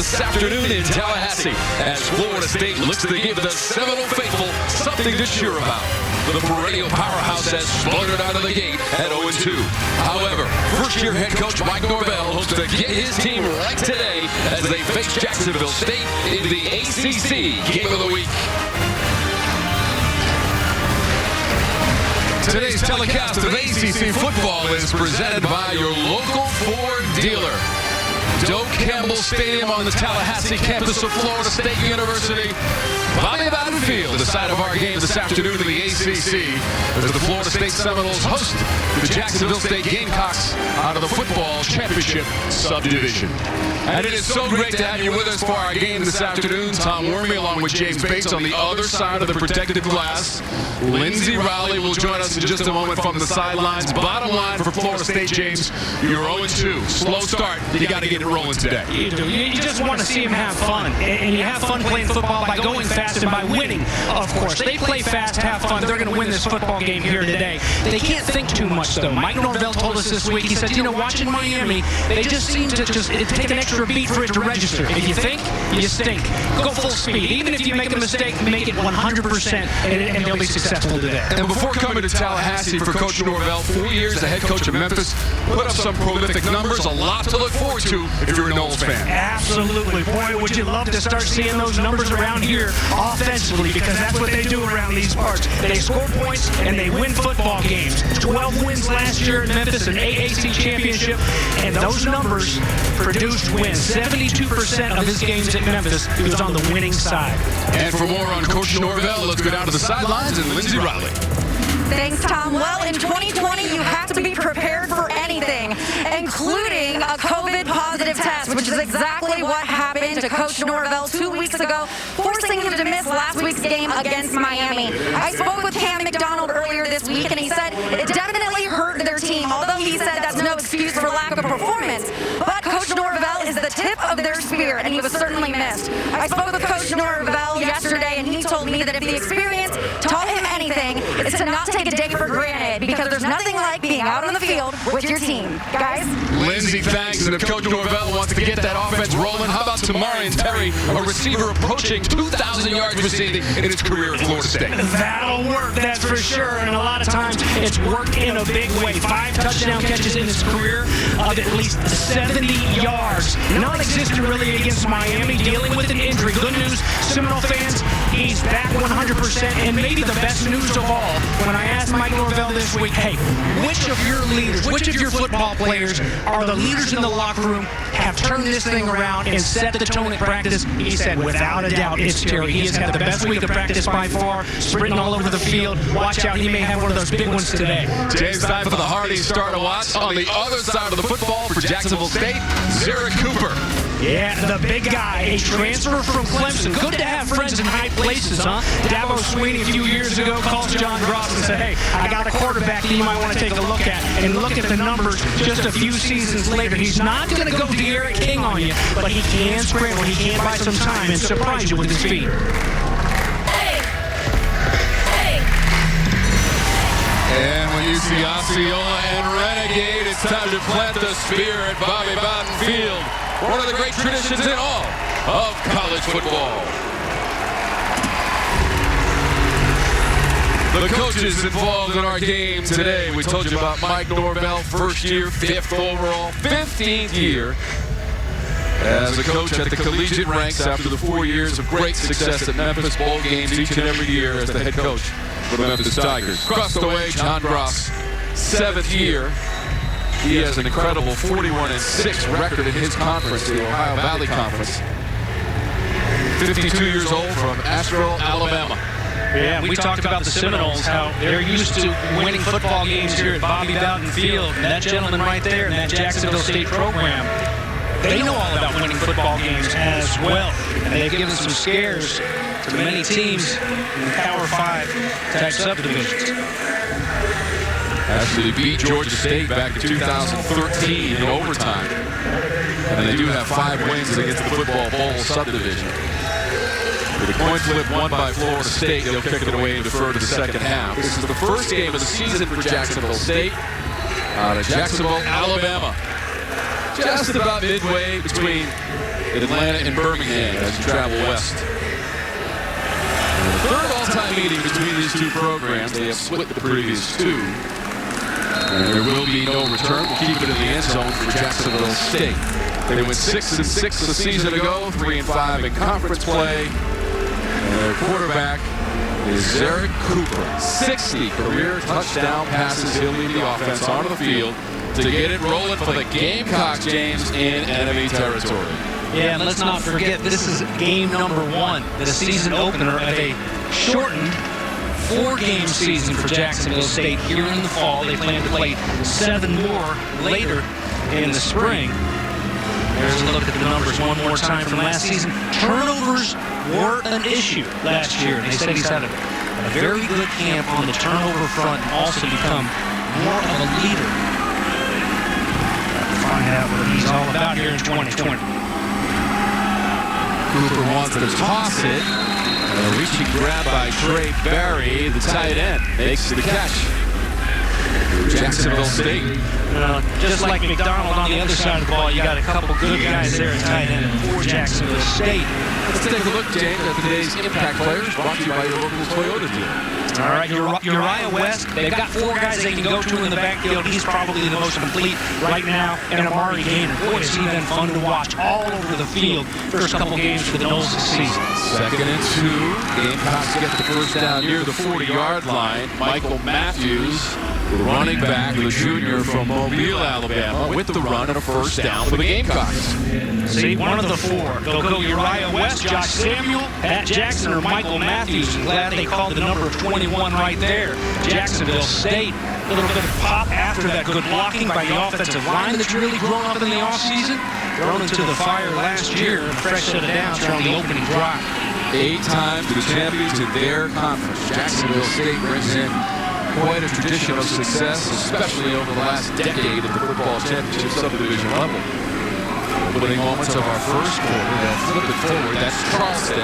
this afternoon in Tallahassee as Florida State looks to give the Seminole faithful something to cheer about. The perennial powerhouse has spluttered out of the gate at 0-2. However, first-year head coach Mike Norvell hopes to get his team right today as they face Jacksonville State in the ACC Game of the Week. Today's telecast of ACC football is presented by your local Ford dealer. Doak Campbell Stadium on the Tallahassee campus of Florida State University. Bobby Bowden Field, the site of our game this afternoon in the ACC, as the Florida State Seminoles host the Jacksonville State Gamecocks out of the football championship subdivision. And it is so great to have you with us for our game this afternoon. Tom Wormy along with James Bates on the other side of the protected glass. Lindsey Rowley will join us in just a moment from the sidelines. Bottom line for Florida State, James, you're 0-2. Slow start. You got to get it rolling today. You do. You just want to see him have fun. And you have fun playing football by going fast and by winning, of course. They play fast, have fun. They're going to win this football game here today. They can't think too much, though. Mike Norvell told us this week, he said, you know, watching Miami, they just seem to take an extra beat for it to register. If you think, you stink. Go full speed. Even if you make a mistake, make it 100%, and they'll be successful today. And before coming to Tallahassee for Coach Norvell, 4 years as the head coach of Memphis, put up some prolific numbers, a lot to look forward to if you're a Noles fan. Absolutely. Boy, would you love to start seeing those numbers around here offensively, because that's what they do around these parts. They score points and they win football games. 12 wins last year in Memphis, an AAC championship, and those numbers produced wins. 72% of his games at Memphis, he was on the winning side. And for more on Coach Norvell, let's go down to the sidelines and Lindsey Rowley. Thanks, Tom. Well, in 2020, you have to be prepared for anything, including a COVID-positive test, which is exactly what happened to Coach Norvell 2 weeks ago, forcing him to miss last week's game against Miami. I spoke with Cam McDonald earlier this week, and he said it definitely hurt their team, although he said that's no excuse for lack of performance. But Coach Norvell is the tip of their spear, and he was certainly missed. I spoke with Coach Norvell yesterday, and he told me that if the experience taught him anything, it's to not take a day for granted, because there's nothing like being out on the field with your team. Guys? Lindsey, thanks. And if Coach Norvell wants to get that offense rolling, how about Tamarian Terry, a receiver approaching 2,000 yards receiving in his career at Florida State? That'll work, that's for sure. And a lot of times it's worked in a big way. 5 touchdown catches in his career of at least 70 yards. Non-existent really against Miami, dealing with an injury. Good news, Seminole fans, he's back 100%. And maybe the best news of all, when I asked Mike Norvell this week, hey, which of your leaders, which of your football players are the leaders in the locker room, have turned this thing around and set the tone at practice? He said, without a doubt, it's Terry. He has had the best week of practice by far, sprinting all over the field. Watch out, he may have one of those big ones today. James, time for the Hardy star to watch. On the other side of the football for Jacksonville State, Zerrick Cooper. Yeah, the big guy, a transfer from Clemson. Good to have friends in high places, huh? Dabo Sweeney a few years ago calls John Gross and said, hey, I got a quarterback that you might want to take a look at. And look at the numbers just a few seasons later. He's not going to go De'Aaron King on you, but he can scramble. He can buy some time and surprise you with his feet. And when you see Osceola and Renegade, it's time to plant the spear at Bobby Bowden Field. One of the great traditions in all of college football. The coaches involved in our game today. We told you about Mike Norvell, first year, 5th overall, 15th year as a coach at the collegiate ranks after the 4 years of great success at Memphis, bowl games each and every year as the head coach for the Memphis Tigers. Across the way, John Gross, 7th year. He has an incredible 41-6 record in his conference, the Ohio Valley Conference. 52 years old from Asheville, Alabama. Yeah, we talked about the Seminoles, how they're used to winning football games here at Bobby Bowden Field. And that gentleman right there in that Jacksonville State program, they know all about winning football games as well. And they've given some scares to many teams in the Power 5 type subdivisions. Actually beat Georgia State back in 2013 in overtime. And they do have 5 wins against the Football Bowl subdivision. With a coin flip won by Florida State, they'll kick it away and defer to the second half. This is the first game of the season for Jacksonville State out of Jacksonville, Alabama. Just about midway between Atlanta and Birmingham as you travel west. The third all-time meeting between these two programs. They have split the previous two. And there will be no return. We'll keep it in the end zone for Jacksonville State. They went 6-6 a season ago, 3-5 in conference play. And their quarterback is Eric Cooper. 60 career touchdown passes. He'll lead the offense onto the field to get it rolling for the Gamecocks, James, in enemy territory. Yeah, and let's not forget, this is game number 1, the season opener of a shortened 4-game season for Jacksonville State here in the fall. They plan to play 7 more later in the spring. There's a look at the numbers one more time from last season. Turnovers were an issue last year. They said he's had a very good camp on the turnover front and also become more of a leader. Find out what he's all about here in 2020. Cooper wants to toss it. A reaching grab by Trey Barry, the tight end, makes the catch. Jacksonville State. Just like McDonald on the other side of the ball, you got a couple good guys there at tight end for Jacksonville State. Let's take a look, James, at today's Impact Players, brought to you by your local Toyota dealer. All right, Uriah West, they've got 4 guys they can go to in the backfield. He's probably the most complete right now. And Amari Gaynor, boy, has he been fun to watch all over the field. First couple games for the Noles this season. 2nd and 2. Gamecocks get the first down near the 40-yard line. Michael Matthews, running back, the junior from Mobile, Alabama, with the run and a first down for the Gamecocks. See, one of the 4. They'll go Uriah West, Josh Samuel, Pat Jackson, or Michael Matthews. Glad they called the number of 21 right there. Jacksonville State, a little bit of pop after that good blocking by the offensive line that's really grown up in the offseason. Thrown into the fire last year, a fresh set of downs on the opening drive. 8 times the champions in their conference. Jacksonville State brings in quite a tradition of success, especially over the last decade at the football championship subdivision level. Opening moments of our first quarter, they'll flip it forward. That's Charleston.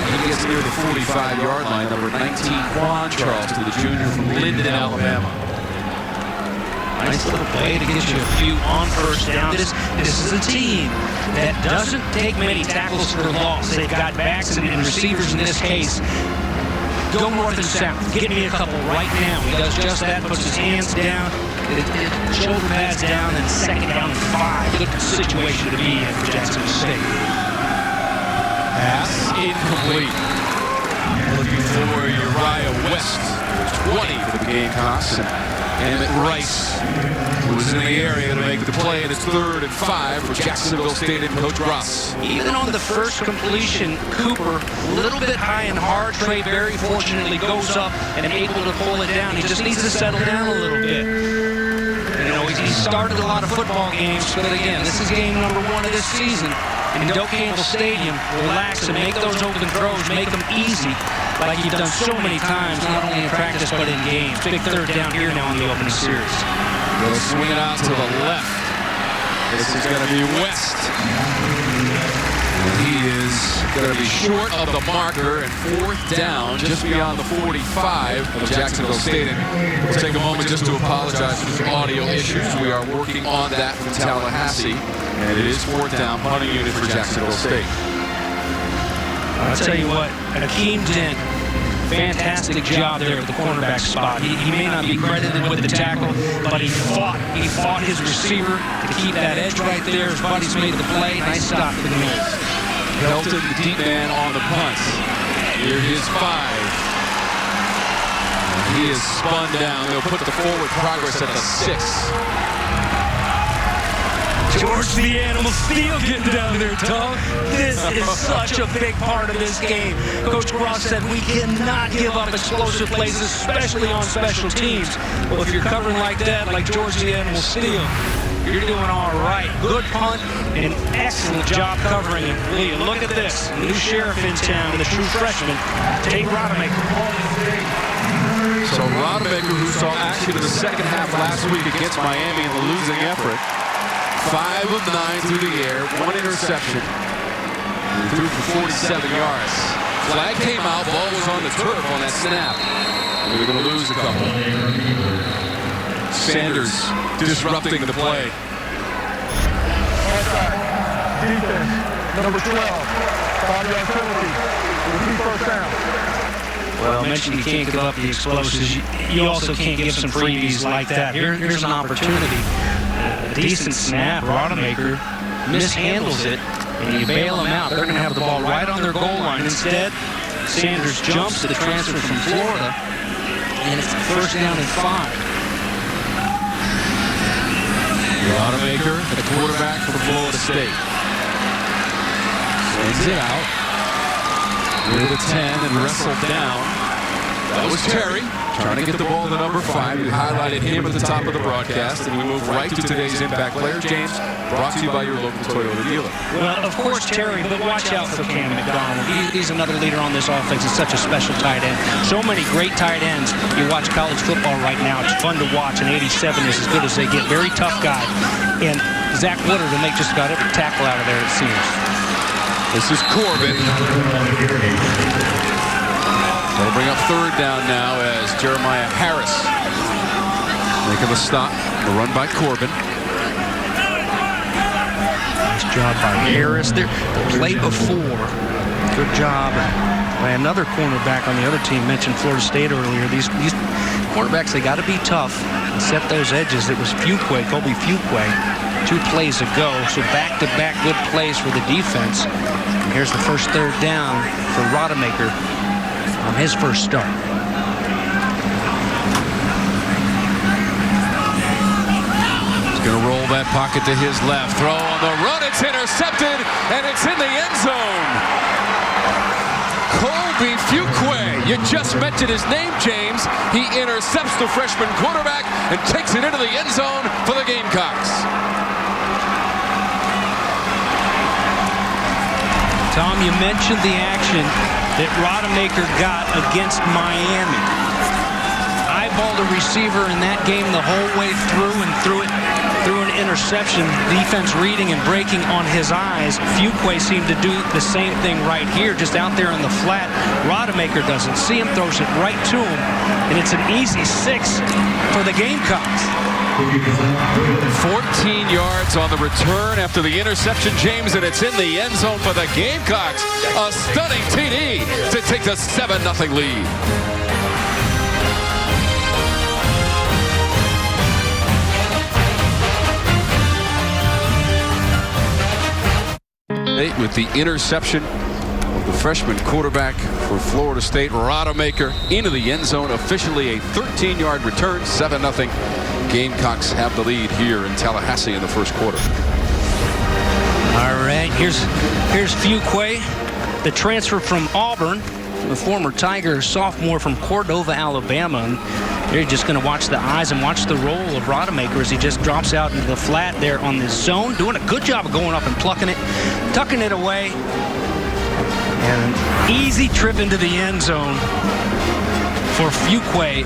He gets near the 45-yard line, number 19, Quan Charleston, the junior from Linden, Alabama. Nice little play to get you a few on first down. This is a team that doesn't take many tackles for loss. They've got backs and receivers in this case. Go north and south. Get me a couple right now. He does just that, puts his hands down, shoulder pads down, and 2nd down and 5. Good situation to be in for Jacksonville State. Pass incomplete. Looking for Uriah West. 20 for the Gamecocks. Emmett Rice was in the area to make the play, and it's 3rd and 5 for Jacksonville State and Coach Ross. Even on the first completion, Cooper, a little bit high and hard. Trey Barry fortunately goes up and able to pull it down. He just needs to settle down a little bit. You know, he started a lot of football games, but again, this is game number 1 of this season. In Doak Campbell Stadium, relax and make those open throws, make them easy, like you've done so many times, not only in practice but in games. Big 3rd down here now in the opening series. They'll swing it out to the left. This is going to be West. He is going to be short of the marker, and 4th down just beyond the 45 of Jacksonville State. And we'll take a moment just to apologize for some audio issues. We are working on that from Tallahassee, and it is 4th down, punting unit for Jacksonville State. I'll tell you what, Akeem Dent, fantastic job there at the cornerback spot. He may not be credited with the tackle, but he fought his receiver to keep that edge right there. His buddies made the play. Nice stop for the Noles. Helton, the deep man on the punt. Here is 5. He is spun down. They'll put the forward progress at the 6. George the Animal Steel getting down there, Tom. This is such a big part of this game. Coach Ross said we cannot give up explosive plays, especially on special teams. Well, if you're covering like that, like George the Animal Steel, you're doing all right. Good punt and an excellent job covering it. Lee, look at this. New sheriff in town, the true freshman, Tate Rodemaker. So Rodemaker, who saw action in the second half last week against Miami in the losing effort, 5 of 9 through the air, 1 interception. He threw for 47 yards. Flag came out, ball was on the turf on that snap. We were going to lose a couple. Sanders disrupting the play. defense, number 12, 5-yard penalty, repeat first down. Well, I mentioned you can't give up the explosives. You also can't give some freebies like that. Here's an opportunity. A decent snap. Rodemaker mishandles it, and you bail them out. They're going to have the ball right on their goal line. Instead, Sanders jumps the transfer from Florida, and it's first down and 5. Rodemaker, the quarterback for Florida State. Sends it out. Near the 10 and wrestled down. That was Terry trying to get the ball to number 5. We highlighted him at the top of the broadcast, and we move right to today's Impact Players. James, brought to you by your local Toyota dealer. Well, of course, Terry, but watch out for Cam McDonald. He's another leader on this offense. It's such a special tight end. So many great tight ends. You watch college football right now. It's fun to watch, and 87 is as good as they get. Very tough guy. And Zach Woodard will make just about every tackle out of there, it seems. This is Corbin. They'll bring up third down now as Jeremiah Harris making the stop. The run by Corbin. Nice job by Harris. The play before. Good job by another cornerback on the other team. Mentioned Florida State earlier. These cornerbacks, they got to be tough and set those edges. It was Fuqua, Kobe Fuqua, 2 plays ago. So back-to-back good plays for the defense. And here's the first third down for Rodemaker on his first start. He's going to roll that pocket to his left. Throw on the run. It's intercepted, and it's in the end zone. Kobe Fuqua. You just mentioned his name, James. He intercepts the freshman quarterback and takes it into the end zone for the Gamecocks. Tom, you mentioned the action that Rodemaker got against Miami. Eyeballed a receiver in that game the whole way through and threw an interception. Defense reading and breaking on his eyes. Fuqua seemed to do the same thing right here, just out there in the flat. Rodemaker doesn't see him, throws it right to him, and it's an easy 6 for the Gamecocks. 14 yards on the return after the interception, James, and it's in the end zone for the Gamecocks. A stunning TD to take the 7-0 lead. With the interception of the freshman quarterback for Florida State, Rodemaker, into the end zone. Officially a 13-yard return, 7-0. Gamecocks have the lead here in Tallahassee in the first quarter. All right, here's Fuqua, the transfer from Auburn, the former Tiger sophomore from Cordova, Alabama. And you're just going to watch the eyes and watch the roll of Rodemaker as he just drops out into the flat there on this zone, doing a good job of going up and plucking it, tucking it away, and an easy trip into the end zone for Fuqua.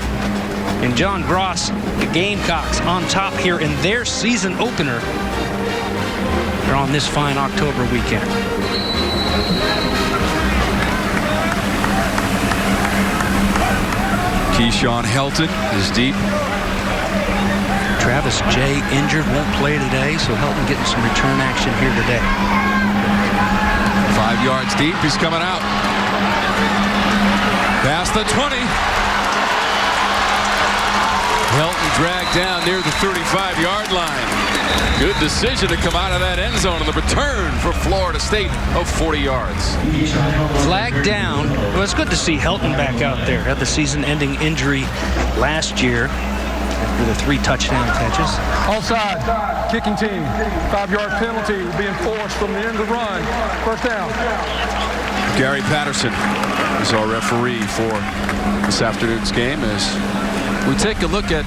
And John Gross, the Gamecocks, on top here in their season opener. They're on this fine October weekend. Keyshawn Helton is deep. Travis Jay injured, won't play today, so Helton getting some return action here today. 5 yards deep, he's coming out. Past the 20. Helton dragged down near the 35-yard line. Good decision to come out of that end zone on the return for Florida State of 40 yards. Flag down. Well, it's good to see Helton back out there. Had the season-ending injury last year with the 3 touchdown catches. Offside, kicking team, 5-yard penalty will be enforced from the end of the run. First down. Gary Patterson is our referee for this afternoon's game as we take a look at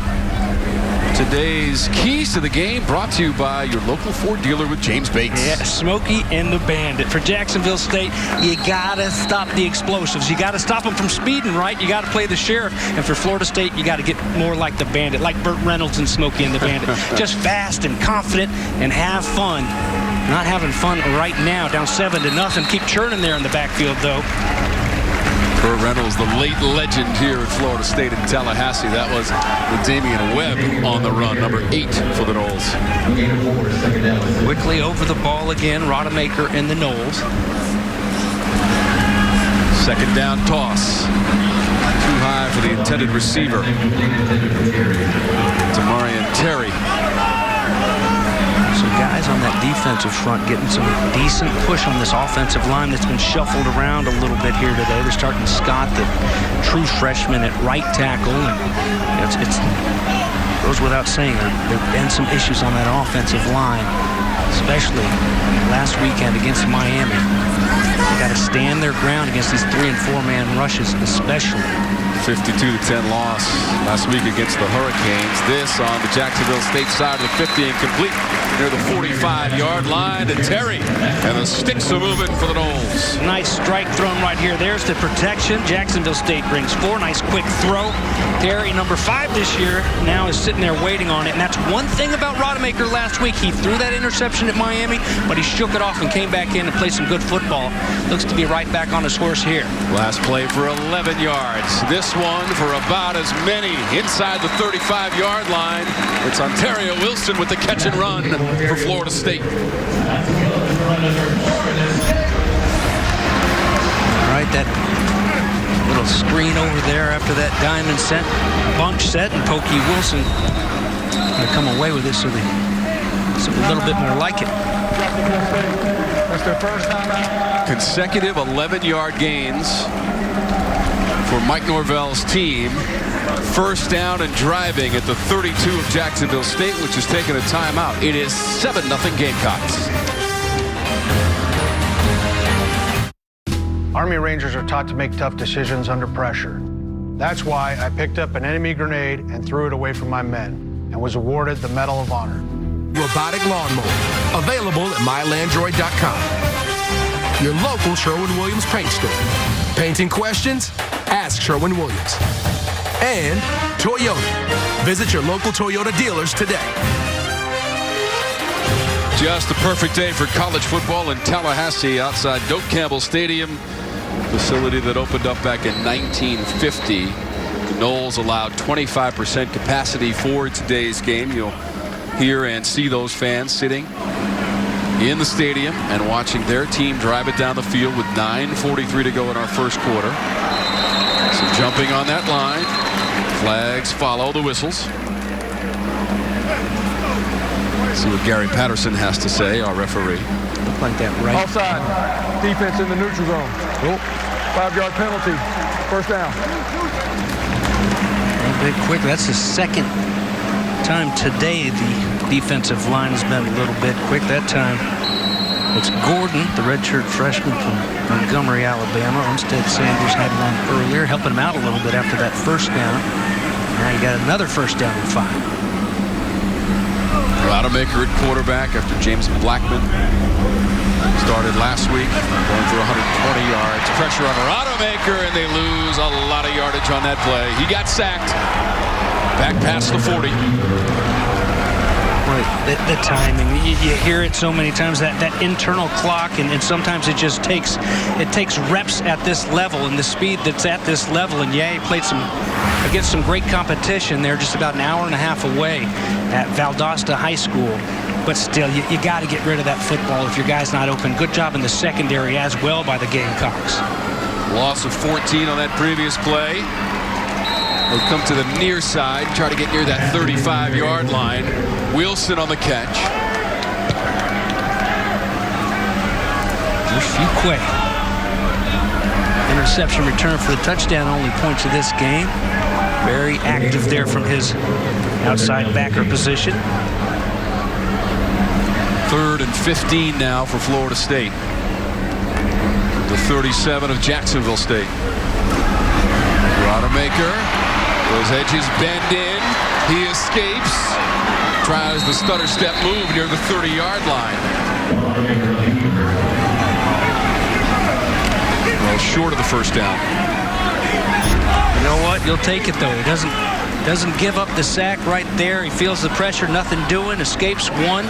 today's keys to the game, brought to you by your local Ford dealer with James Bates. Yeah, Smokey and the Bandit. For Jacksonville State, you got to stop the explosives. You got to stop them from speeding, right? You got to play the sheriff. And for Florida State, you got to get more like the Bandit, like Burt Reynolds and Smokey and the Bandit. Just fast and confident and have fun. Not having fun right now, down 7-0. Keep churning there in the backfield, though. Burt Reynolds, the late legend here at Florida State in Tallahassee. That was with Damian Webb on the run, number 8 for the Noles. Quickly over the ball again, Rodemaker and the Noles. Second down toss. Too high for the intended receiver. Tamarian Terry. Some guys on that defensive front getting some decent push on this offensive line that's been shuffled around a little bit here today. They're starting Scott, the true freshman, at right tackle. And it goes without saying, there have been some issues on that offensive line, especially last weekend against Miami. They got to stand their ground against these 3- and 4-man rushes, especially. 52-10 loss last week against the Hurricanes. This on the Jacksonville State side of the 50 and complete near the 45-yard line to Terry. And the sticks are moving for the Noles. Nice strike thrown right here. There's the protection. Jacksonville State brings 4. Nice quick throw. Terry, number 5 this year, now is sitting there waiting on it. And that's one thing about Rodemaker last week. He threw that interception at Miami, but he shook it off and came back in and played some good football. Looks to be right back on his horse here. Last play for 11 yards. This one for about as many inside the 35-yard line. It's Ontario Wilson with the catch and run for Florida State. All right, that little screen over there after that diamond set, bunch set, and Pokey Wilson going to come away with it so it's a little bit more like it. That's their first time out. Consecutive 11-yard gains for Mike Norvell's team. First down and driving at the 32 of Jacksonville State, which has taken a timeout. It is 7-0 Gamecocks. Army Rangers are taught to make tough decisions under pressure. That's why I picked up an enemy grenade and threw it away from my men and was awarded the Medal of Honor. Robotic lawnmower, available at mylandroid.com. Your local Sherwin-Williams paint store. Painting questions? Ask Sherwin-Williams. And Toyota. Visit your local Toyota dealers today. Just a perfect day for college football in Tallahassee outside Doak Campbell Stadium, facility that opened up back in 1950. The Noles allowed 25% capacity for today's game. You'll hear and see those fans sitting in the stadium and watching their team drive it down the field with 9:43 to go in our first quarter. So jumping on that line. Flags follow the whistles. See what Gary Patterson has to say, our referee. Look like that, right? Offside. Defense in the neutral zone. 5-yard penalty. First down. A bit quick. That's the second time today the defensive line has been a little bit quick. That time it's Gordon, the redshirt freshman from Montgomery, Alabama. Instead, Sanders had one earlier, helping him out a little bit after that first down. Now you got another first down and 5. Rodemaker at quarterback after James Blackman started last week, going for 120 yards. Pressure on Rodemaker, and they lose a lot of yardage on that play. He got sacked. Back past the 40. The timing, you hear it so many times, that internal clock, and sometimes it just takes reps at this level and the speed that's at this level. And yeah, he played against some great competition. They're just about an hour and a half away at Valdosta High School. But still, you got to get rid of that football if your guy's not open. Good job in the secondary as well by the Gamecocks. Loss of 14 on that previous play. They'll come to the near side, try to get near that 35-yard line. Wilson on the catch. There's Fuquay. Interception return for the touchdown, only points of this game. Very active there from his outside backer position. 3rd and 15 now for Florida State. The 37 of Jacksonville State. Rodemaker. Those edges bend in. He escapes. Tries the stutter step move near the 30-yard line. Well, short of the first down. You know what? You'll take it, though. He doesn't give up the sack right there. He feels the pressure, nothing doing. Escapes one.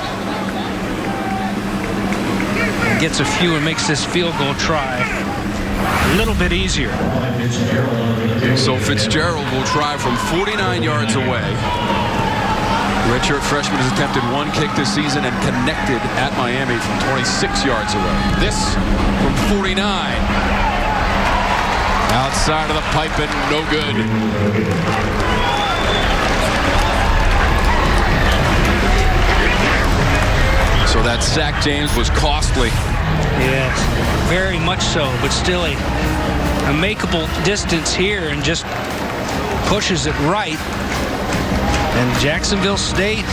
Gets a few and makes this field goal try. a little bit easier. So Fitzgerald will try from 49 yards away. Redshirt freshman has attempted one kick this season and connected at Miami from 26 yards away. This from 49. Outside of the pipe and no good. So that sack, James, was costly. Yes, very much so, but still a makeable distance here, and just pushes it right. And Jacksonville State,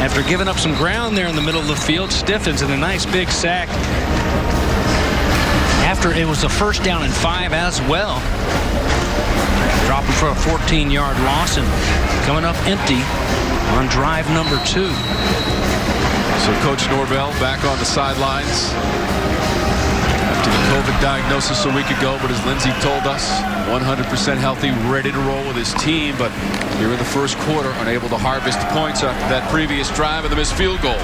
after giving up some ground there in the middle of the field, stiffens, and a nice big sack. After it was a first down and 5 as well. Dropping for a 14-yard loss and coming up empty on drive number 2. So Coach Norvell back on the sidelines after the COVID diagnosis a week ago, but as Lindsey told us, 100% healthy, ready to roll with his team, but here in the first quarter, unable to harvest points after that previous drive and the missed field goal.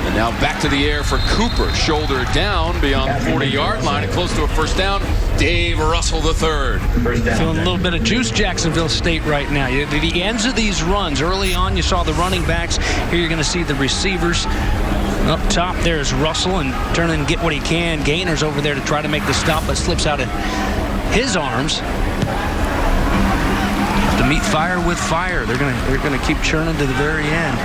And now back to the air for Cooper, shoulder down beyond the 40-yard line and close to a first down. Dave Russell III. Feeling a little bit of juice, Jacksonville State right now. The ends of these runs, early on you saw the running backs. Here you're going to see the receivers. Up top there's Russell, and turn and get what he can. Gainer's over there to try to make the stop, but slips out of his arms. To meet fire with fire. They're gonna keep churning to the very end.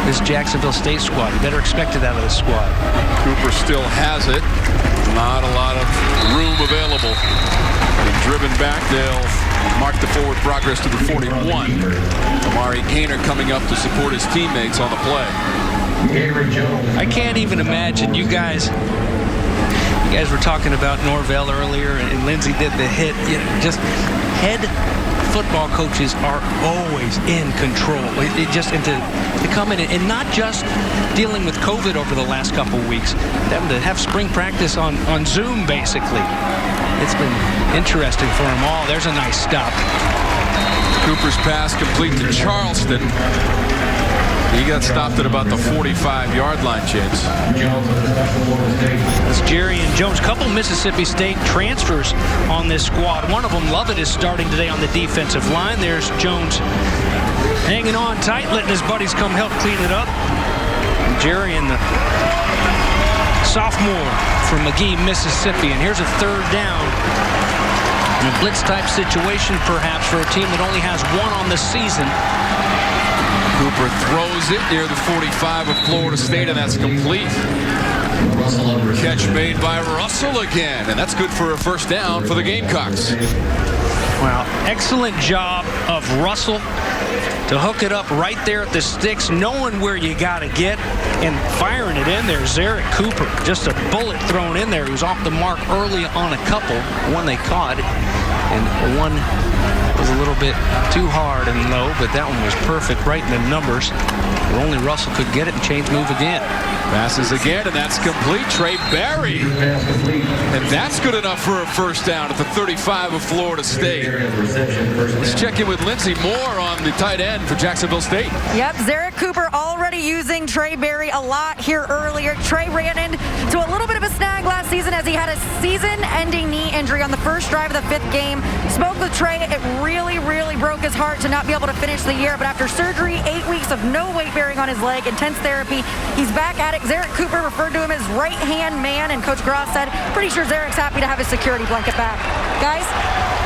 This Jacksonville State squad. You better expect it out of this squad. Cooper still has it. Not a lot of room available. And driven back, they'll mark the forward progress to the 41. Amari Gainer coming up to support his teammates on the play. I can't even imagine you guys were talking about Norvell earlier, and Lindsey did the hit. Just head football coaches are always in control. And to come in and not just dealing with COVID over the last couple of weeks, them to have spring practice on Zoom basically. It's been interesting for them all. There's a nice stop. Cooper's pass complete to Charleston. He got stopped at about the 45-yard line, James. That's Jerry and Jones. Couple Mississippi State transfers on this squad. One of them, Lovett, is starting today on the defensive line. There's Jones hanging on tight, letting his buddies come help clean it up. And Jerry and the sophomore from McGee, Mississippi. And here's a third down. In a blitz-type situation, perhaps, for a team that only has one on the season. Cooper throws it near the 45 of Florida State, and that's complete. Catch made by Russell again, and that's good for a first down for the Gamecocks. Wow, excellent job of Russell to hook it up right there at the sticks, knowing where you got to get, and firing it in there. Zarek Cooper, just a bullet thrown in there. He was off the mark early on a couple, one they caught, and one was a little bit too hard and low, but that one was perfect, right in the numbers. Where only Russell could get it and change move again. Passes again, and that's complete. Trey Barry. And that's good enough for a first down at the 35 of Florida State. Let's check in with Lindsey Moore on the tight end for Jacksonville State. Yep, Zarek Cooper already using Trey Barry a lot here earlier. Trey ran into a little bit of a snag last season as he had a season-ending knee injury on the first drive of the 5th game. Spoke with Trey. It really broke his heart to not be able to finish the year, but after surgery, 8 weeks of no weight bearing on his leg, intense therapy, he's back at it. Zarek Cooper referred to him as right-hand man, and Coach Gross said, pretty sure Zarek's happy to have his security blanket back. Guys?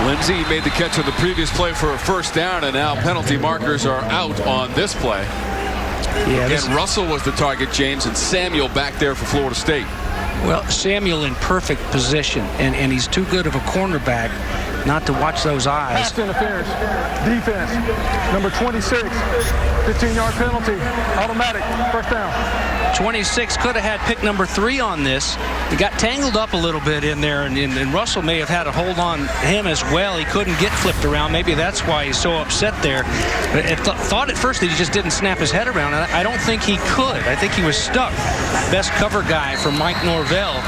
Lindsey made the catch on the previous play for a first down, and now penalty markers are out on this play. Yeah, Again, Russell was the target, James, and Samuel back there for Florida State. Well, Samuel in perfect position, and he's too good of a cornerback not to watch those eyes. Pass interference, defense, number 26, 15-yard penalty, automatic, first down. 26 could have had pick number 3 on this. He got tangled up a little bit in there, and Russell may have had a hold on him as well. He couldn't get flipped around. Maybe that's why he's so upset there. I thought at first that he just didn't snap his head around. I don't think he could. I think he was stuck. Best cover guy for Mike Norvell.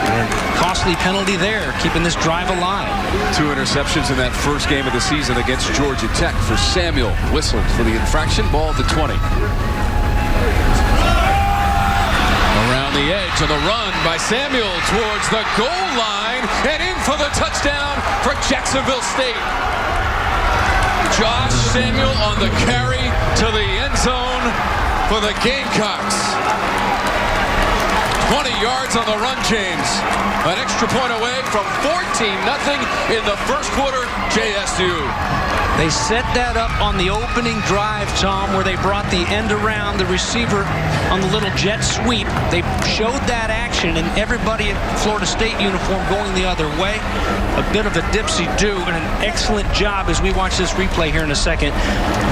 And costly penalty there, keeping this drive alive. 2 interceptions in that first game of the season against Georgia Tech for Samuel. Whistled for the infraction, ball at the 20. Around the edge on the run by Samuel towards the goal line, and in for the touchdown for Jacksonville State. Josh Samuel on the carry to the end zone for the Gamecocks. 20 yards on the run, James. An extra point away from 14-0 in the first quarter, JSU. They set that up on the opening drive, Tom, where they brought the end around the receiver on the little jet sweep. They showed that action, and everybody in Florida State uniform going the other way. A bit of a dipsy-do, and an excellent job as we watch this replay here in a second.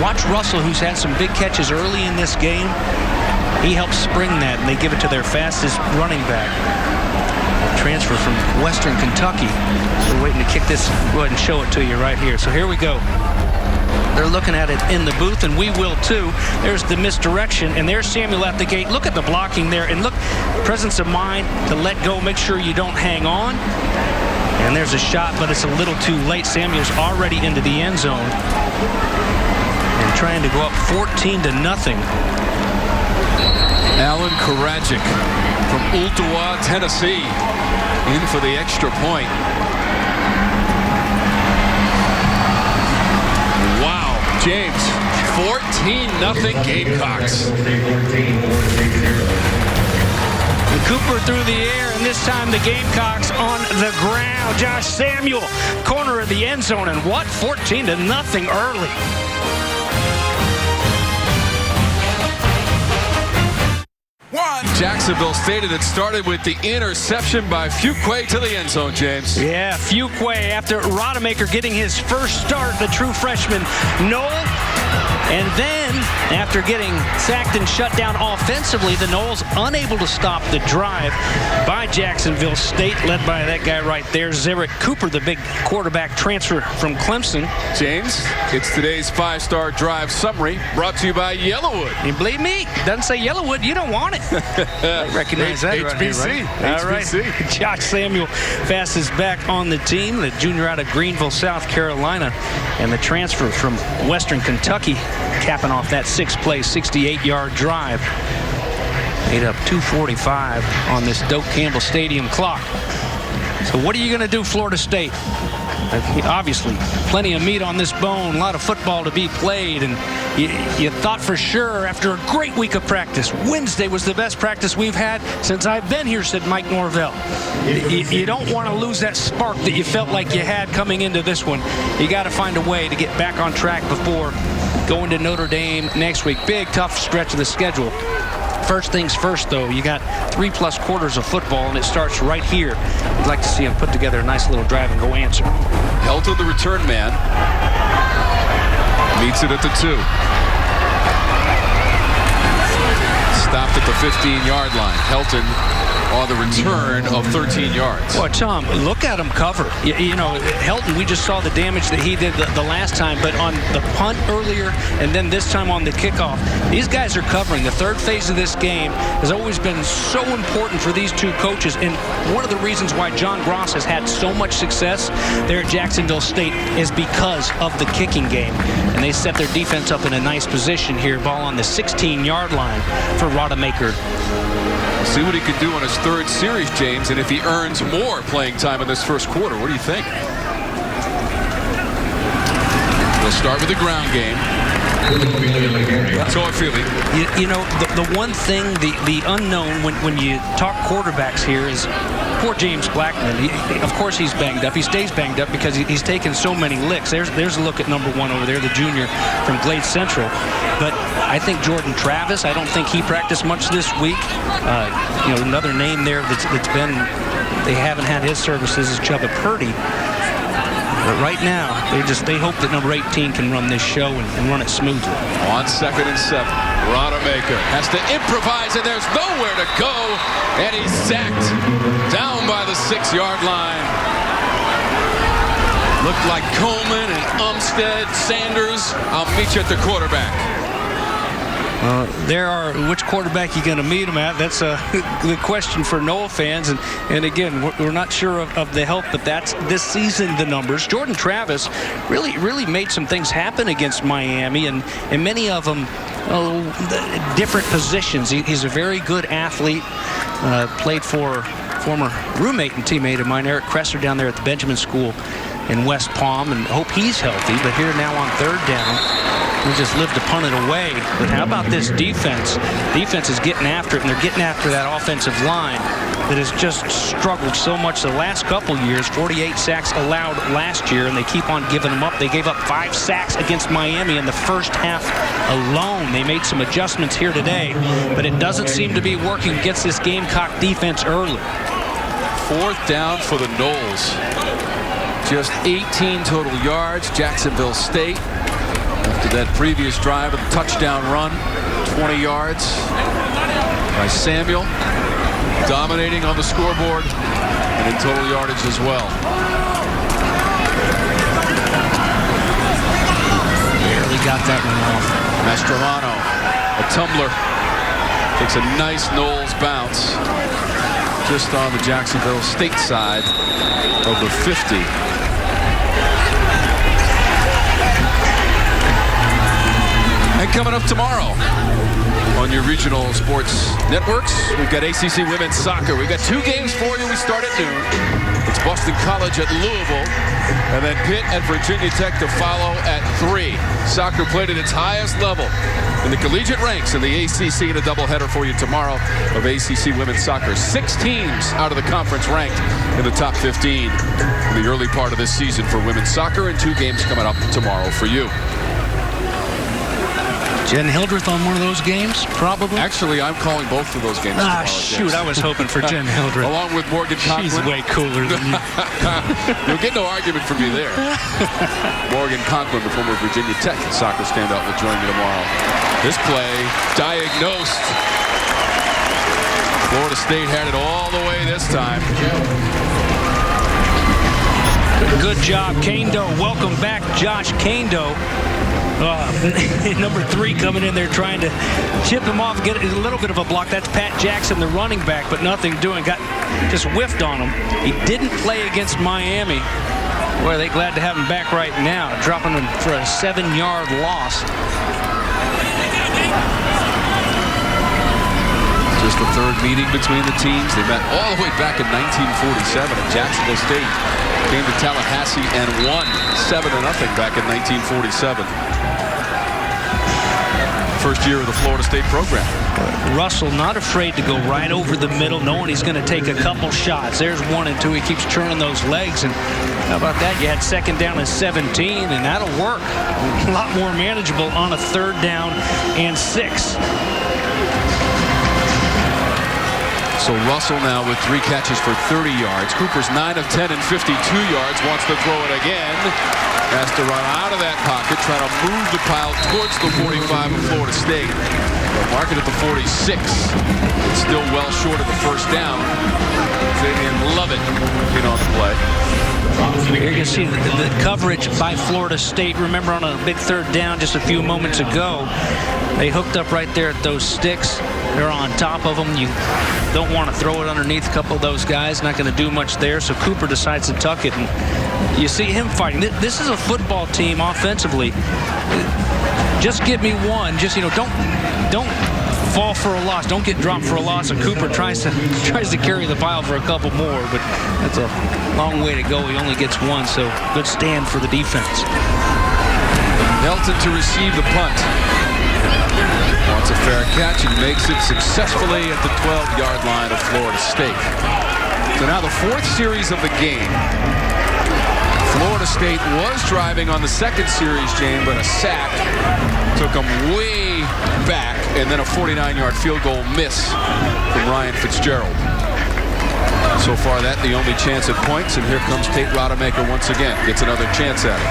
Watch Russell, who's had some big catches early in this game. He helps spring that, and they give it to their fastest running back. Transfer from Western Kentucky. We're waiting to kick this. Go ahead and show it to you right here. So here we go. They're looking at it in the booth, and we will too. There's the misdirection, and there's Samuel at the gate. Look at the blocking there, and look, presence of mind to let go, make sure you don't hang on. And there's a shot, but it's a little too late. Samuel's already into the end zone and trying to go up 14-0. Alan Karadzic from Ooltewah, Tennessee, in for the extra point. Wow, James, 14-0 Gamecocks. And Cooper through the air, and this time the Gamecocks on the ground. Josh Samuel, corner of the end zone, and what? 14-0 early. Jacksonville State, and it started with the interception by Fuqua to the end zone, James. Yeah, Fuqua, after Rodemaker getting his first start, the true freshman, Noel. And then, after getting sacked and shut down offensively, the Noles unable to stop the drive by Jacksonville State, led by that guy right there, Zerrick Cooper, the big quarterback transfer from Clemson. James, it's today's five-star drive summary, brought to you by Yellowwood. You believe me? Doesn't say Yellowwood, you don't want it. I recognize that HBC. Right here, right? All right. Josh Samuel, fastest back on the team, the junior out of Greenville, South Carolina, and the transfer from Western Kentucky, capping off that six-play, 68-yard drive. Made up 2:45 on this Doak Campbell Stadium clock. So what are you going to do, Florida State? Obviously, plenty of meat on this bone, a lot of football to be played, and you thought for sure after a great week of practice, Wednesday was the best practice we've had since I've been here, said Mike Norvell. You don't want to lose that spark that you felt like you had coming into this one. You got to find a way to get back on track before going to Notre Dame next week. Big, tough stretch of the schedule. First things first, though, you got 3+ quarters of football, and it starts right here. We'd like to see him put together a nice little drive and go answer. Helton, the return man, meets it at the 2. Stopped at the 15-yard line. Helton on the return of 13 yards. Well, Tom, look at him cover. You know, Helton, we just saw the damage that he did the last time, but on the punt earlier and then this time on the kickoff, these guys are covering. The third phase of this game has always been so important for these two coaches, and one of the reasons why John Gross has had so much success there at Jacksonville State is because of the kicking game. And they set their defense up in a nice position here. Ball on the 16-yard line for Rodemaker. See what he can do on his third series, James, and if he earns more playing time in this first quarter. What do you think? We'll start with the ground game. So I'm feeling. You know, the one thing, the unknown when you talk quarterbacks here is poor James Blackman. Of course he's banged up. He stays banged up because he's taken so many licks. There's a look at number 1 over there, the junior from Glade Central. But I think Jordan Travis, I don't think he practiced much this week. You know, another name there that's been, they haven't had his services is Chubba Purdy. But right now, they hope that number 18 can run this show and run it smoothly. On 2nd and 7, Rodemaker has to improvise, and there's nowhere to go, and he's sacked down by the 6-yard line. Looked like Coleman and Umstead, Sanders. I'll meet you at the quarterback. Which quarterback you going to meet him at? That's the question for Noel fans. And again, we're not sure of the help, but that's this season the numbers. Jordan Travis really made some things happen against Miami, and many of them different positions. He's a very good athlete. Played for former roommate and teammate of mine, Eric Kresser, down there at the Benjamin School in West Palm, and hope he's healthy. But here now on third down, we just live to punt it away. But how about this defense? Defense is getting after it, and they're getting after that offensive line that has just struggled so much the last couple years. 48 sacks allowed last year, and they keep on giving them up. They gave up 5 sacks against Miami in the first half alone. They made some adjustments here today, but it doesn't seem to be working against this Gamecock defense early. Fourth down for the Noles. Just 18 total yards. Jacksonville State, after that previous drive, a touchdown run, 20 yards by Samuel, dominating on the scoreboard and in total yardage as well. Barely got that one off. Mastromano, a tumbler, takes a nice Noles bounce just on the Jacksonville State side of the 50. And coming up tomorrow on your regional sports networks, we've got ACC women's soccer. We've got 2 games for you. We start at noon. It's Boston College at Louisville, and then Pitt at Virginia Tech to follow at 3. Soccer played at its highest level in the collegiate ranks in the ACC, in a doubleheader for you tomorrow of ACC women's soccer. 6 teams out of the conference ranked in the top 15 in the early part of this season for women's soccer, and 2 games coming up tomorrow for you. Jen Hildreth on one of those games, probably? Actually, I'm calling both of those games tomorrow. Shoot, I was hoping for Jen Hildreth. Along with Morgan Conklin. She's way cooler than you. You'll get no argument from me there. Morgan Conklin, the former Virginia Tech soccer standout, will join me tomorrow. This play, diagnosed. Florida State had it all the way this time. Good job, Kane-Doe. Welcome back, Josh Kane-Doe. Number 3 coming in there trying to chip him off, get a little bit of a block. That's Pat Jackson, the running back, but nothing doing. Got just whiffed on him. He didn't play against Miami. Boy, are they glad to have him back right now, dropping him for a 7-yard loss. Just the 3rd meeting between the teams. They met all the way back in 1947 at Jacksonville State. Came to Tallahassee and won 7-0 back in 1947. First year of the Florida State program. Russell not afraid to go right over the middle, knowing he's going to take a couple shots. There's 1 and 2. He keeps churning those legs. And how about that? You had 2nd down and 17, and that'll work. A lot more manageable on a 3rd down and 6. So Russell now with 3 catches for 30 yards. Cooper's 9 of 10 and 52 yards. Wants to throw it again. Has to run out of that pocket, trying to move the pile towards the 45 of Florida State. But mark it at the 46. It's still well short of the first down. And Lovett in on the play. Here you can see the coverage by Florida State. Remember on a big 3rd down just a few moments ago, they hooked up right there at those sticks. They're on top of them. You don't want to throw it underneath a couple of those guys. Not going to do much there. So Cooper decides to tuck it. And you see him fighting. This is a football team offensively. Just give me one. Just, don't fall for a loss. Don't get dropped for a loss. And Cooper tries to carry the pile for a couple more, but that's a long way to go. He only gets 1, so good stand for the defense. Nelton to receive the punt. Wants a fair catch and makes it successfully at the 12-yard line of Florida State. So now the 4th series of the game. Florida State was driving on the 2nd series, Jane, but a sack took them way back, and then a 49-yard field goal miss from Ryan Fitzgerald. So far, that the only chance at points, and here comes Tate Rodemaker once again. Gets another chance at it.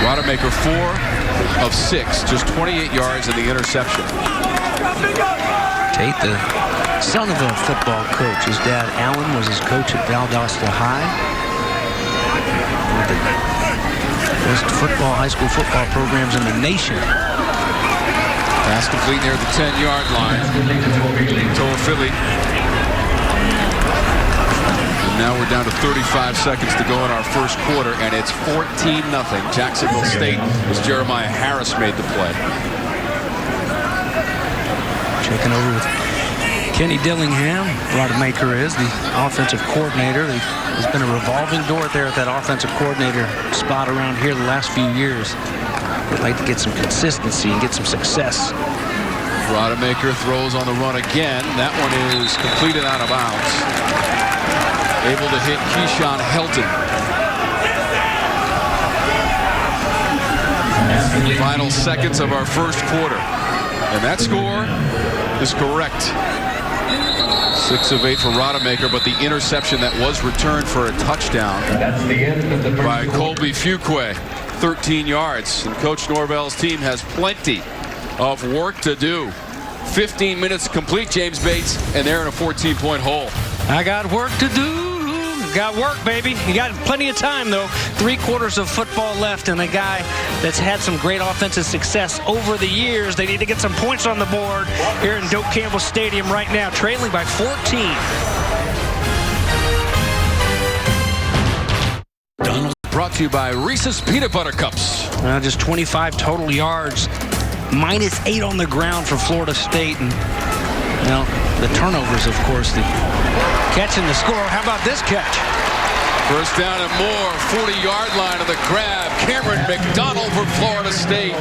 Rodemaker 4 of 6, just 28 yards in the interception. Tate, the son of a football coach. His dad, Alan, was his coach at Valdosta High. One of the best high school football programs in the nation. Pass complete near the 10-yard line. Toa Philly. And now we're down to 35 seconds to go in our first quarter, and it's 14-0. Jacksonville State as Jeremiah Harris made the play. Checking over with Kenny Dillingham, Rodemaker is the offensive coordinator. There's been a revolving door there at that offensive coordinator spot around here the last few years. They'd like to get some consistency and get some success. Rodemaker throws on the run again. That one is completed out of bounds. Able to hit Keyshawn Helton. Final seconds of our first quarter. And that score is correct. 6 of 8 for Rodemaker, but the interception that was returned for a touchdown by Colby Fuqua, 13 yards. And Coach Norvell's team has plenty of work to do. 15 minutes complete, James Bates, and they're in a 14-point hole. I got work to do. Got work, baby. You got plenty of time, though. 3 quarters of football left, and a guy that's had some great offensive success over the years. They need to get some points on the board here in Doak Campbell Stadium right now, trailing by 14. Brought to you by Reese's Peanut Butter Cups. Just 25 total yards, -8 on the ground for Florida State. And, the turnovers, of course, the catch and the score. How about this catch? First down and more, 40-yard line of the grab. Cameron McDonald for Florida State.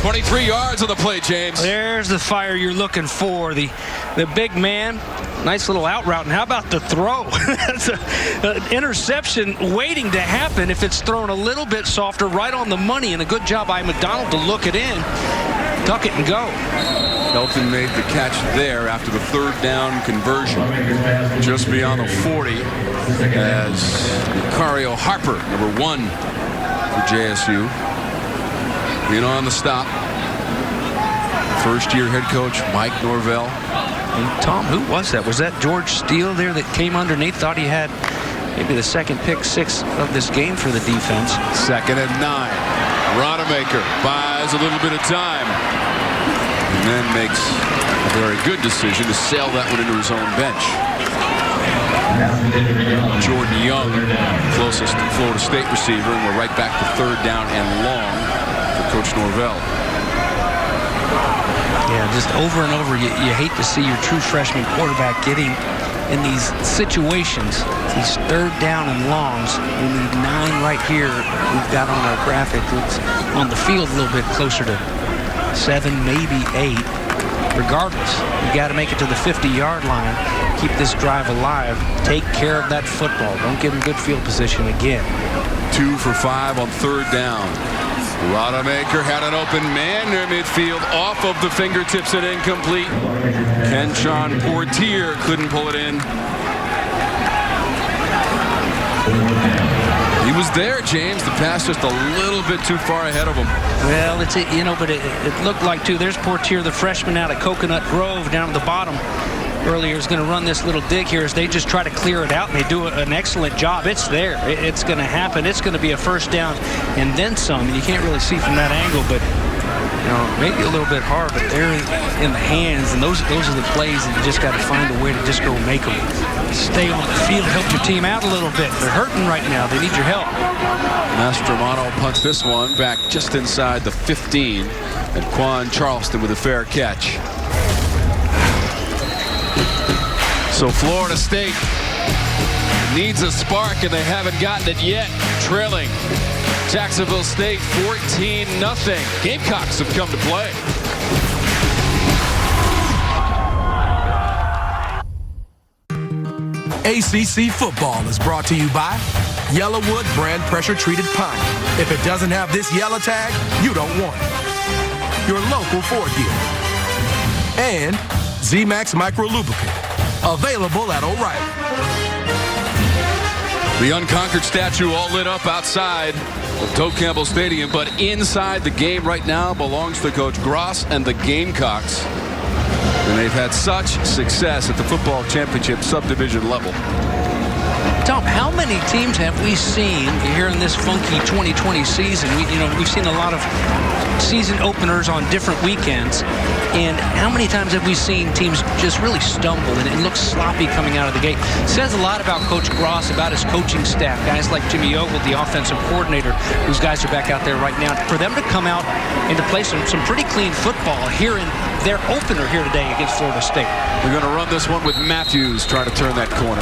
23 yards on the play, James. There's the fire you're looking for. The big man. Nice little out route. And how about the throw? That's an interception waiting to happen if it's thrown a little bit softer, right on the money. And a good job by McDonald to look it in, tuck it, and go. Helton made the catch there after the 3rd down conversion. Just beyond the 40 as Macario Harper, number 1 for JSU, in on the stop. First-year head coach Mike Norvell. And Tom, who was that? Was that George Steele there that came underneath? Thought he had maybe the second pick 6 of this game for the defense. 2nd and 9. Rodemaker buys a little bit of time and then makes a very good decision to sail that one into his own bench. Jordan Young, closest Florida State receiver, and we're right back to 3rd down and long for Coach Norvell. Yeah, just over and over, you hate to see your true freshman quarterback getting in these situations, these 3rd down and longs. We need 9 right here. We've got on our graphic. It's on the field a little bit closer to 7, maybe 8. Regardless, you got to make it to the 50-yard line. Keep this drive alive. Take care of that football. Don't give them good field position again. 2 for 5 on 3rd down. Rodemaker had an open man near midfield, off of the fingertips and incomplete. Kenshawn Portier couldn't pull it in. He was there, James. The pass just a little bit too far ahead of him. Well, but it looked like, too. There's Portier, the freshman out of Coconut Grove, down at the bottom. Earlier is going to run this little dig here as they just try to clear it out, and they do an excellent job. It's there. It's going to happen. It's going to be a first down and then some. You can't really see from that angle, but maybe a little bit hard, but they're in the hands, and those are the plays that you just got to find a way to just go make them. Stay on the field, help your team out a little bit. They're hurting right now. They need your help. Mastromano punts this one back just inside the 15, and Quan Charleston with a fair catch. So Florida State needs a spark, and they haven't gotten it yet. Trailing Jacksonville State 14-0. Gamecocks have come to play. ACC football is brought to you by Yellowwood brand pressure-treated pine. If it doesn't have this yellow tag, you don't want it. Your local Ford dealer. And Z-Max Micro Lubricant. Available at O'Reilly. The unconquered statue all lit up outside of Doak Campbell Stadium, but inside the game right now belongs to Coach Gross and the Gamecocks. And they've had such success at the football championship subdivision level. Tom, how many teams have we seen here in this funky 2020 season? We've seen a lot of season openers on different weekends. And how many times have we seen teams just really stumble and it looks sloppy coming out of the gate? It says a lot about Coach Gross, about his coaching staff. Guys like Jimmy Ogle, the offensive coordinator, whose guys are back out there right now. For them to come out and to play some pretty clean football here in their opener here today against Florida State. We're going to run this one with Matthews trying to turn that corner.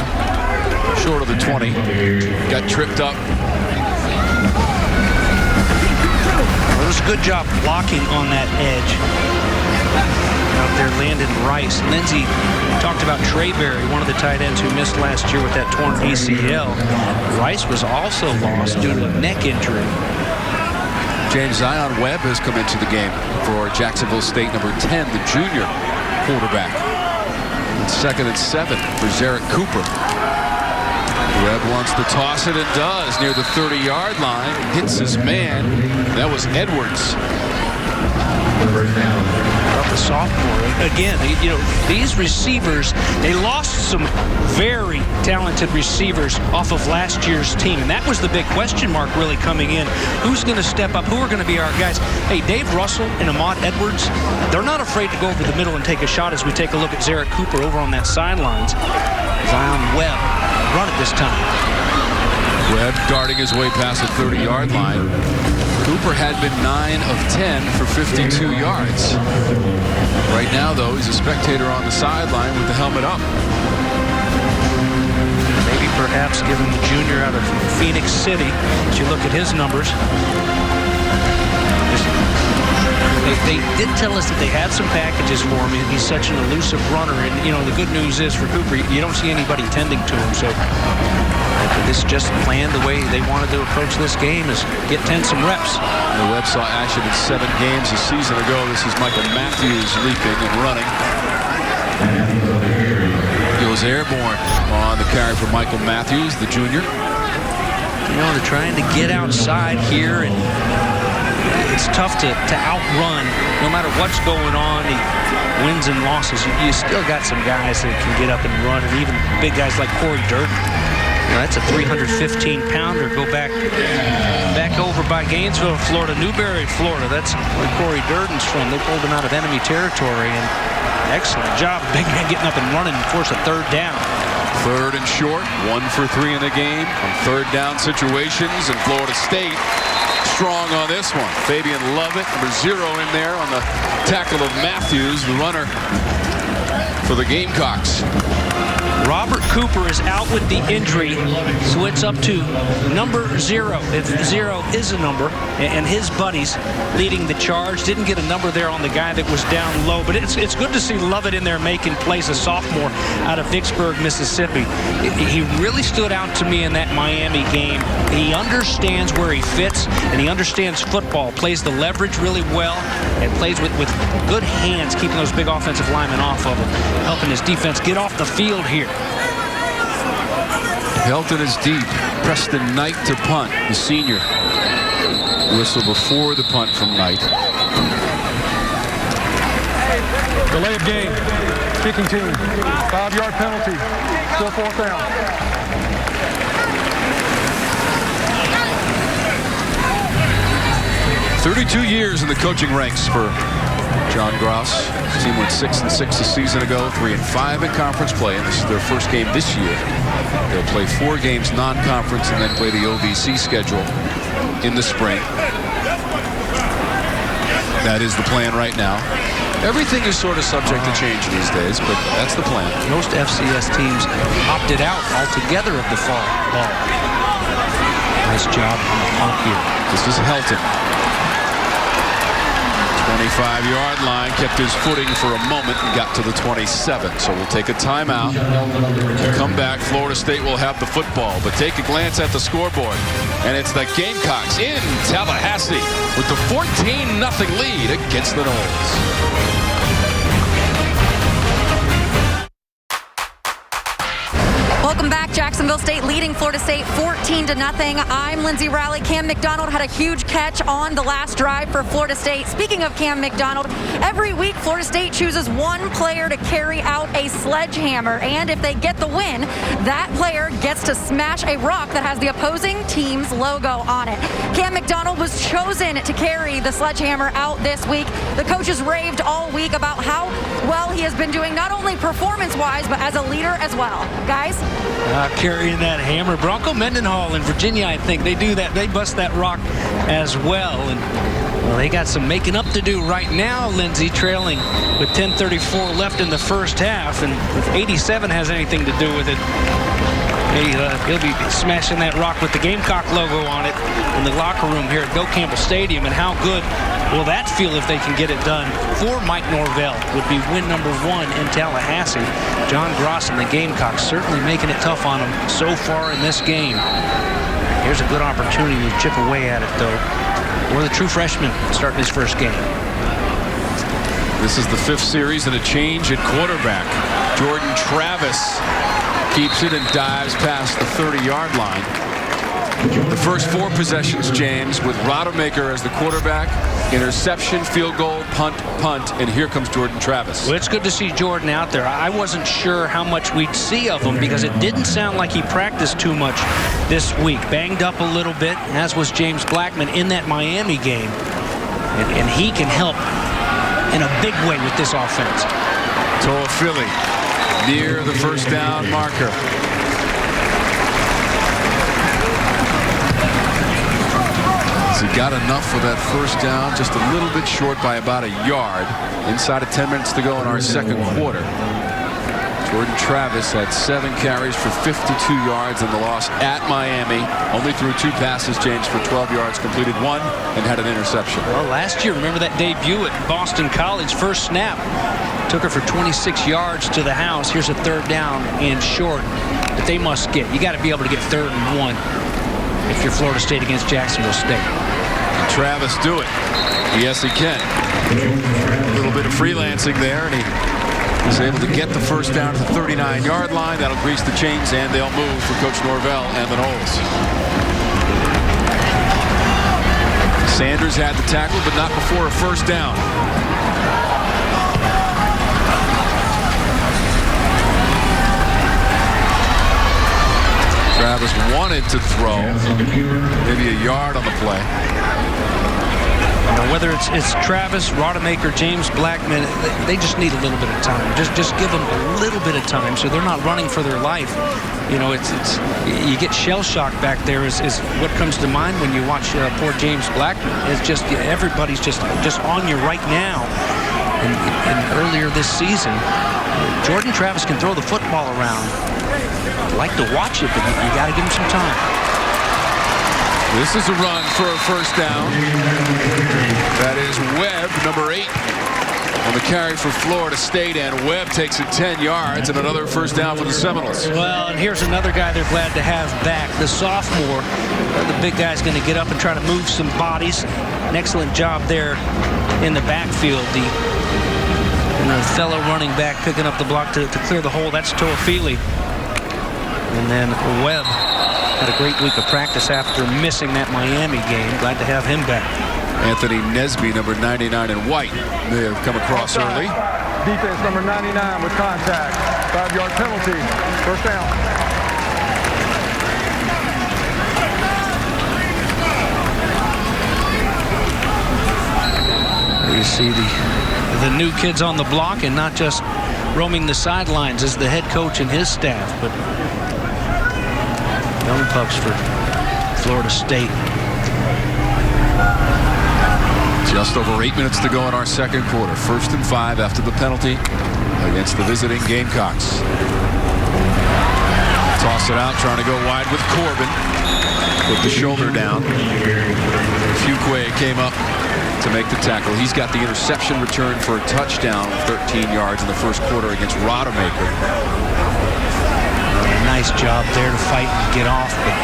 Short of the 20. Got tripped up. Well, it was a good job blocking on that edge. Out there, Landon Rice. Lindsey talked about Trayberry, one of the tight ends who missed last year with that torn ACL. Rice was also lost due to a neck injury. James Zion Webb has come into the game for Jacksonville State, number 10, the junior quarterback. And 2nd and 7 for Zarek Cooper. Webb wants to toss it and does near the 30-yard line. Hits his man. That was Edwards. About the sophomore. Again, you know, these receivers, they lost some very talented receivers off of last year's team. And that was the big question mark really coming in. Who's going to step up? Who are going to be our guys? Hey, Dave Russell and Ahmad Edwards, they're not afraid to go over the middle and take a shot as we take a look at Zarek Cooper over on that sidelines. Zion Webb run it this time. Webb darting his way past the 30-yard line. Cooper had been 9 of 10 for 52 yards. Right now, though, he's a spectator on the sideline with the helmet up. Maybe perhaps given the junior out of Phoenix City, as you look at his numbers. They did tell us that they had some packages for him. He's such an elusive runner. And, you know, the good news is for Cooper, you don't see anybody tending to him. So this just planned the way they wanted to approach this game is get 10 some reps. The Webb saw action in 7 games a season ago. This is Michael Matthews leaping and running. Goes airborne on the carry for Michael Matthews, the junior. You know, they're trying to get outside here, and it's tough to outrun no matter what's going on. The wins and losses, you still got some guys that can get up and run, and even big guys like Corey Durden. You know, that's a 315-pounder. Go back over by Gainesville, Florida, Newberry, Florida. That's where Corey Durden's from. They pulled him out of enemy territory, and excellent job, big man getting up and running and force a 3rd down. 3rd and short, 1 for 3 in the game from 3rd down situations, and Florida State strong on this one. Fabian Lovett, number 0 in there on the tackle of Matthews, the runner for the Gamecocks. Robert Cooper is out with the injury, so it's up to number 0, if 0 is a number, and his buddies leading the charge. Didn't get a number there on the guy that was down low, but it's good to see Lovett in there making plays, a sophomore out of Vicksburg, Mississippi. He really stood out to me in that Miami game. He understands where he fits, and he understands football, plays the leverage really well, and plays with good hands, keeping those big offensive linemen off of him, helping his defense get off the field here. Helton is deep. Preston Knight to punt, the senior. Whistle before the punt from Knight. Delay of game. Kicking team. 5-yard penalty. Still 4th down. "32 years in the coaching ranks for John Gross. His team went 6-6 a season ago, 3-5 in conference play, and this is their first game this year. They'll play 4 games non-conference and then play the OVC schedule in the spring. That is the plan right now. Everything is sort of subject to change these days, but that's the plan. Most FCS teams opted out altogether of the fall ball. Nice job on the punt here. This is Helton. 25-yard line, kept his footing for a moment and got to the 27. So we'll take a timeout. Come back, Florida State will have the football, but take a glance at the scoreboard. And it's the Gamecocks in Tallahassee with the 14-0 lead against the Noles. Welcome back. Jacksonville State leading Florida State 14-0. I'm Lindsay Rowley. Cam McDonald had a huge catch on the last drive for Florida State. Speaking of Cam McDonald, every week Florida State chooses one player to carry out a sledgehammer, and if they get the win, that player gets to smash a rock that has the opposing team's logo on it. Cam McDonald was chosen to carry the sledgehammer out this week. The coaches raved all week about how well he has been doing, not only performance-wise, but as a leader as well. Guys, Carrying that hammer. Bronco Mendenhall in Virginia, I think, they do that. They bust that rock as well. And well, they got some making up to do right now. Lindsey trailing with 10:34 left in the first half. And if 87 has anything to do with it, he'll be smashing that rock with the Gamecock logo on it in the locker room here at Bill Campbell Stadium. And how good will that feel if they can get it done for Mike Norvell? Would be win number 1 in Tallahassee. John Gross and the Gamecocks certainly making it tough on them so far in this game. Here's a good opportunity to chip away at it, though. Or the true freshman starting his first game. This is the 5th series and a change at quarterback. Jordan Travis keeps it and dives past the 30-yard line. The first 4 possessions, James, with Rodemaker as the quarterback. Interception, field goal, punt, and here comes Jordan Travis. Well, it's good to see Jordan out there. I wasn't sure how much we'd see of him because it didn't sound like he practiced too much this week. Banged up a little bit, as was James Blackman in that Miami game. And he can help in a big way with this offense. Toa Philly near the first down marker. He got enough for that first down, just a little bit short by about a yard. Inside of 10 minutes to go in our second quarter. Jordan Travis had 7 carries for 52 yards in the loss at Miami. Only threw 2 passes, James, for 12 yards, completed 1, and had an interception. Well, last year, remember that debut at Boston College, first snap. Took her for 26 yards to the house. Here's a 3rd down and short that they must get. You got to be able to get 3rd and 1 if you're Florida State against Jacksonville State. Can Travis do it? Yes, he can. A little bit of freelancing there, and he was able to get the first down to the 39-yard line. That'll grease the chains, and they'll move for Coach Norvell and the Noles. Sanders had the tackle, but not before a first down. Travis wanted to throw, maybe a yard on the play. Now, whether it's Travis, Rodemaker, James Blackman, they just need a little bit of time. Just give them a little bit of time so they're not running for their life. You know, you get shell shock back there is what comes to mind when you watch poor James Blackman. It's just everybody's just on you right now. And earlier this season, Jordan Travis can throw the football around. I like to watch it, but you got to give him some time. This is a run for a first down. That is Webb, number 8, on the carry for Florida State, and Webb takes it 10 yards and another first down for the Seminoles. Well, and here's another guy they're glad to have back, the sophomore. The big guy's going to get up and try to move some bodies. An excellent job there in the backfield. The fellow running back picking up the block to clear the hole. That's Toa Philly. And then Webb had a great week of practice after missing that Miami game. Glad to have him back. Anthony Nesby, number 99 in white, may have come across early. Defense number 99 with contact. 5-yard penalty. First down. You see the new kids on the block, and not just roaming the sidelines as the head coach and his staff, but young pups for Florida State. Just over 8 minutes to go in our second quarter. 1st and 5 after the penalty against the visiting Gamecocks. Toss it out, trying to go wide with Corbin. Put the shoulder down. Fuquay came up to make the tackle. He's got the interception return for a touchdown, 13 yards in the first quarter against Rodemaker. Nice job there to fight and get off, but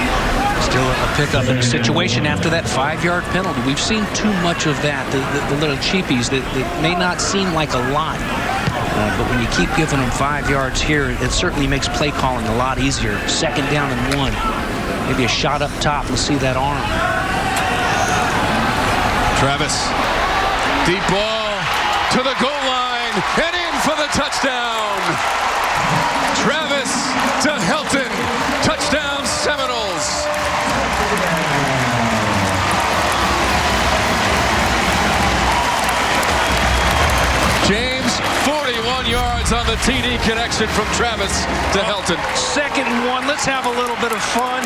still a pickup in a situation after that 5-yard penalty. We've seen too much of that, the little cheapies that may not seem like a lot, but when you keep giving them 5 yards here, it certainly makes play calling a lot easier. 2nd down and 1. Maybe a shot up top. Let's see that arm. Travis, deep ball to the goal line and in for the touchdown. Travis to Helton. Touchdown Seminoles. James, 41 yards yards on the TD connection from Travis to Helton. 2nd and 1. Let's have a little bit of fun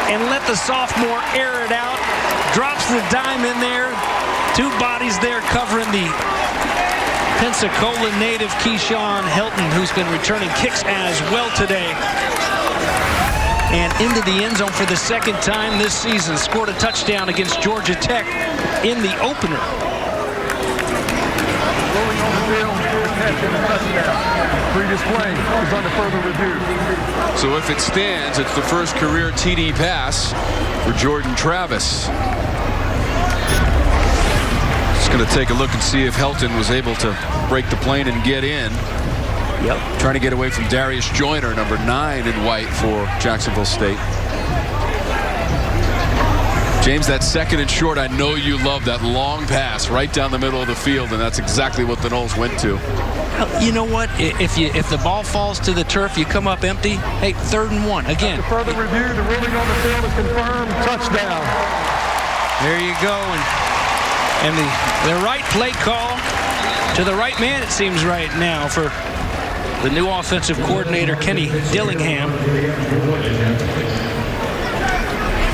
and let the sophomore air it out. Drops the dime in there. 2 bodies there covering the Pensacola native Keyshawn Helton, who's been returning kicks as well today. And into the end zone for the 2nd time this season. Scored a touchdown against Georgia Tech in the opener. Rolling on the field, catch and a touchdown. Previous play is under further review. So if it stands, it's the first career TD pass for Jordan Travis. Just going to take a look and see if Helton was able to break the plane and get in. Yep. Trying to get away from Darius Joyner, number 9 in white for Jacksonville State. James, that 2nd and short, I know you love that long pass right down the middle of the field, and that's exactly what the Noles went to. You know what? If the ball falls to the turf, you come up empty. Hey, 3rd and 1 again. After further review, the ruling on the field is confirmed. Touchdown. There you go, and the right play call to the right man. It seems right now for the new offensive coordinator, Kenny Dillingham.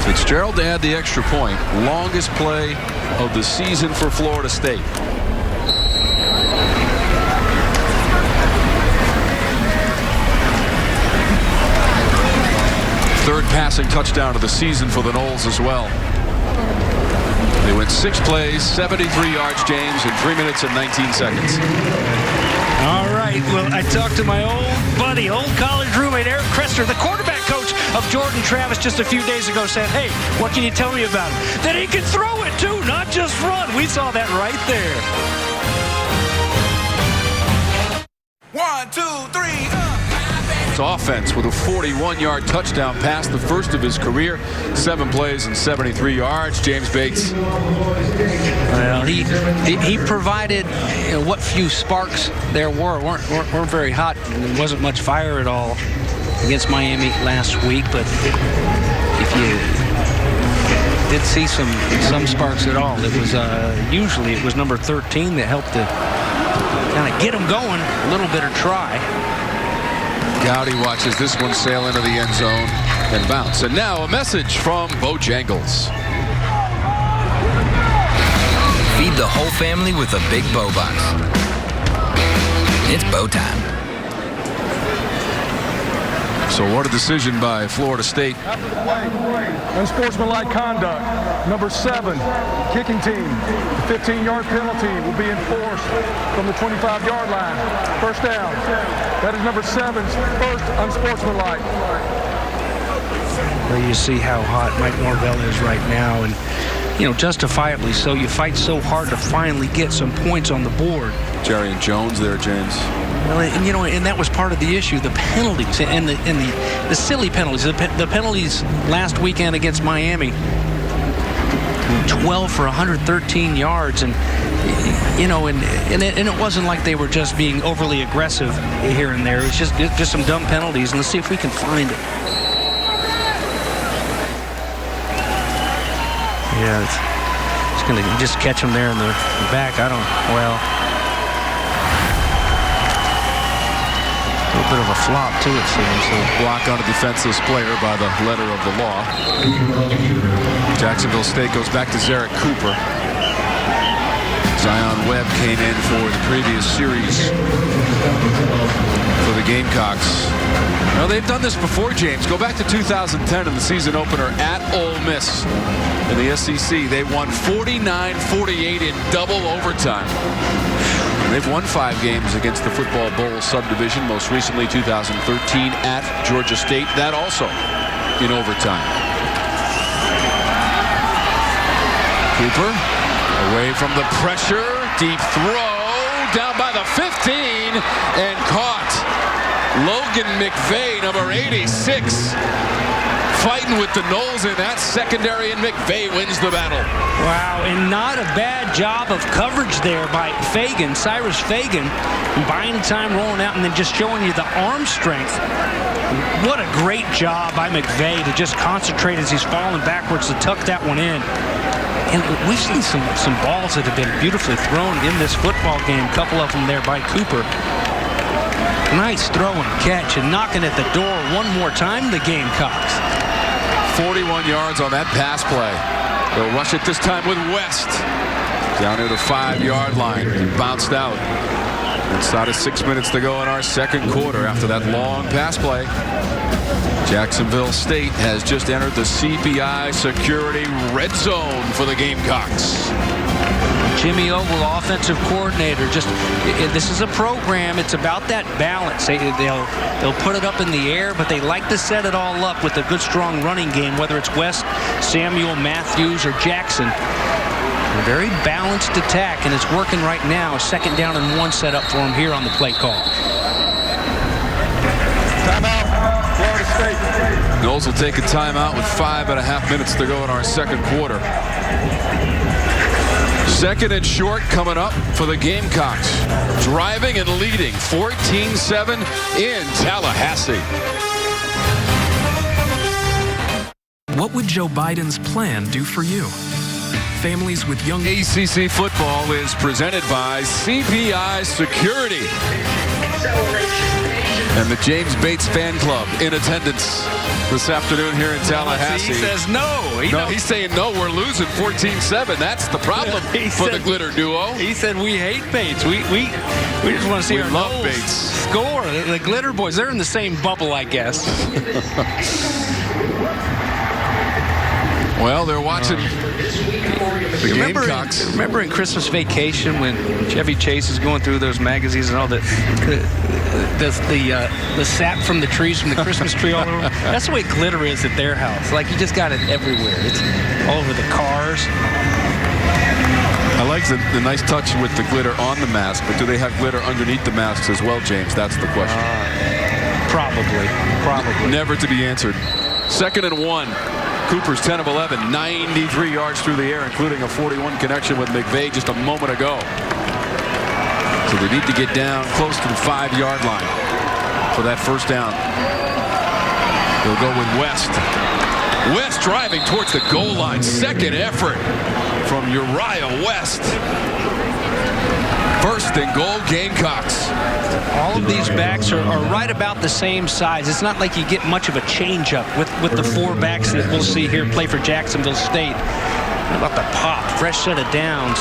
Fitzgerald to add the extra point. Longest play of the season for Florida State. Third passing touchdown of the season for the Noles as well. They went 6 plays, 73 yards, James, in 3 minutes and 19 seconds. All right, well, I talked to my old buddy, old college roommate, Eric Kressler, the quarterback coach of Jordan Travis, just a few days ago, said, hey, what can you tell me about him? That he can throw it, too, not just run. We saw that right there. 1, 2, 3, It's offense with a 41-yard touchdown pass, the first of his career. 7 plays and 73 yards. James Bates. Well, he provided, you know, what few sparks there weren't very hot. There wasn't much fire at all against Miami last week, but if you did see some sparks at all, it was usually it was number 13 that helped to kind of get him going, a little bit of try. Gowdy watches this one sail into the end zone and bounce. And now a message from Bojangles. Feed the whole family with a big Bo box. It's Bo time. So what a decision by Florida State. After the play, unsportsmanlike conduct. Number 7, kicking team. The 15-yard penalty will be enforced from the 25-yard line. First down. That is number 7's first unsportsmanlike. Well, you see how hot Mike Norvell is right now, and you know, justifiably so. You fight so hard to finally get some points on the board. Jerry and Jones there, James. Well, and you know, and that was part of the issue, the penalties and the silly penalties. The penalties last weekend against Miami, 12 for 113 yards, and you know, and it wasn't like they were just being overly aggressive here and there. It's just some dumb penalties, and let's see if we can find it. Yeah, it's going to just catch him there in the back. A little bit of a flop, too, it seems. So Block on a defenseless player by the letter of the law. Jacksonville State goes back to Zarek Cooper. Zion Webb came in for the previous series for the Gamecocks. Now, they've done this before, James. Go back to 2010 in the season opener at Ole Miss in the SEC. They won 49-48 in double overtime. And they've won 5 games against the Football Bowl subdivision, most recently 2013 at Georgia State. That also in overtime. Cooper away from the pressure. Deep throw down by the 15 and caught. Logan McVay, number 86, fighting with the Noles in that secondary, and McVay wins the battle. wow, and not a bad job of coverage there by Fagan, Cyrus Fagan, buying time, rolling out, and then just showing you the arm strength. What a great job by McVay to just concentrate as he's falling backwards to tuck that one in. And we've seen some balls that have been beautifully thrown in this football game. A couple of them there by Cooper. Nice throw and catch, and knocking at the door one more time, the Gamecocks. 41 yards on that pass play. They'll rush it this time with West. Down near the 5-yard line. He bounced out. Inside of 6 minutes to go in our second quarter after that long pass play. Jacksonville State has just entered the CPI Security Red Zone for the Gamecocks. Jimmy Ogle, offensive coordinator. This is a program. It's about that balance. They'll put it up in the air, but they like to set it all up with a good, strong running game, whether it's West, Samuel, Matthews, or Jackson. A very balanced attack, and it's working right now. A 2nd down and 1 set up for him here on the play call. Timeout, Florida State. Knowles will take a timeout with 5.5 minutes to go in our second quarter. 2nd and short coming up for the Gamecocks. Driving and leading 14-7 in Tallahassee. What would Joe Biden's plan do for you? Families with young... ACC football is presented by CPI Security. And the James Bates Fan Club in attendance this afternoon here in Tallahassee. He says no. He's saying no, we're losing 14-7. That's the problem for the Glitter duo. He said we hate Bates. We just want to see our love Bates score. The Glitter boys, they're in the same bubble, I guess. Well, they're watching the Gamecocks. Remember in Christmas Vacation when Chevy Chase is going through those magazines and all the sap from the trees from the Christmas tree all over? That's the way glitter is at their house. Like, you just got it everywhere. It's all over the cars. I like the nice touch with the glitter on the mask, but do they have glitter underneath the masks as well, James? That's the question. Probably. Never to be answered. 2nd and 1. Cooper's 10 of 11, 93 yards through the air, including a 41 connection with McVay just a moment ago. So they need to get down close to the 5-yard line for that first down. They'll go with West. West driving towards the goal line. 2nd effort from Uriah West. 1st and goal, Gamecocks. All of these backs are right about the same size. It's not like you get much of a change-up with the 4 backs that we'll see here play for Jacksonville State. How about the pop? Fresh set of downs.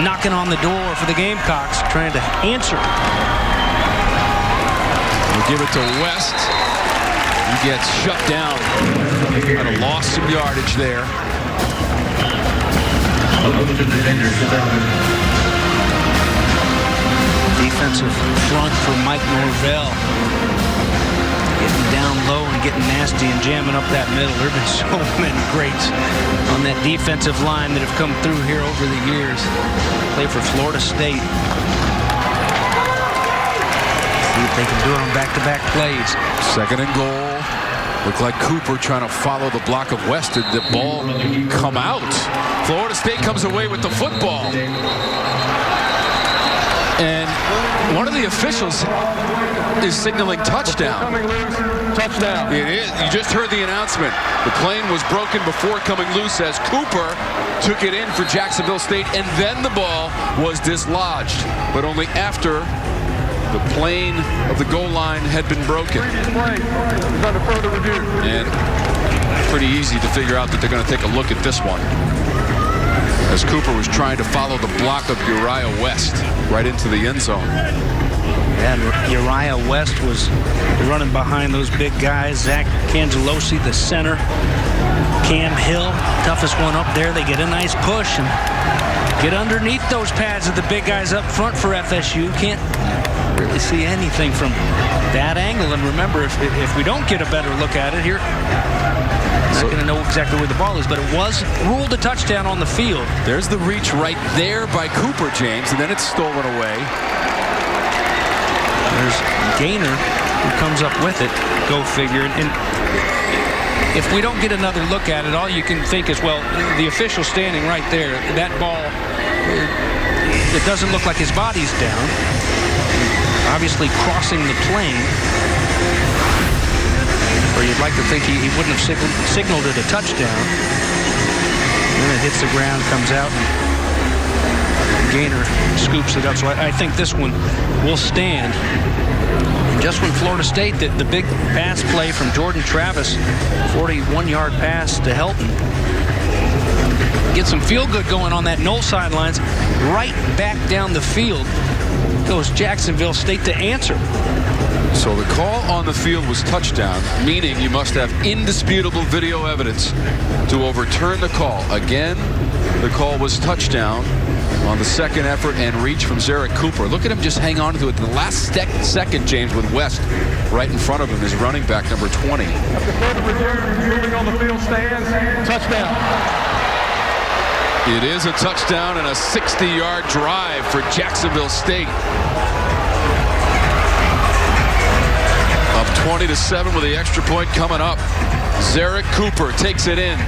Knocking on the door for the Gamecocks, trying to answer. We'll give it to West. He gets shut down. Kind of lost some yardage there. Defensive front for Mike Norvell. Getting down low and getting nasty and jamming up that middle. There have been so many greats on that defensive line that have come through here over the years. Play for Florida State. See if they can do it on back-to-back plays. 2nd and goal. Looked like Cooper trying to follow the block of West. Did the ball come out? Florida State comes away with the football. And one of the officials is signaling touchdown. Coming loose, touchdown. It is. You just heard the announcement. The plane was broken before coming loose as Cooper took it in for Jacksonville State, and then the ball was dislodged, but only after the plane of the goal line had been broken. Under further review. And pretty easy to figure out that they're going to take a look at this one, as Cooper was trying to follow the block of Uriah West right into the end zone. And Uriah West was running behind those big guys. Zach Cangelosi, the center. Cam Hill, toughest one up there. They get a nice push and get underneath those pads of the big guys up front for FSU. Can't really see anything from that angle. And remember, if we don't get a better look at it here, not going to know exactly where the ball is, but it was ruled a touchdown on the field. There's the reach right there by Cooper, James, and then it's stolen away. There's Gaynor who comes up with it. Go figure. And if we don't get another look at it, all you can think is, well, the official standing right there, that ball, it doesn't look like his body's down. Obviously crossing the plane. Or you'd like to think he wouldn't have signaled it a touchdown. And then it hits the ground, comes out, and Gainer scoops it up. So I think this one will stand. And just when Florida State, the big pass play from Jordan Travis, 41-yard pass to Helton, get some feel-good going on that Knoll sidelines, right back down the field goes Jacksonville State to answer. So the call on the field was touchdown, meaning you must have indisputable video evidence to overturn the call. Again, the call was touchdown on the second effort and reach from Zarek Cooper. Look at him just hang on to it the last second, James, with West right in front of him, his running back, number 20. After further review, moving on the field stands, touchdown. It is a touchdown and a 60-yard drive for Jacksonville State. Up 20-7 with the extra point coming up. Zarek Cooper takes it in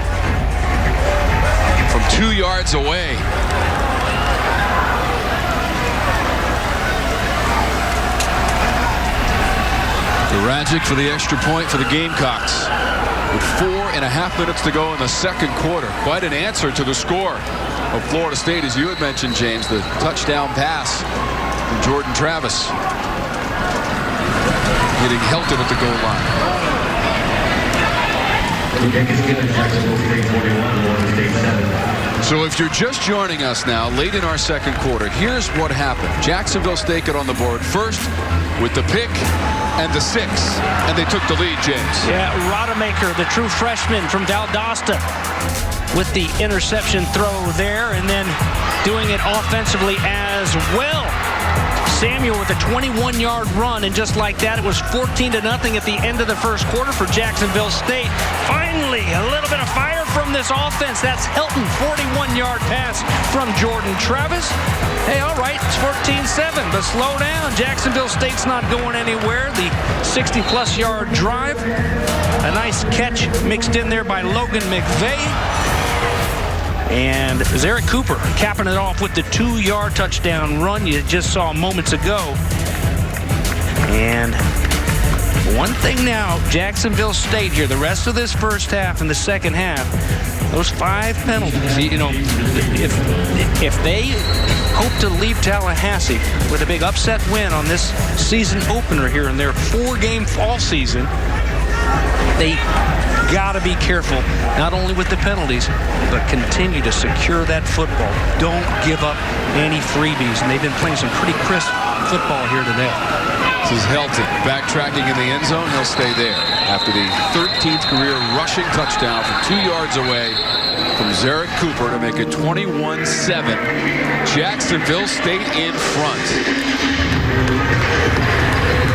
from 2 yards away. Duragic for the extra point for the Gamecocks. With 4.5 minutes to go in the second quarter. Quite an answer to the score of Florida State, as you had mentioned, James. The touchdown pass from Jordan Travis. Hitting Helton at the goal line. So if you're just joining us now, late in our second quarter, here's what happened. Jacksonville State got on the board first with the pick and the 6, and they took the lead, James. Yeah, Rodemaker, the true freshman from Valdosta, with the interception throw there, and then doing it offensively as well. Samuel with a 21-yard run, and just like that, it was 14-0 at the end of the first quarter for Jacksonville State. Finally, a little bit of fire from this offense. That's Helton, 41-yard pass from Jordan Travis. Hey, all right, it's 14-7, but slow down. Jacksonville State's not going anywhere. The 60-plus yard drive, a nice catch mixed in there by Logan McVeigh. And Zarek Cooper capping it off with the 2-yard touchdown run you just saw moments ago. And one thing now, Jacksonville State here, the rest of this first half and the second half, those 5 penalties, you know, if they hope to leave Tallahassee with a big upset win on this season opener here in their 4-game fall season, they got to be careful, not only with the penalties, but continue to secure that football. Don't give up any freebies. And they've been playing some pretty crisp football here today. This is Helton backtracking in the end zone. He'll stay there after the 13th career rushing touchdown from 2 yards away from Zarek Cooper to make it 21-7. Jacksonville State in front.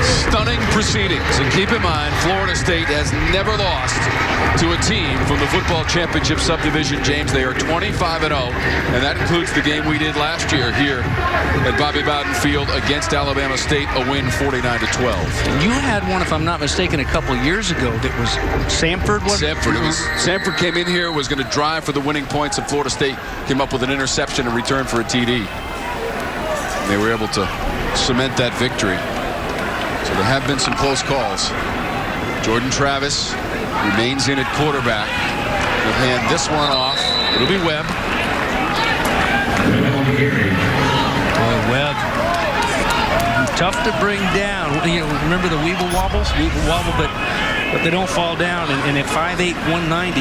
Stunning proceedings, and keep in mind, Florida State has never lost to a team from the football championship subdivision, James. They are 25-0, and that includes the game we did last year here at Bobby Bowden Field against Alabama State, a win 49-12. You had one, if I'm not mistaken, a couple years ago that was Samford, wasn't it? Samford came in here, was going to drive for the winning points, and Florida State came up with an interception in return for a TD. And they were able to cement that victory. So there have been some close calls. Jordan Travis remains in at quarterback. He'll hand this one off. It'll be Webb. Boy, Webb, tough to bring down. You know, remember the Weeble Wobbles? Weeble Wobble, but they don't fall down. And at 5'8", 190,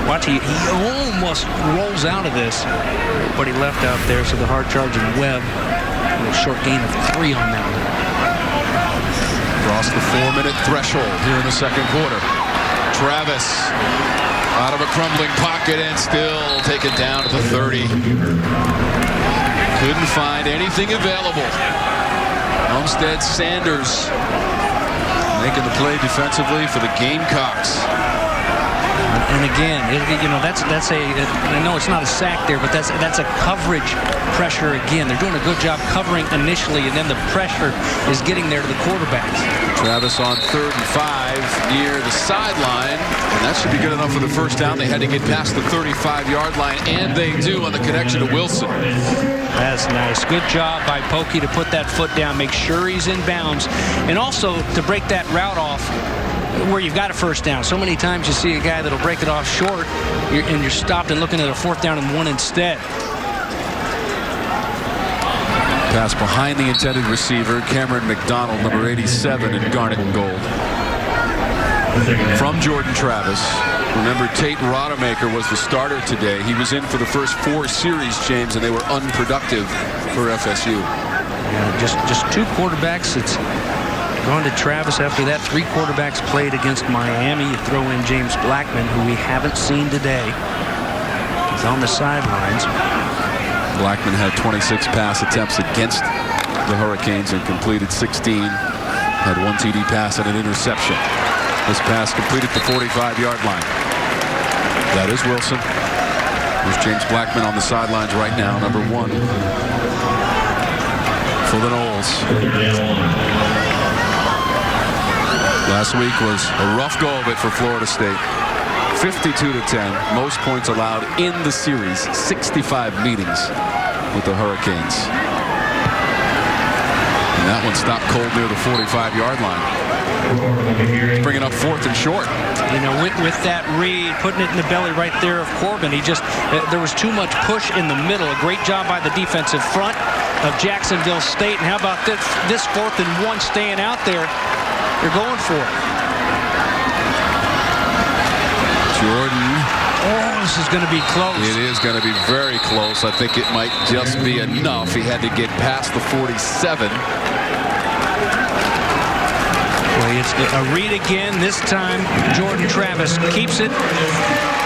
watch, he almost rolls out of this. But he left out there, so the hard charging Webb. A little short gain of 3 on that one. Across the 4-minute threshold here in the second quarter. Travis out of a crumbling pocket and still taken down to the 30. Couldn't find anything available. Homestead Sanders making the play defensively for the Gamecocks. And again, you know, that's a, I know it's not a sack there, but that's a coverage pressure again. They're doing a good job covering initially, and then the pressure is getting there to the quarterbacks. Travis on 3rd and 5 near the sideline, and that should be good enough for the first down. They had to get past the 35-yard line, and they do on the connection to Wilson. That's nice. Good job by Pokey to put that foot down, make sure he's in bounds, and also to break that route off where you've got a first down. So many times you see a guy that'll break it off short, and you're stopped and looking at a 4th down and 1 instead. Pass behind the intended receiver, Cameron McDonald, number 87 in garnet and gold. From Jordan Travis. Remember, Tate Rodemaker was the starter today. He was in for the first 4 series, James, and they were unproductive for FSU. Yeah, just 2 quarterbacks. It's gone to Travis. After that, 3 quarterbacks played against Miami. You throw in James Blackman, who we haven't seen today. He's on the sidelines. Blackman had 26 pass attempts against the Hurricanes and completed 16. Had 1 TD pass and an interception. This pass completed the 45-yard line. That is Wilson. There's James Blackman on the sidelines right now, number 1 for the Noles. Last week was a rough go of it for Florida State. 52-10, most points allowed in the series. 65 meetings with the Hurricanes. And that one stopped cold near the 45-yard line. Bringing up 4th and short. You know, with that read, putting it in the belly right there of Corbin, there was too much push in the middle. A great job by the defensive front of Jacksonville State. And how about this 4th and 1 staying out there? They're going for it. Jordan. Oh, this is going to be close. It is going to be very close. I think it might just be enough. He had to get past the 47. Well, it's a read again. This time, Jordan Travis keeps it,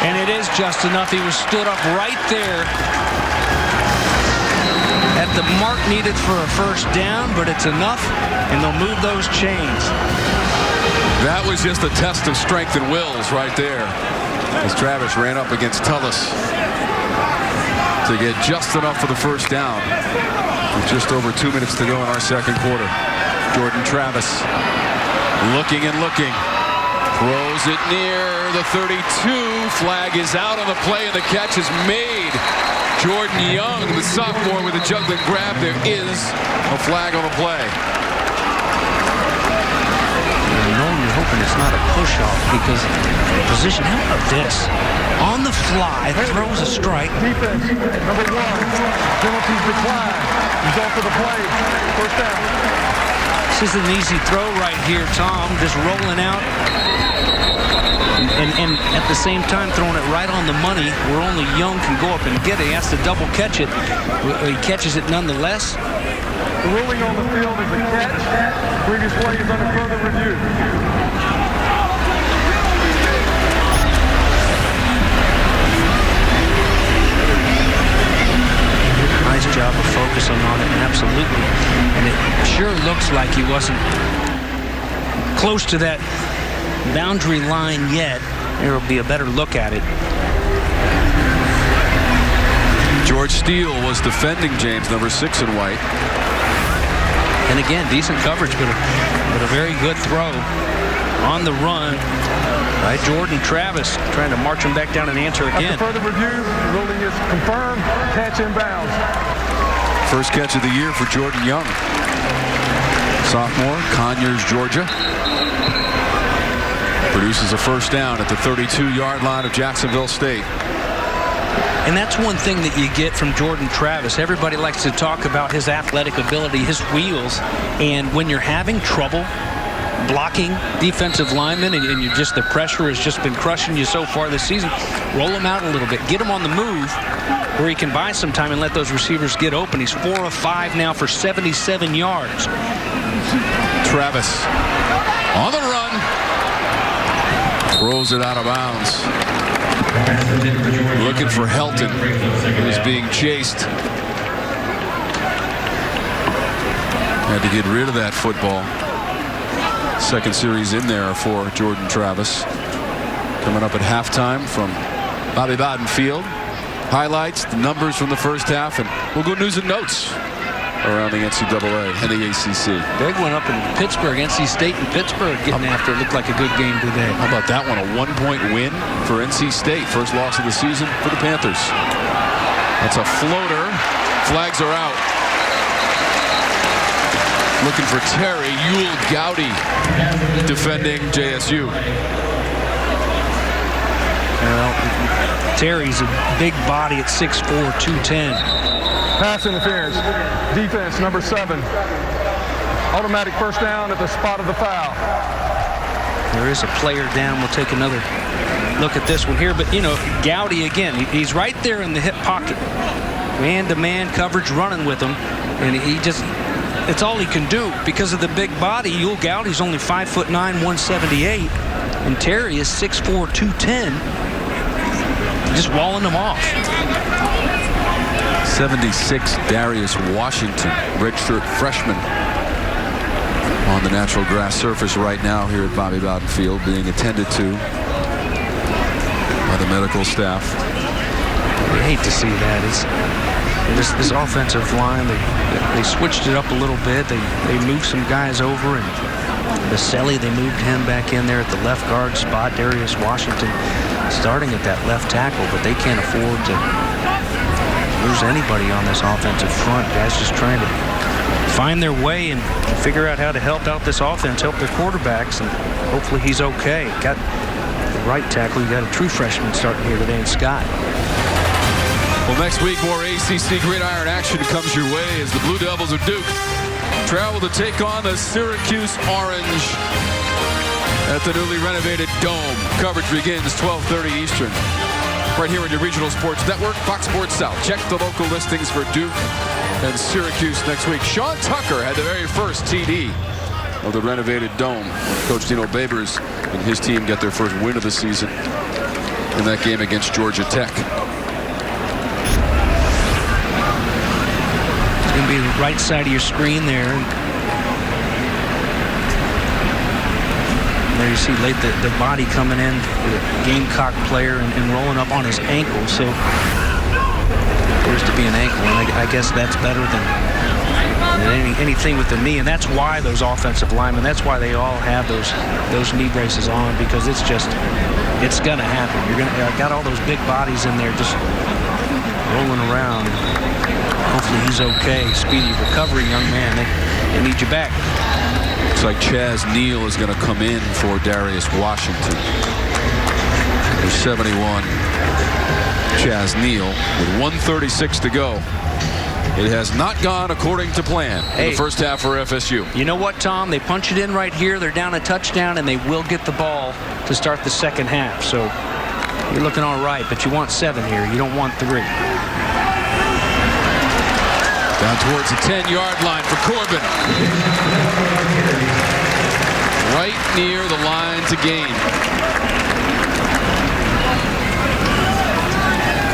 and it is just enough. He was stood up right there at the mark needed for a first down, but it's enough, and they'll move those chains. That was just a test of strength and wills right there, as Travis ran up against Tullis to get just enough for the first down. With just over 2 minutes to go in our second quarter. Jordan Travis looking and looking. Throws it near the 32. Flag is out on the play, and the catch is made. Jordan Young, the sophomore, with a juggling grab. There is a flag on the play. You're hoping it's not a push-off because the position. How about this? On the fly, throws a strike. Defense, number 1. Penalties decline. He's off for the play. First down. This is an easy throw right here, Tom. Just rolling out. And at the same time throwing it right on the money where only Young can go up and get it. He has to double catch it. He catches it nonetheless. The ruling on the field is a catch. Previous play is under further review. Nice job of focusing on it, absolutely. And it sure looks like he wasn't close to that boundary line yet. There will be a better look at it. George Steele was defending James, number 6 in white. And again, decent coverage, but a very good throw on the run by Jordan Travis, trying to march him back down and answer again. After further review, the ruling is confirmed. Catch inbounds. First catch of the year for Jordan Young. Sophomore, Conyers, Georgia. Produces a first down at the 32-yard line of Jacksonville State. And that's one thing that you get from Jordan Travis. Everybody likes to talk about his athletic ability, his wheels. And when you're having trouble blocking defensive linemen and the pressure has just been crushing you so far this season, roll him out a little bit. Get him on the move where he can buy some time and let those receivers get open. He's 4 of 5 now for 77 yards. Travis on the run. Throws it out of bounds. Looking for Helton, who is being chased. Had to get rid of that football. Second series in there for Jordan Travis. Coming up at halftime from Bobby Bowden Field. Highlights, the numbers from the first half, and we'll go news and notes around the NCAA and the ACC. Big one up in Pittsburgh. NC State and Pittsburgh getting after it. Looked like a good game today. How about that one? A 1-point win for NC State. First loss of the season for the Panthers. That's a floater. Flags are out. Looking for Terry. Yule Gowdy defending JSU. Well, Terry's a big body at 6'4", 210. Pass interference. Defense, number 7. Automatic first down at the spot of the foul. There is a player down. We'll take another look at this one here. But, you know, Gowdy, again, he's right there in the hip pocket. Man-to-man coverage running with him. And he just, it's all he can do because of the big body. Yul Gowdy's only 5'9", 178. And Terry is 6'4", 210. Just walling them off. 76, Darius Washington, redshirt freshman, on the natural grass surface right now here at Bobby Bowden Field, being attended to by the medical staff. I hate to see that. It's this offensive line. They switched it up a little bit. They moved some guys over, and Baselli, they moved him back in there at the left guard spot. Darius Washington starting at that left tackle, but they can't afford to lose anybody on this offensive front. Guys just trying to find their way and figure out how to help out this offense, help their quarterbacks, and hopefully he's okay. Got the right tackle. You got a true freshman starting here today in Scott. Well, next week, more ACC Gridiron action comes your way as the Blue Devils of Duke travel to take on the Syracuse Orange at the newly renovated Dome. Coverage begins 12:30 Eastern. Right here on your regional sports network, Fox Sports South. Check the local listings for Duke and Syracuse next week. Sean Tucker had the very first TD of the renovated Dome. Coach Dino Babers and his team get their first win of the season in that game against Georgia Tech. It's going to be the right side of your screen there. There you see late the body coming in, the Gamecock player, and rolling up on his ankle. So appears to be an ankle, and I guess that's better than anything with the knee. And that's why those offensive linemen, that's why they all have those knee braces on, because it's gonna happen. You're gonna got all those big bodies in there just rolling around. Hopefully he's okay. Speedy recovery, young man. They need you back. Looks like Chaz Neal is going to come in for Darius Washington. There's 71. Chaz Neal with 1:36 to go. It has not gone according to plan in the first half for FSU. You know what, Tom? They punch it in right here. They're down a touchdown, and they will get the ball to start the second half. So you're looking all right, but you want 7 here. You don't want 3. Down towards the 10-yard line for Corbin. Right near the line to gain.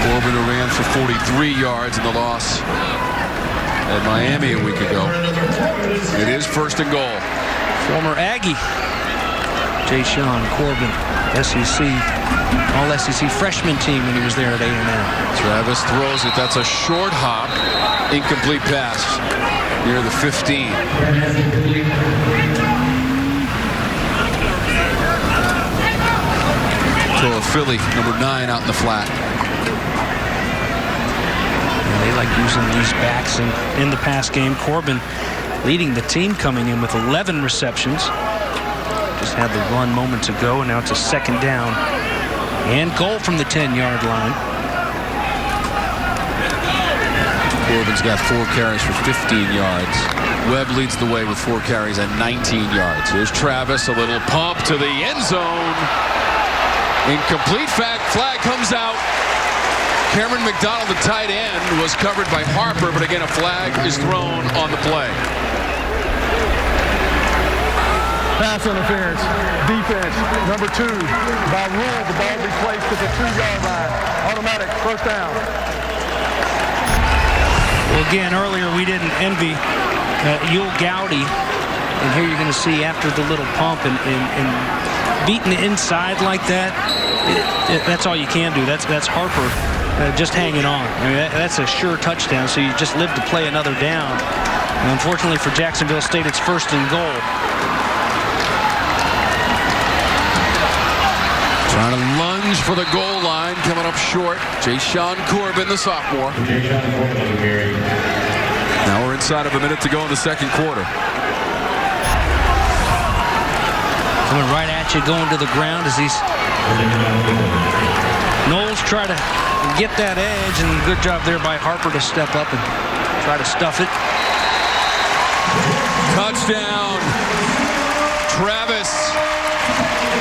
Corbin, who ran for 43 yards in the loss at Miami a week ago. It is first and goal. Former Aggie, Jay-Sean Corbin, SEC, all-SEC freshman team when he was there at A&M. Travis throws it. That's a short hop. Incomplete pass near the 15. So a Philly, number 9, out in the flat. And they like using these backs in the pass game. Corbin leading the team, coming in with 11 receptions. Just had the run moments ago, and now it's a second down and goal from the 10-yard line. Corbin's got 4 carries for 15 yards. Webb leads the way with 4 carries and 19 yards. Here's Travis, a little pump to the end zone. Incomplete. Flag comes out. Cameron McDonald, the tight end, was covered by Harper, but again, a flag is thrown on the play. Pass interference. Defense, number 2. By rule, the ball will be placed at the 2-yard line. Automatic first down. Well, again, earlier we didn't envy Yul Gowdy. And here you're going to see after the little pump and beating the inside like that, that's all you can do. That's Harper just hanging on. I mean, that's a sure touchdown, so you just live to play another down. And unfortunately for Jacksonville State, it's first and goal. Trying to lunge for the goal line, coming up short. Jay-Sean Corbin, the sophomore. Now we're inside of a minute to go in the second quarter. Coming right at you, going to the ground as these Knowles try to get that edge, and good job there by Harper to step up and Try to stuff it. Touchdown. Travis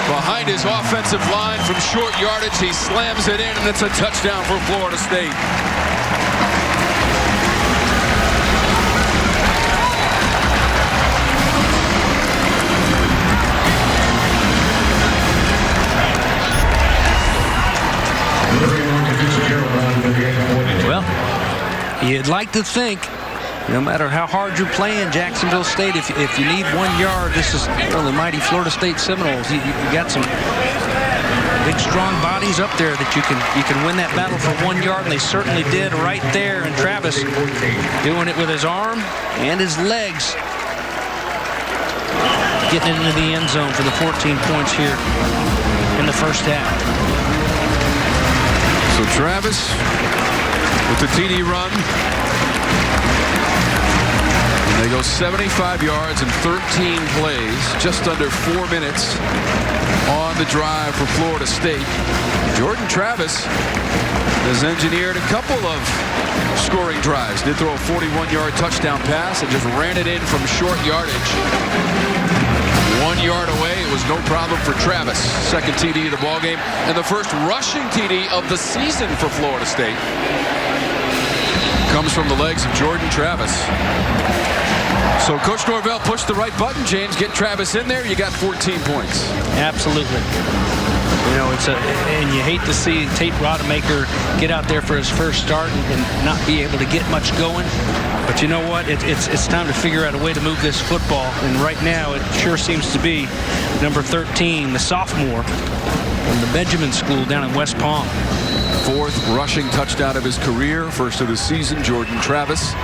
behind his offensive line from short yardage. He slams it in, and it's a touchdown for Florida State. Well, you'd like to think, no matter how hard you're playing, Jacksonville State, if you need 1 yard, this is really mighty Florida State Seminoles. You got some big, strong bodies up there that you can win that battle for 1 yard, and they certainly did right there. And Travis doing it with his arm and his legs, getting into the end zone for the 14 points here in the first half. So Travis with the TD run. And they go 75 yards in 13 plays, just under 4 minutes on the drive for Florida State. Jordan Travis has engineered a couple of scoring drives. Did throw a 41-yard touchdown pass and just ran it in from short yardage. 1 yard away, it was no problem for Travis. Second TD of the ballgame and the first rushing TD of the season for Florida State. Comes from the legs of Jordan Travis. So Coach Norvell pushed the right button, James. Get Travis in there, you got 14 points. Absolutely. You know, and you hate to see Tate Rodemaker get out there for his first start and not be able to get much going. But you know what? It's time to figure out a way to move this football. And right now, it sure seems to be number 13, the sophomore from the Benjamin School down in West Palm. Fourth rushing touchdown of his career, first of the season, Jordan Travis.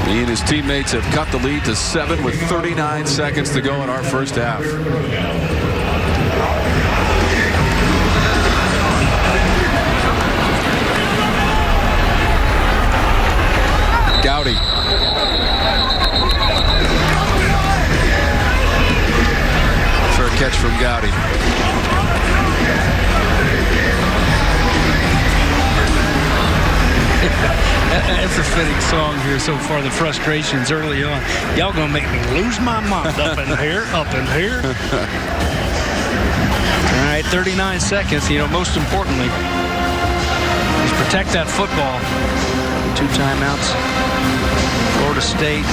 He and his teammates have cut the lead to 7 with 39 seconds to go in our first half. Gowdy. Fair catch from Gowdy. That's a fitting song here so far. The frustrations early on. Y'all gonna make me lose my mind up in here, up in here. All right, 39 seconds. You know, most importantly, is protect that football. 2 timeouts. Florida State.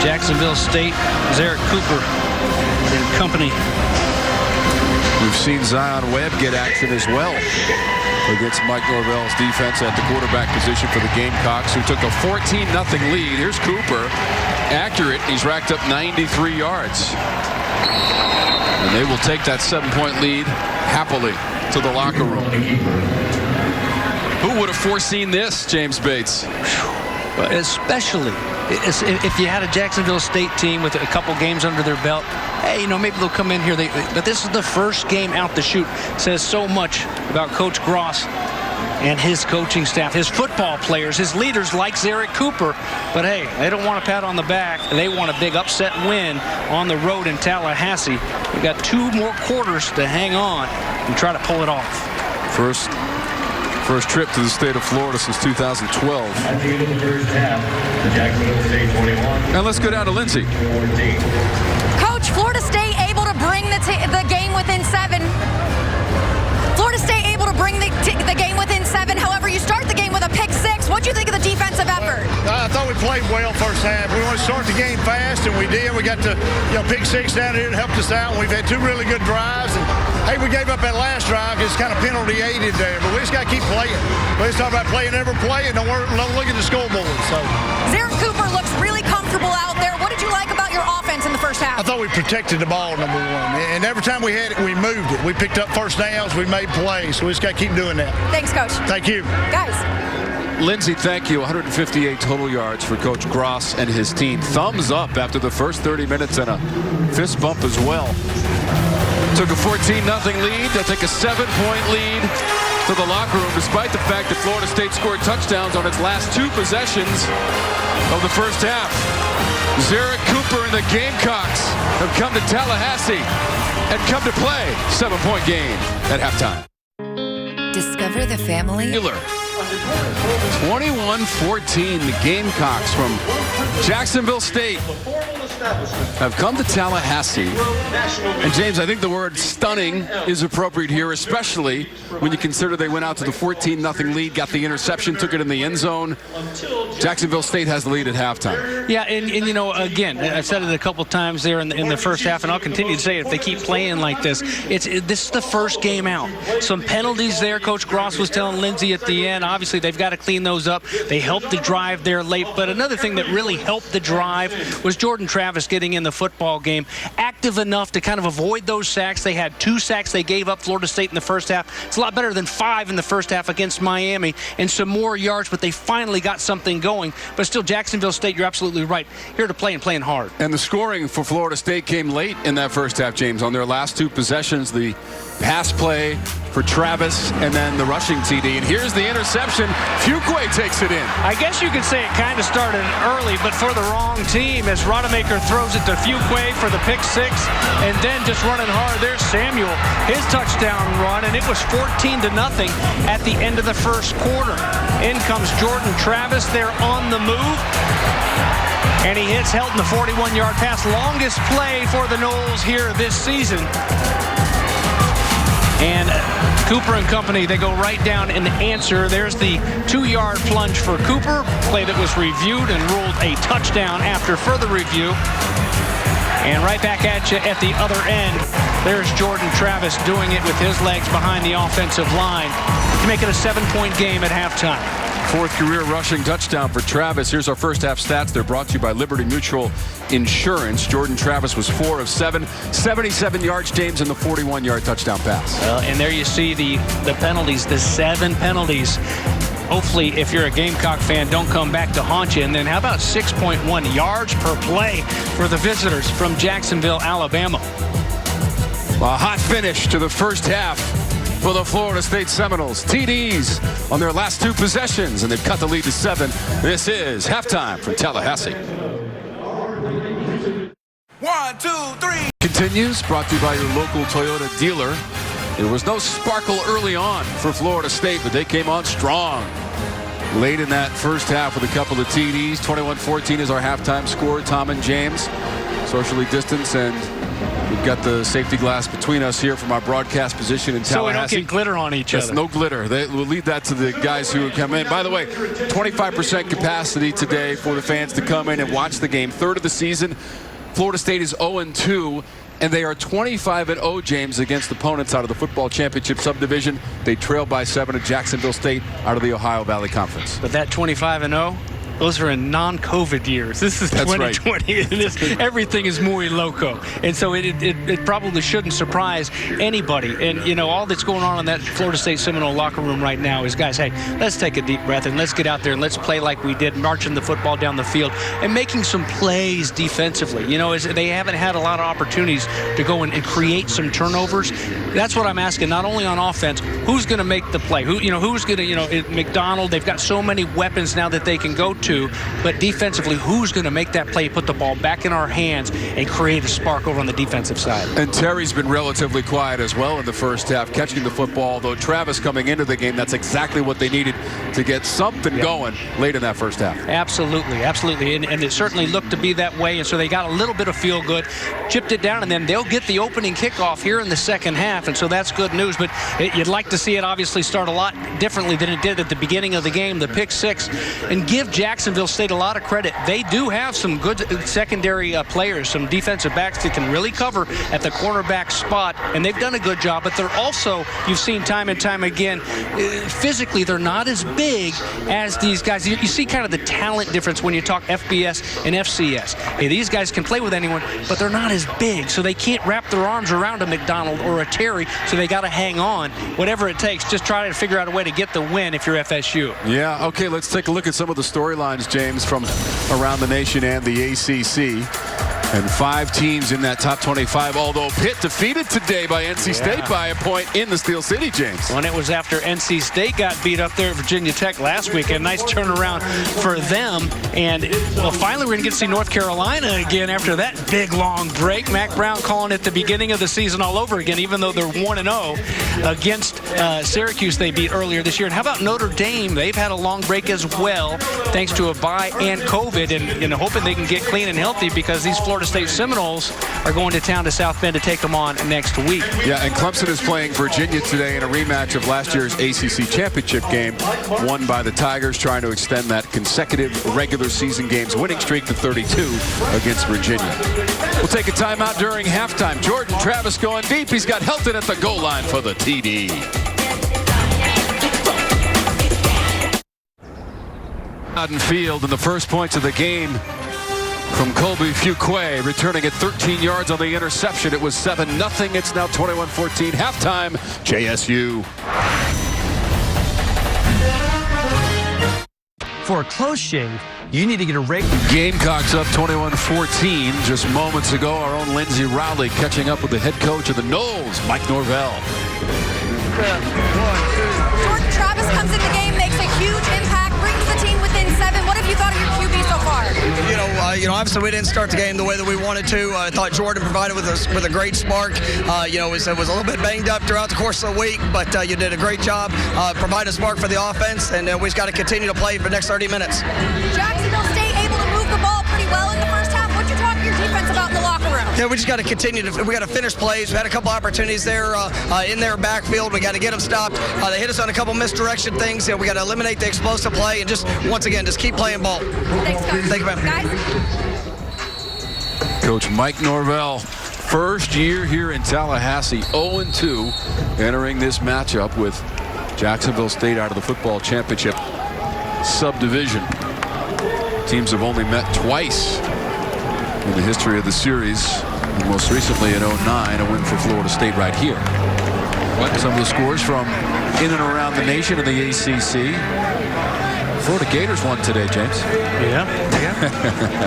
Jacksonville State. Eric Cooper and company. We've seen Zion Webb get action as well against Mike Norvell's defense at the quarterback position for the Gamecocks, who took a 14-0 lead. Here's Cooper, accurate. He's racked up 93 yards. And they will take that 7-point lead happily to the locker room. Who would have foreseen this, James Bates? Especially if you had a Jacksonville State team with a couple games under their belt. Hey, you know, maybe they'll come in here. But this is the first game out the chute. Says so much about Coach Gross and his coaching staff, his football players, his leaders like Eric Cooper. But hey, they don't want a pat on the back. They want a big upset win on the road in Tallahassee. We got 2 more quarters to hang on and try to pull it off. First trip to the state of Florida since 2012. And let's go down to Lindsay. Coach, Florida State able to bring the game within 7. Florida State able to bring the game within 7. However, you start the game with a pick 6. What do you think of the defensive effort? I thought we played well first half. We want to start the game fast, and we did. We got the pick 6 down here that helped us out. And we've had 2 really good drives. And hey, we gave up that last drive. It's kind of penalty aided there, but we just got to keep playing. We just talk about playing every play and don't look at the scoreboard. So Eric Cooper looks really comfortable out there. What did you like about your offense in the first half? I thought we protected the ball, number 1. And every time we had it, we moved it. We picked up first downs. We made plays. So we just got to keep doing that. Thanks, Coach. Thank you. Guys. Lindsay, thank you. 158 total yards for Coach Gross and his team. Thumbs up after the first 30 minutes and a fist bump as well. Took a 14-0 lead. They'll take a 7-point lead to the locker room, despite the fact that Florida State scored touchdowns on its last 2 possessions of the first half. Eric Cooper and the Gamecocks have come to Tallahassee and come to play. 7-point game at halftime. Discover the family Miller 21-14, the Gamecocks from Jacksonville State have come to Tallahassee. And James, I think the word stunning is appropriate here, especially when you consider they went out to the 14-0 lead, got the interception, took it in the end zone. Jacksonville State has the lead at halftime. Yeah, and you know, again, I've said it a couple times there in the first half, and I'll continue to say it if they keep playing like this. This is the first game out. Some penalties there. Coach Gross was telling Lindsay at the end. Obviously, they've got to clean those up. They helped the drive there late. But another thing that really helped the drive was Jordan Travis getting in the football game, active enough to kind of avoid those sacks. They had 2 sacks they gave up Florida State in the first half. It's a lot better than 5 in the first half against Miami, and some more yards, but they finally got something going. But still, Jacksonville State, you're absolutely right, here to play and playing hard. And the scoring for Florida State came late in that first half, James. On their last 2 possessions, the pass play for Travis and then the rushing TD. And here's the interception. Fuquay takes it in. I guess you could say it kind of started early, but for the wrong team, as Rodemaker throws it to Fuquay for the pick 6, and then just running hard. There's Samuel, his touchdown run, and it was 14-0 at the end of the first quarter. In comes Jordan Travis there on the move. And he hits Helton, the 41-yard pass. Longest play for the Noles here this season. And Cooper and company, they go right down and answer. There's the 2-yard plunge for Cooper, play that was reviewed and ruled a touchdown after further review. And right back at you at the other end, there's Jordan Travis doing it with his legs behind the offensive line to make it a 7-point game at halftime. 4th career rushing touchdown for Travis. Here's our first half stats. They're brought to you by Liberty Mutual Insurance. Jordan Travis was 4 of 7, 77 yards, James, and the 41-yard touchdown pass. And there you see the penalties, the 7 penalties. Hopefully, if you're a Gamecock fan, don't come back to haunt you. And then how about 6.1 yards per play for the visitors from Jacksonville, Alabama? A hot finish to the first half for the Florida State Seminoles. TDs on their last 2 possessions, and they've cut the lead to 7. This is halftime from Tallahassee. 1, 2, 3. Continues, brought to you by your local Toyota dealer. There was no sparkle early on for Florida State, but they came on strong late in that first half with a couple of TDs. 21-14 is our halftime score. Tom and James socially distanced, and we've got the safety glass between us here from our broadcast position in Tallahassee. So we don't get glitter on each other. No glitter. We'll leave that to the guys who come in. By the way, 25% capacity today for the fans to come in and watch the game. 3rd of the season. Florida State is 0-2. And they are 25-0, James, against opponents out of the football championship subdivision. They trail by 7 at Jacksonville State out of the Ohio Valley Conference. But that 25-0, those are in non-COVID years. This is 2020. Right. Everything is muy loco. And so it probably shouldn't surprise anybody. And, you know, all that's going on in that Florida State Seminole locker room right now is, guys, hey, let's take a deep breath and let's get out there and let's play like we did, marching the football down the field and making some plays defensively. You know, they haven't had a lot of opportunities to go and create some turnovers. That's what I'm asking, not only on offense, who's going to make the play? Who's going to, McDonald, they've got so many weapons now that they can go to. But defensively, who's going to make that play, put the ball back in our hands, and create a spark over on the defensive side? And Terry's been relatively quiet as well in the first half, catching the football. Though Travis coming into the game, that's exactly what they needed to get something going late in that first half. Absolutely, absolutely. And it certainly looked to be that way. And so they got a little bit of feel good, chipped it down, and then they'll get the opening kickoff here in the second half. And so that's good news. But you'd like to see it obviously start a lot differently than it did at the beginning of the game, the pick 6, and give Jacksonville State a lot of credit. They do have some good secondary players, some defensive backs that can really cover at the cornerback spot, and they've done a good job. But they're also, you've seen time and time again, physically they're not as big as these guys. You see kind of the talent difference when you talk FBS and FCS. Hey, these guys can play with anyone, but they're not as big, so they can't wrap their arms around a McDonald or a Terry, so they got to hang on. Whatever it takes, just try to figure out a way to get the win if you're FSU. Yeah, okay, let's take a look at some of the storylines, James, from around the nation and the ACC. And 5 teams in that top 25, although Pitt defeated today by NC State by a point in the Steel City, James. When it was after NC State got beat up there at Virginia Tech last week. A nice turnaround for them. And, well, finally we're going to get to see North Carolina again after that big, long break. Mac Brown calling it the beginning of the season all over again, even though they're 1-0 against Syracuse they beat earlier this year. And how about Notre Dame? They've had a long break as well, thanks to a bye and COVID, and hoping they can get clean and healthy because these Florida State Seminoles are going to town to South Bend to take them on next week. Yeah, and Clemson is playing Virginia today in a rematch of last year's ACC championship game, won by the Tigers, trying to extend that consecutive regular season games winning streak to 32 against Virginia. We'll take a timeout during halftime. Jordan Travis going deep. He's got Helton at the goal line for the TD. Field in the first points of the game from Colby Fuquay, returning at 13 yards on the interception. It was 7-0. It's now 21-14. Halftime, JSU. For a close shave, you need to get a rake. Gamecocks up 21-14. Just moments ago, our own Lindsey Rowley catching up with the head coach of the Noles, Mike Norvell. Jordan Travis comes in the game, makes a huge impact, brings the team within 7. What have you thought of your QB so far? Obviously we didn't start the game the way that we wanted to. I thought Jordan provided with a great spark. Was a little bit banged up throughout the course of the week, but you did a great job providing a spark for the offense, and we've got to continue to play for the next 30 minutes. Jacksonville State able to move the ball pretty well in the first half. What'd you talk to your defense about in the locker room? Yeah, we just got to continue we got to finish plays. We had a couple opportunities there in their backfield. We got to get them stopped. They hit us on a couple misdirection things. We got to eliminate the explosive play and just, once again, just keep playing ball. Thanks, Coach. Thank you, man. Guys? Coach Mike Norvell, first year here in Tallahassee, 0-2, entering this matchup with Jacksonville State out of the football championship subdivision. Teams have only met twice in the history of the series, and most recently in 2009, a win for Florida State right here. Some of the scores from in and around the nation of the ACC. Florida Gators won today, James. Yeah.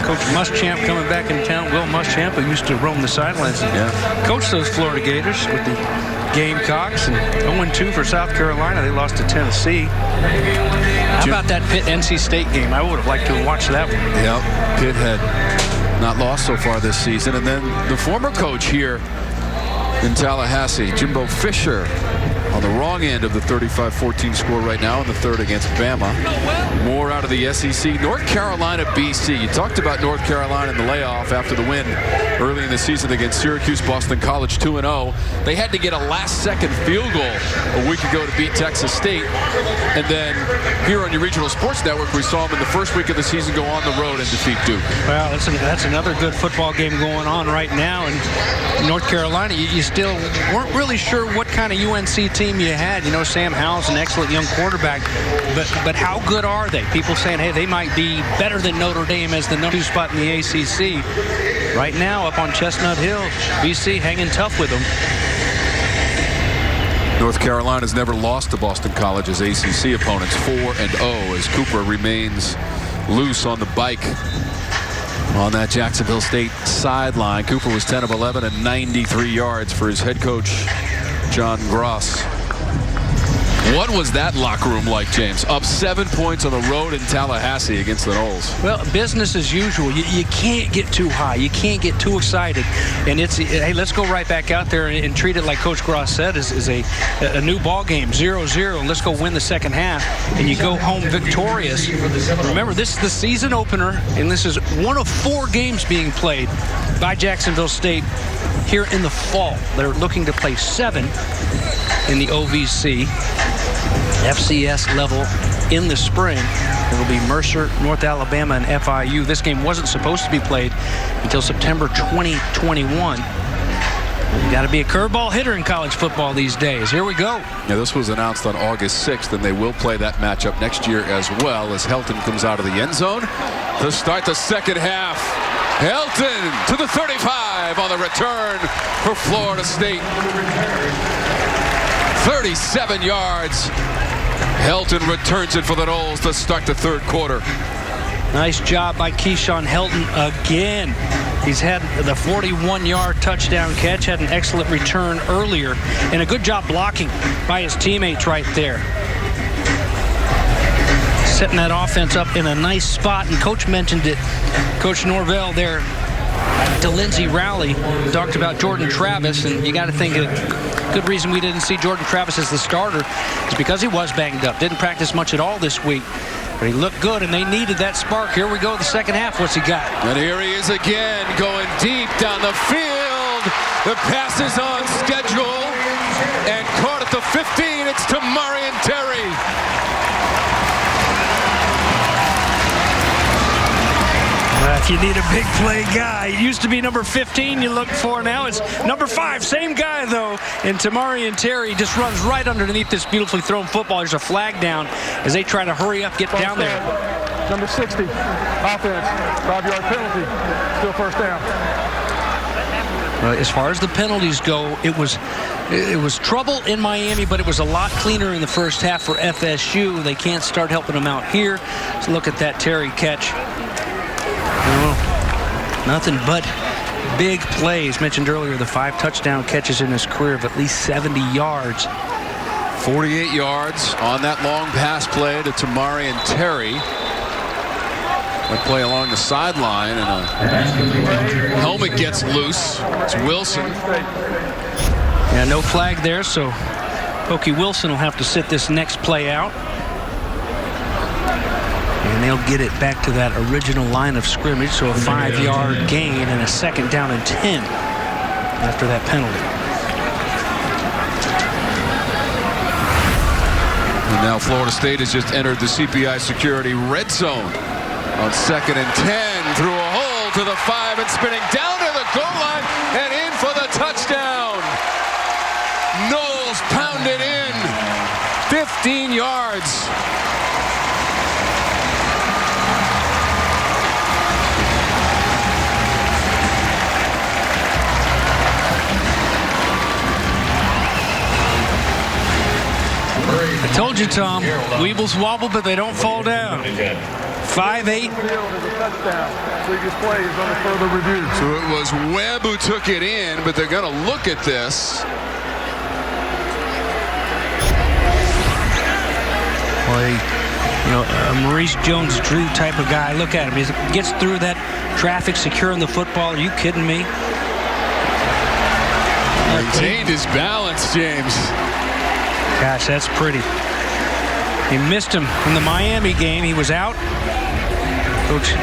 Coach Muschamp coming back in town. Will Muschamp, who used to roam the sidelines and coach those Florida Gators with the Gamecocks, and 0-2 for South Carolina. They lost to Tennessee. How about that Pitt-NC State game? I would have liked to have watched that one. Yep, Pitt had not lost so far this season. And then the former coach here in Tallahassee, Jimbo Fisher, on the wrong end of the 35-14 score right now in the third against Bama. More out of the SEC. North Carolina, BC. You talked about North Carolina in the layoff after the win early in the season against Syracuse. Boston College 2-0. They had to get a last-second field goal a week ago to beat Texas State. And then here on your regional sports network, we saw them in the first week of the season go on the road and defeat Duke. Well, that's another good football game going on right now. And North Carolina, you still weren't really sure what kind of UNC team you had. Sam Howell's an excellent young quarterback, but how good are they? People saying, hey, they might be better than Notre Dame as the number 2 spot in the ACC. Right now, up on Chestnut Hill, BC hanging tough with them. North Carolina's never lost to Boston College's ACC opponents, 4-0, as Cooper remains loose on the bike on that Jacksonville State sideline. Cooper was 10 of 11 and 93 yards for his head coach, John Gross. What was that locker room like, James? Up 7 points on the road in Tallahassee against the Noles. Well, business as usual. You can't get too high. You can't get too excited. And it's, hey, let's go right back out there and treat it like Coach Gross said, is a new ball game, 0-0. And let's go win the second half. And you go home victorious. Remember, this is the season opener, and this is one of 4 games being played by Jacksonville State here in the fall. They're looking to play 7 in the OVC. FCS level in the spring. It'll be Mercer, North Alabama, and FIU. This game wasn't supposed to be played until September 2021. You got to be a curveball hitter in college football these days. Here we go. Yeah, this was announced on August 6th, and they will play that matchup next year as well, as Helton comes out of the end zone to start the second half. Helton to the 35 on the return for Florida State. 37 yards. Helton returns it for the Noles to start the third quarter. Nice job by Keyshawn Helton again. He's had the 41-yard touchdown catch, had an excellent return earlier, and a good job blocking by his teammates right there. Setting that offense up in a nice spot, and Coach mentioned it. Coach Norvell there to Lindsey Rowley talked about Jordan Travis, and you got to think a good reason we didn't see Jordan Travis as the starter is because he was banged up. Didn't practice much at all this week, but he looked good, and they needed that spark. Here we go, the second half. What's he got? And here he is again, going deep down the field. The pass is on schedule, and caught at the 15. It's to Marion Terry. If you need a big play guy, it used to be number 15 you look for. Now it's number 5. Same guy, though. And Tamari and Terry just runs right underneath this beautifully thrown football. There's a flag down as they try to hurry up, get down there. Number 60, offense, 5-yard penalty, still first down. As far as the penalties go, it was trouble in Miami, but it was a lot cleaner in the first half for FSU. They can't start helping them out here. So look at that Terry catch. Nothing but big plays. Mentioned earlier, the 5 touchdown catches in his career of at least 70 yards. 48 yards on that long pass play to Tamari and Terry. That play along the sideline, and a helmet gets loose. It's Wilson. Yeah, no flag there, so Pokey Wilson will have to sit this next play out. And they'll get it back to that original line of scrimmage, so a 5-yard gain and a second down and 10 after that penalty. And now Florida State has just entered the CPI Security red zone on 2nd and 10. Through a hole to the 5 and spinning down to the goal line and in for the touchdown. Knowles pounded in 15 yards. I told you, Tom, Weebles wobble, but they don't fall down. 5-8. Previous play is under further review. So it was Webb who took it in, but they're going to look at this. Well, Maurice Jones-Drew type of guy. Look at him. He gets through that traffic securing the football. Are you kidding me? Maintained his balance, James. Gosh, that's pretty. He missed him in the Miami game. He was out. Coach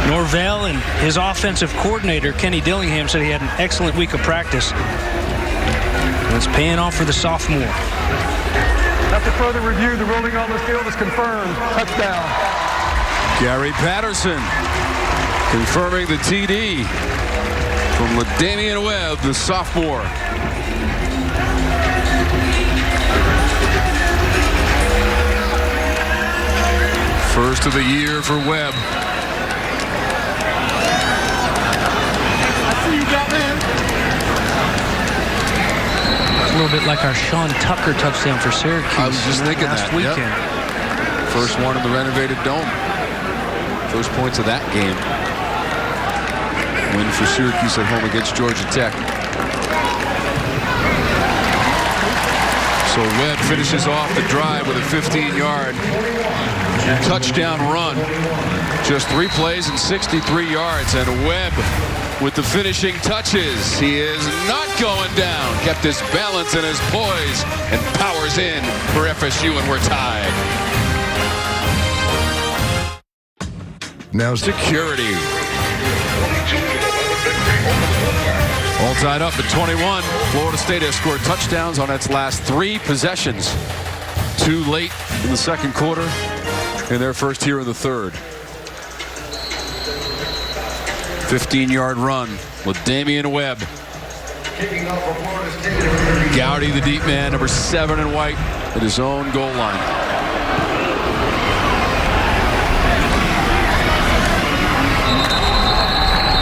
Norvell and his offensive coordinator, Kenny Dillingham, said he had an excellent week of practice. And it's paying off for the sophomore. After further review, the ruling on the field is confirmed. Touchdown. Gary Patterson confirming the TD from LaDamian Webb, the sophomore. First of the year for Webb. A little bit like our Sean Tucker touchdown for Syracuse. I was just thinking last that. weekend. Yep. First one in the renovated dome. First points of that game. Win for Syracuse at home against Georgia Tech. So Webb finishes off the drive with a 15-yard touchdown run. Just 3 plays and 63 yards. And Webb with the finishing touches. He is not going down. Kept his balance and his poise and powers in for FSU, and we're tied. Now security. All tied up at 21. Florida State has scored touchdowns on its last 3 possessions. 2 late in the second quarter and their first here in the third. 15-yard run with Damian Webb. Gowdy, the deep man, number 7 in white, at his own goal line.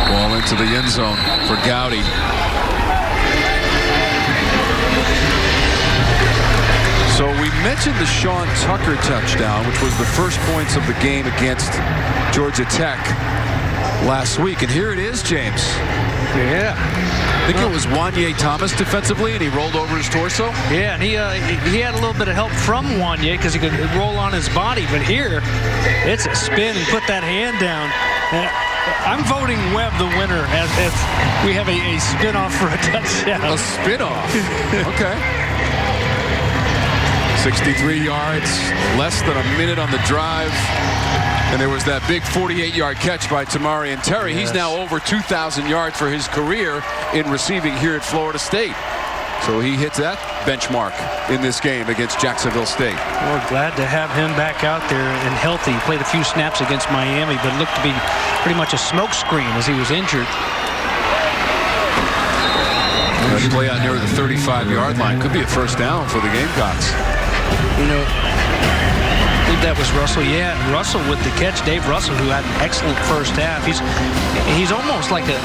Ball into the end zone for Gowdy. So we mentioned the Sean Tucker touchdown, which was the first points of the game against Georgia Tech. last week. And here it is, James. Yeah. I think it was Wanye Thomas defensively, and he rolled over his torso. Yeah, and he had a little bit of help from Wanye because he could roll on his body. But here, it's a spin and put that hand down. And I'm voting Webb the winner as we have a spin-off for a touchdown. A spin-off? Okay. 63 yards, less than a minute on the drive. And there was that big 48-yard catch by Tamarian Terry. Yes. He's now over 2,000 yards for his career in receiving here at Florida State. So he hits that benchmark in this game against Jacksonville State. We're glad to have him back out there and healthy. He played a few snaps against Miami, but looked to be pretty much a smokescreen as he was injured. They play out near the 35-yard line. Could be a first down for the Gamecocks. You know, I believe that was Russell. Yeah, Russell with the catch. Dave Russell, who had an excellent first half. He's almost like a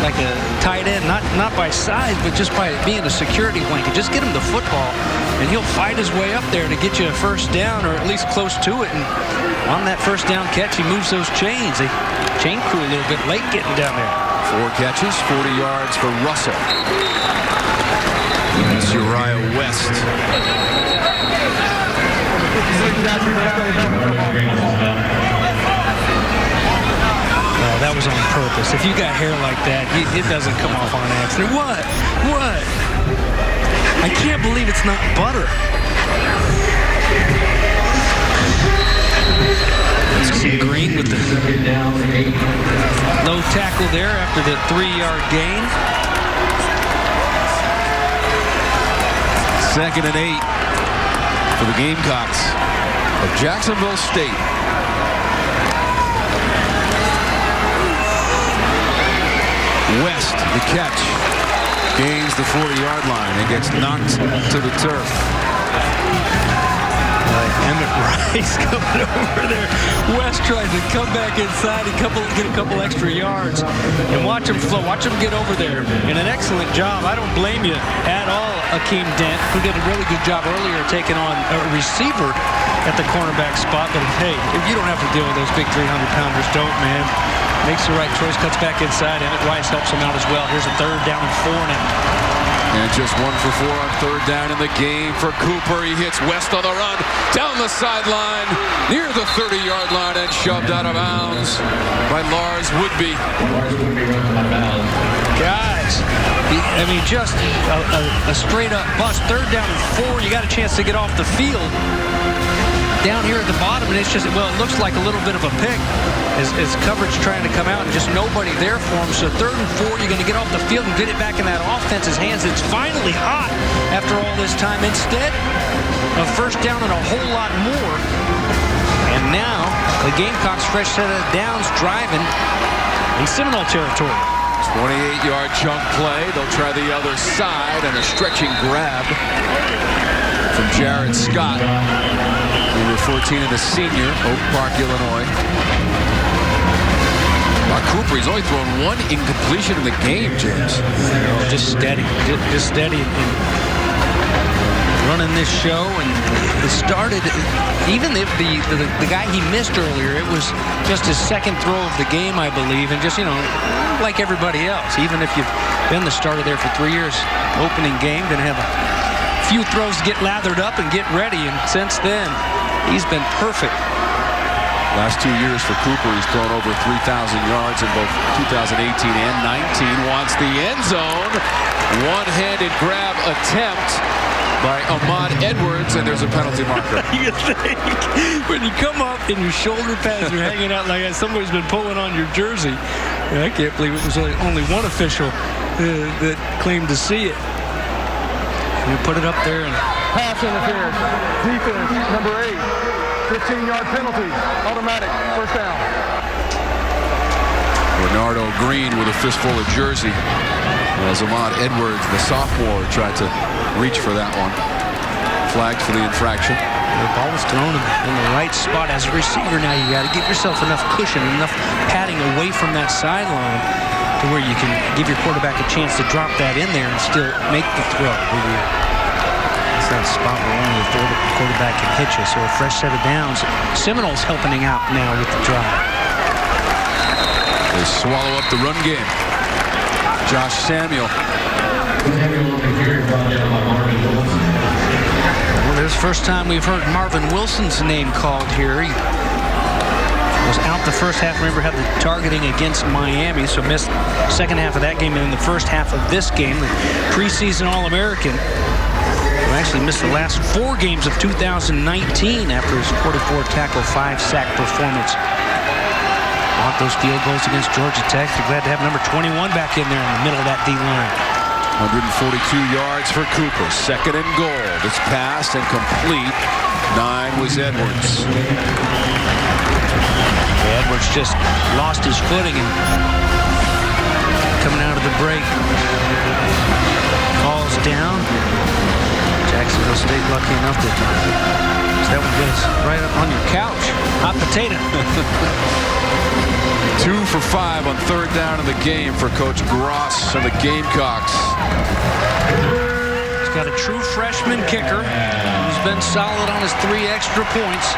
tight end, not by size, but just by being a security blanket. Just get him the football, and he'll fight his way up there to get you a first down, or at least close to it. And on that first down catch, he moves those chains. They chain crew a little bit late getting down there. 4 catches, 40 yards for Russell. That's Uriah West. That was on purpose. If you got hair like that, it doesn't come off on accident. What? I can't believe it's not butter. See Green with the low tackle there after the 3-yard gain. 2nd and 8 for the Gamecocks of Jacksonville State. West, the catch, gains the 40-yard line and gets knocked to the turf. Emmett Rice coming over there. West trying to come back inside and get a couple extra yards. And watch him flow. Watch him get over there. And an excellent job. I don't blame you at all, Akeem Dent, who did a really good job earlier taking on a receiver at the cornerback spot. But hey, if you don't have to deal with those big 300-pounders, don't, man. Makes the right choice, cuts back inside. Emmett Rice helps him out as well. Here's a 3rd down and 4 now. And just 1 for 4 on 3rd down in the game for Cooper. He hits West on the run, down the sideline, near the 30-yard line, and shoved out of bounds by Lars Woodby. Guys, I mean, just a straight-up bust. 3rd down and 4. You got a chance to get off the field. Down here at the bottom, and it's just, well, it looks like a little bit of a pick as coverage trying to come out and just nobody there for him. So 3rd and 4, you're going to get off the field and get it back in that offense's hands. It's finally hot after all this time. Instead, a first down and a whole lot more. And now the Gamecocks fresh set of downs driving in Seminole territory. 28-yard chunk play. They'll try the other side and a stretching grab from Jared Scott. Number 14 and a senior, Oak Park, Illinois. Mark Cooper, he's only thrown 1 incompletion in the game, James. Just steady. Just steady and running this show. And it started, even if the guy he missed earlier, it was just his 2nd throw of the game, I believe. And just, you know, like everybody else, even if you've been the starter there for 3 years, opening game, going to have a few throws to get lathered up and get ready. And since then, he's been perfect. Last 2 years for Cooper, he's thrown over 3,000 yards in both 2018 and 19. Wants the end zone. One-handed grab attempt by Ahmad Edwards, and there's a penalty marker. You think when you come up and your shoulder pads are hanging out like that, somebody's been pulling on your jersey. I can't believe it was only one official that claimed to see it. You put it up there and pass interference. Defense, number 8. 15-yard penalty. Automatic. First down. Bernardo Green with a fistful of jersey. As Ahmad Edwards, the sophomore, tried to reach for that one. Flagged for the infraction. The ball was thrown in the right spot. As a receiver now, you got to give yourself enough cushion, enough padding away from that sideline to where you can give your quarterback a chance to drop that in there and still make the throw. It's that spot where only the quarterback can hit you. So a fresh set of downs. Seminoles helping out now with the drive. They swallow up the run game. Josh Samuel. Well, there's the first time we've heard Marvin Wilson's name called here. He was out the first half. Remember, had the targeting against Miami, so missed the second half of that game and in the first half of this game. The preseason All-American, who actually missed the last 4 games of 2019 after his 44-tackle, 5-sack performance. Want those field goals against Georgia Tech. You're glad to have number 21 back in there in the middle of that D-line. 142 yards for Cooper. 2nd and goal. It's passed and complete. 9 was Edwards. Edwards just lost his footing and coming out of the break. Falls down. Jacksonville State lucky enough to that one goes right up on your couch. Hot potato. 2 for 5 on 3rd down in the game for Coach Gross and the Gamecocks. He's got a true freshman kicker who's been solid on his 3 extra points.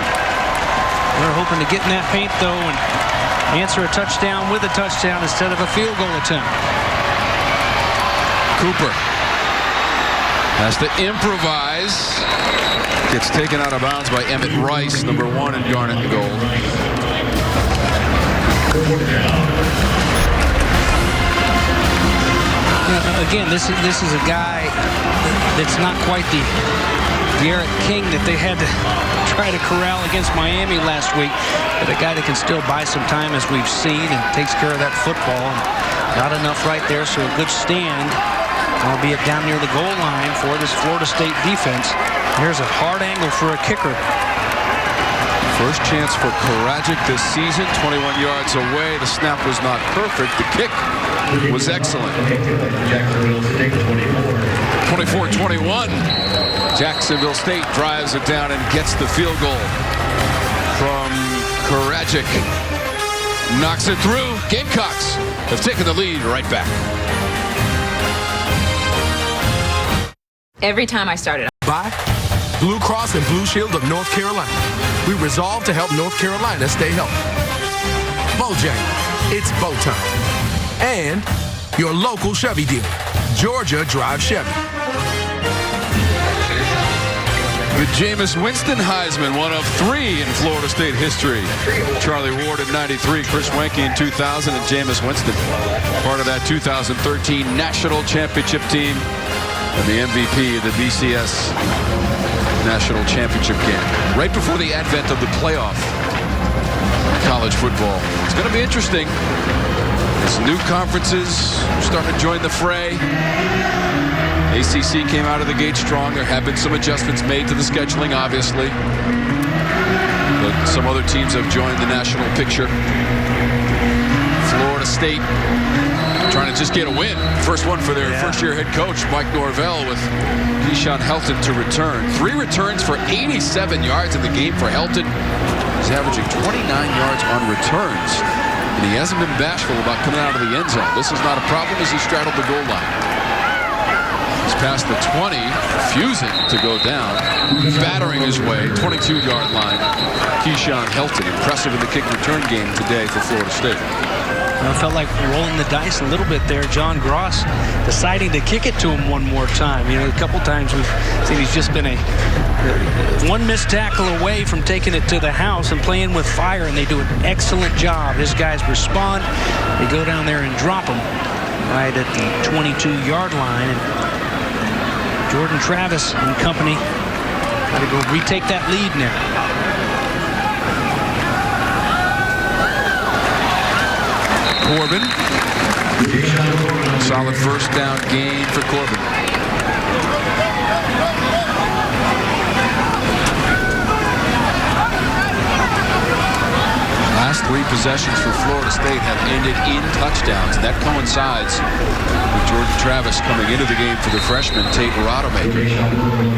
They're hoping to get in that paint, though, and answer a touchdown with a touchdown instead of a field goal attempt. Cooper has to improvise. Gets taken out of bounds by Emmett Rice, number 1 in garnet and gold. Again, this is a guy that's not quite the Garrett King that they had to try to corral against Miami last week, but a guy that can still buy some time, as we've seen, and takes care of that football. Not enough right there, so a good stand, albeit down near the goal line for this Florida State defense. Here's a hard angle for a kicker. First chance for Karadzic this season, 21 yards away. The snap was not perfect. The kick was excellent. 24-21. Jacksonville State drives it down and gets the field goal from Karadzic. Knocks it through. Gamecocks have taken the lead right back. Every time I started. By Blue Cross and Blue Shield of North Carolina. We resolve to help North Carolina stay healthy. Bojangles, it's bow time. And your local Chevy dealer, Georgia Drive Chevy. The Jameis Winston Heisman, one of 3 in Florida State history. Charlie Ward in '93, Chris Wenke in 2000, and Jameis Winston, part of that 2013 National Championship team and the MVP of the BCS National Championship game. Right before the advent of the playoff college football. It's going to be interesting as new conferences starting to join the fray. ACC came out of the gate strong. There have been some adjustments made to the scheduling, obviously. But some other teams have joined the national picture. Florida State trying to just get a win. First one for their first-year head coach, Mike Norvell, with Keyshawn Helton to return. 3 returns for 87 yards in the game for Helton. He's averaging 29 yards on returns. And he hasn't been bashful about coming out of the end zone. This is not a problem as he straddled the goal line. He's past the 20, refusing to go down. Battering his way, 22-yard line. Keyshawn Helton, impressive in the kick return game today for Florida State. I felt like rolling the dice a little bit there. John Gross deciding to kick it to him one more time. You know, a couple times we've seen he's just been one missed tackle away from taking it to the house and playing with fire, and they do an excellent job. His guys respond. They go down there and drop him right at the 22-yard line. And Jordan Travis and company got to go retake that lead now. Corbin. Solid first down gain for Corbin. Last 3 possessions for Florida State have ended in touchdowns. That coincides with Jordan Travis coming into the game for the freshman, Tate Rodemaker,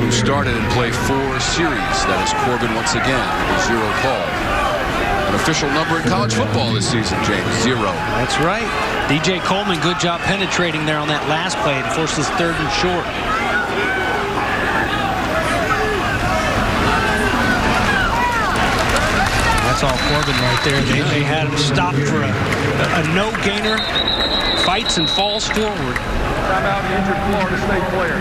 who started and played 4 series. That is Corbin once again with a 0 call. An official number in college football this season, James, 0. That's right. DJ Coleman, good job penetrating there on that last play and forces 3rd and short. That's saw Corbin right there. They had him stopped for a no-gainer. Fights and falls forward. Timeout, injured Florida State player.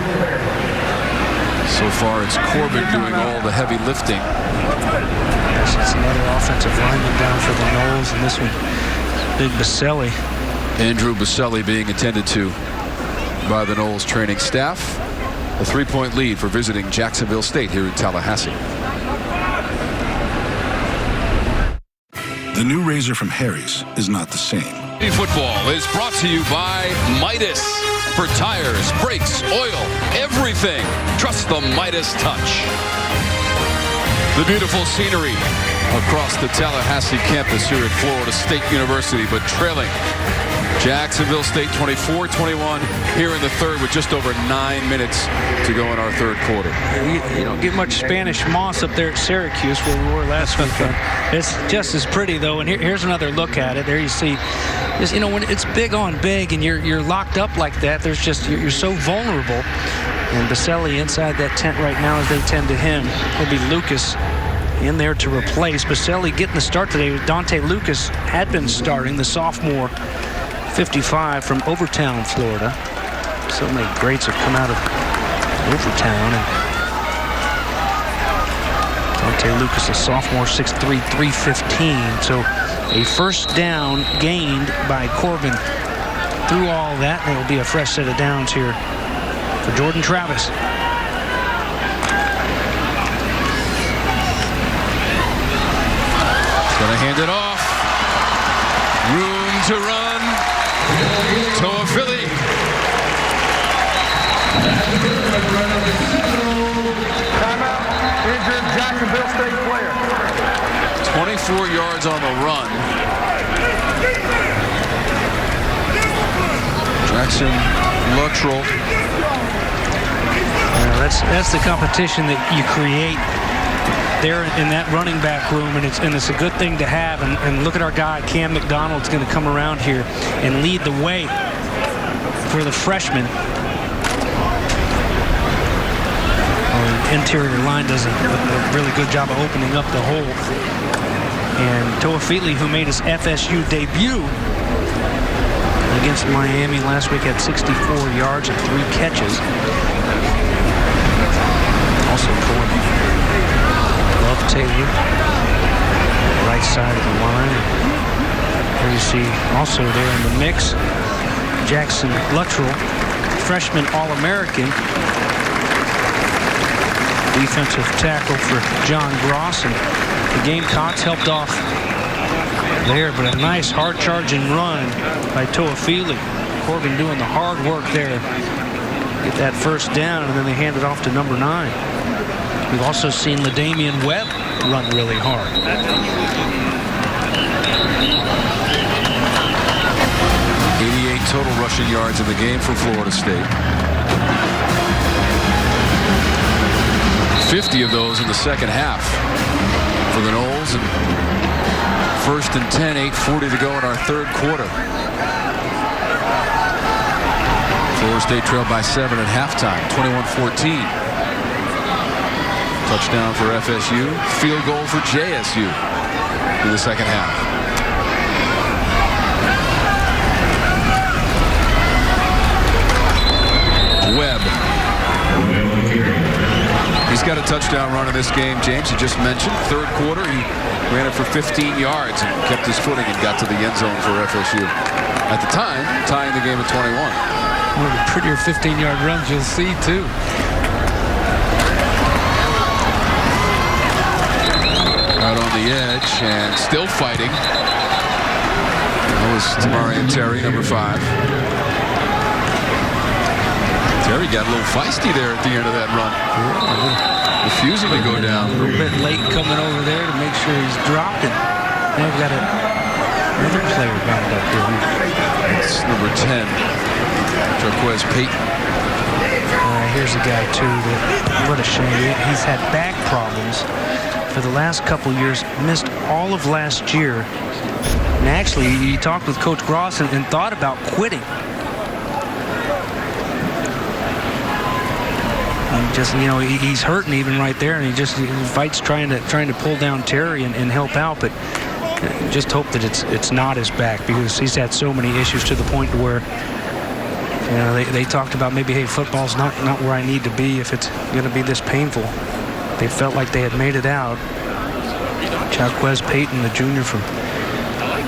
So far, it's Corbin doing all the heavy lifting. That's another offensive lineman down for the Noles, and this one, Big Baselli. Andrew Baselli being attended to by the Noles training staff. A 3-point lead for visiting Jacksonville State here in Tallahassee. The new razor from Harry's is not the same. Football is brought to you by Midas. For tires, brakes, oil, everything. Trust the Midas touch. The beautiful scenery across the Tallahassee campus here at Florida State University, but trailing Jacksonville State 24-21 here in the third with just over 9 minutes to go in our third quarter. You don't get much Spanish moss up there at Syracuse where we were last weekend. It's just as pretty though, and here's another look at it. There you see, just, when it's big on big and you're locked up like that, there's just you're so vulnerable. And Baselli inside that tent right now as they tend to him. It'll be Lucas in there to replace. Baselli getting the start today. Dante Lucas had been starting, the sophomore, 55 from Overtown, Florida. So many greats have come out of Overtown. And Dante Lucas, a sophomore, 6'3", 315. So a first down gained by Corbin. Through all that, there will be a fresh set of downs here for Jordan Travis. He's going to hand it off. Room to run. Toa Philly. Timeout, injured Jacksonville State player. 24 yards on the run. Jackson Luttrell. That's the competition that you create there in that running back room, and it's a good thing to have. And look at our guy, Cam McDonald's going to come around here and lead the way for the freshman. Interior line does a really good job of opening up the hole. And Toa Philly, who made his FSU debut against Miami last week, had 64 yards and 3 catches. Also Corbin. Love Taylor, right side of the line. Here you see also there in the mix, Jackson Luttrell, freshman All-American. Defensive tackle for John Gross, and the Gamecocks helped off there, but a nice hard charging run by Toa Philly. Corbin doing the hard work there. Get that first down, and then they hand it off to number 9. We've also seen LaDamian Webb run really hard. 88 total rushing yards in the game for Florida State. 50 of those in the second half for the Noles. And first and 10, 8:40 to go in our third quarter. Florida State trailed by 7 at halftime, 21-14. Touchdown for FSU. Field goal for JSU in the second half. Webb. He's got a touchdown run in this game, James. You just mentioned. Third quarter, he ran it for 15 yards and kept his footing and got to the end zone for FSU. At the time, tying the game at 21. One of the prettier 15-yard runs you'll see, too. Out on the edge and still fighting. That was Tamarian Terry, number 5. Terry got a little feisty there at the end of that run. Refusing to go down. A little bit late coming over there to make sure he's dropped it. Now we've got another player bound up here. It's number 10, Jarquez Payton. Here's a guy, too, that, what a shame. He's had back problems for the last couple years, missed all of last year. And actually, he talked with Coach Gross and thought about quitting. And just, he's hurting even right there, and he fights trying to pull down Terry and help out, but just hope that it's not his back, because he's had so many issues to the point where they talked about maybe, hey, football's not where I need to be if it's going to be this painful. They felt like they had made it out. Jaquez Payton, the junior from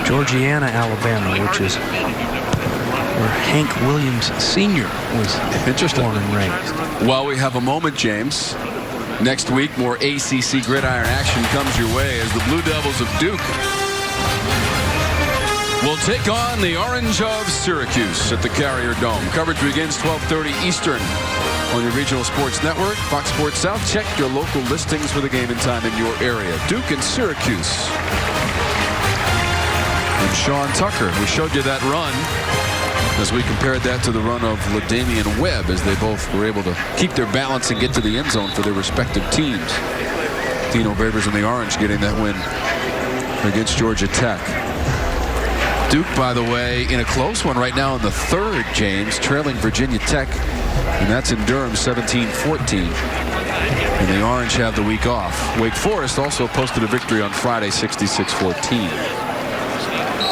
Georgiana, Alabama, which is where Hank Williams Sr. was born and raised. While we have a moment, James, next week more ACC gridiron action comes your way as the Blue Devils of Duke will take on the Orange of Syracuse at the Carrier Dome. Coverage begins 12:30 Eastern on your regional sports network, Fox Sports South. Check your local listings for the game and time in your area. Duke and Syracuse. And Sean Tucker, we showed you that run as we compared that to the run of LaDamian Webb, as they both were able to keep their balance and get to the end zone for their respective teams. Dino Babers and the Orange getting that win against Georgia Tech. Duke, by the way, in a close one right now in the third, James, trailing Virginia Tech, and that's in Durham 17-14. And the Orange have the week off. Wake Forest also posted a victory on Friday, 66-14.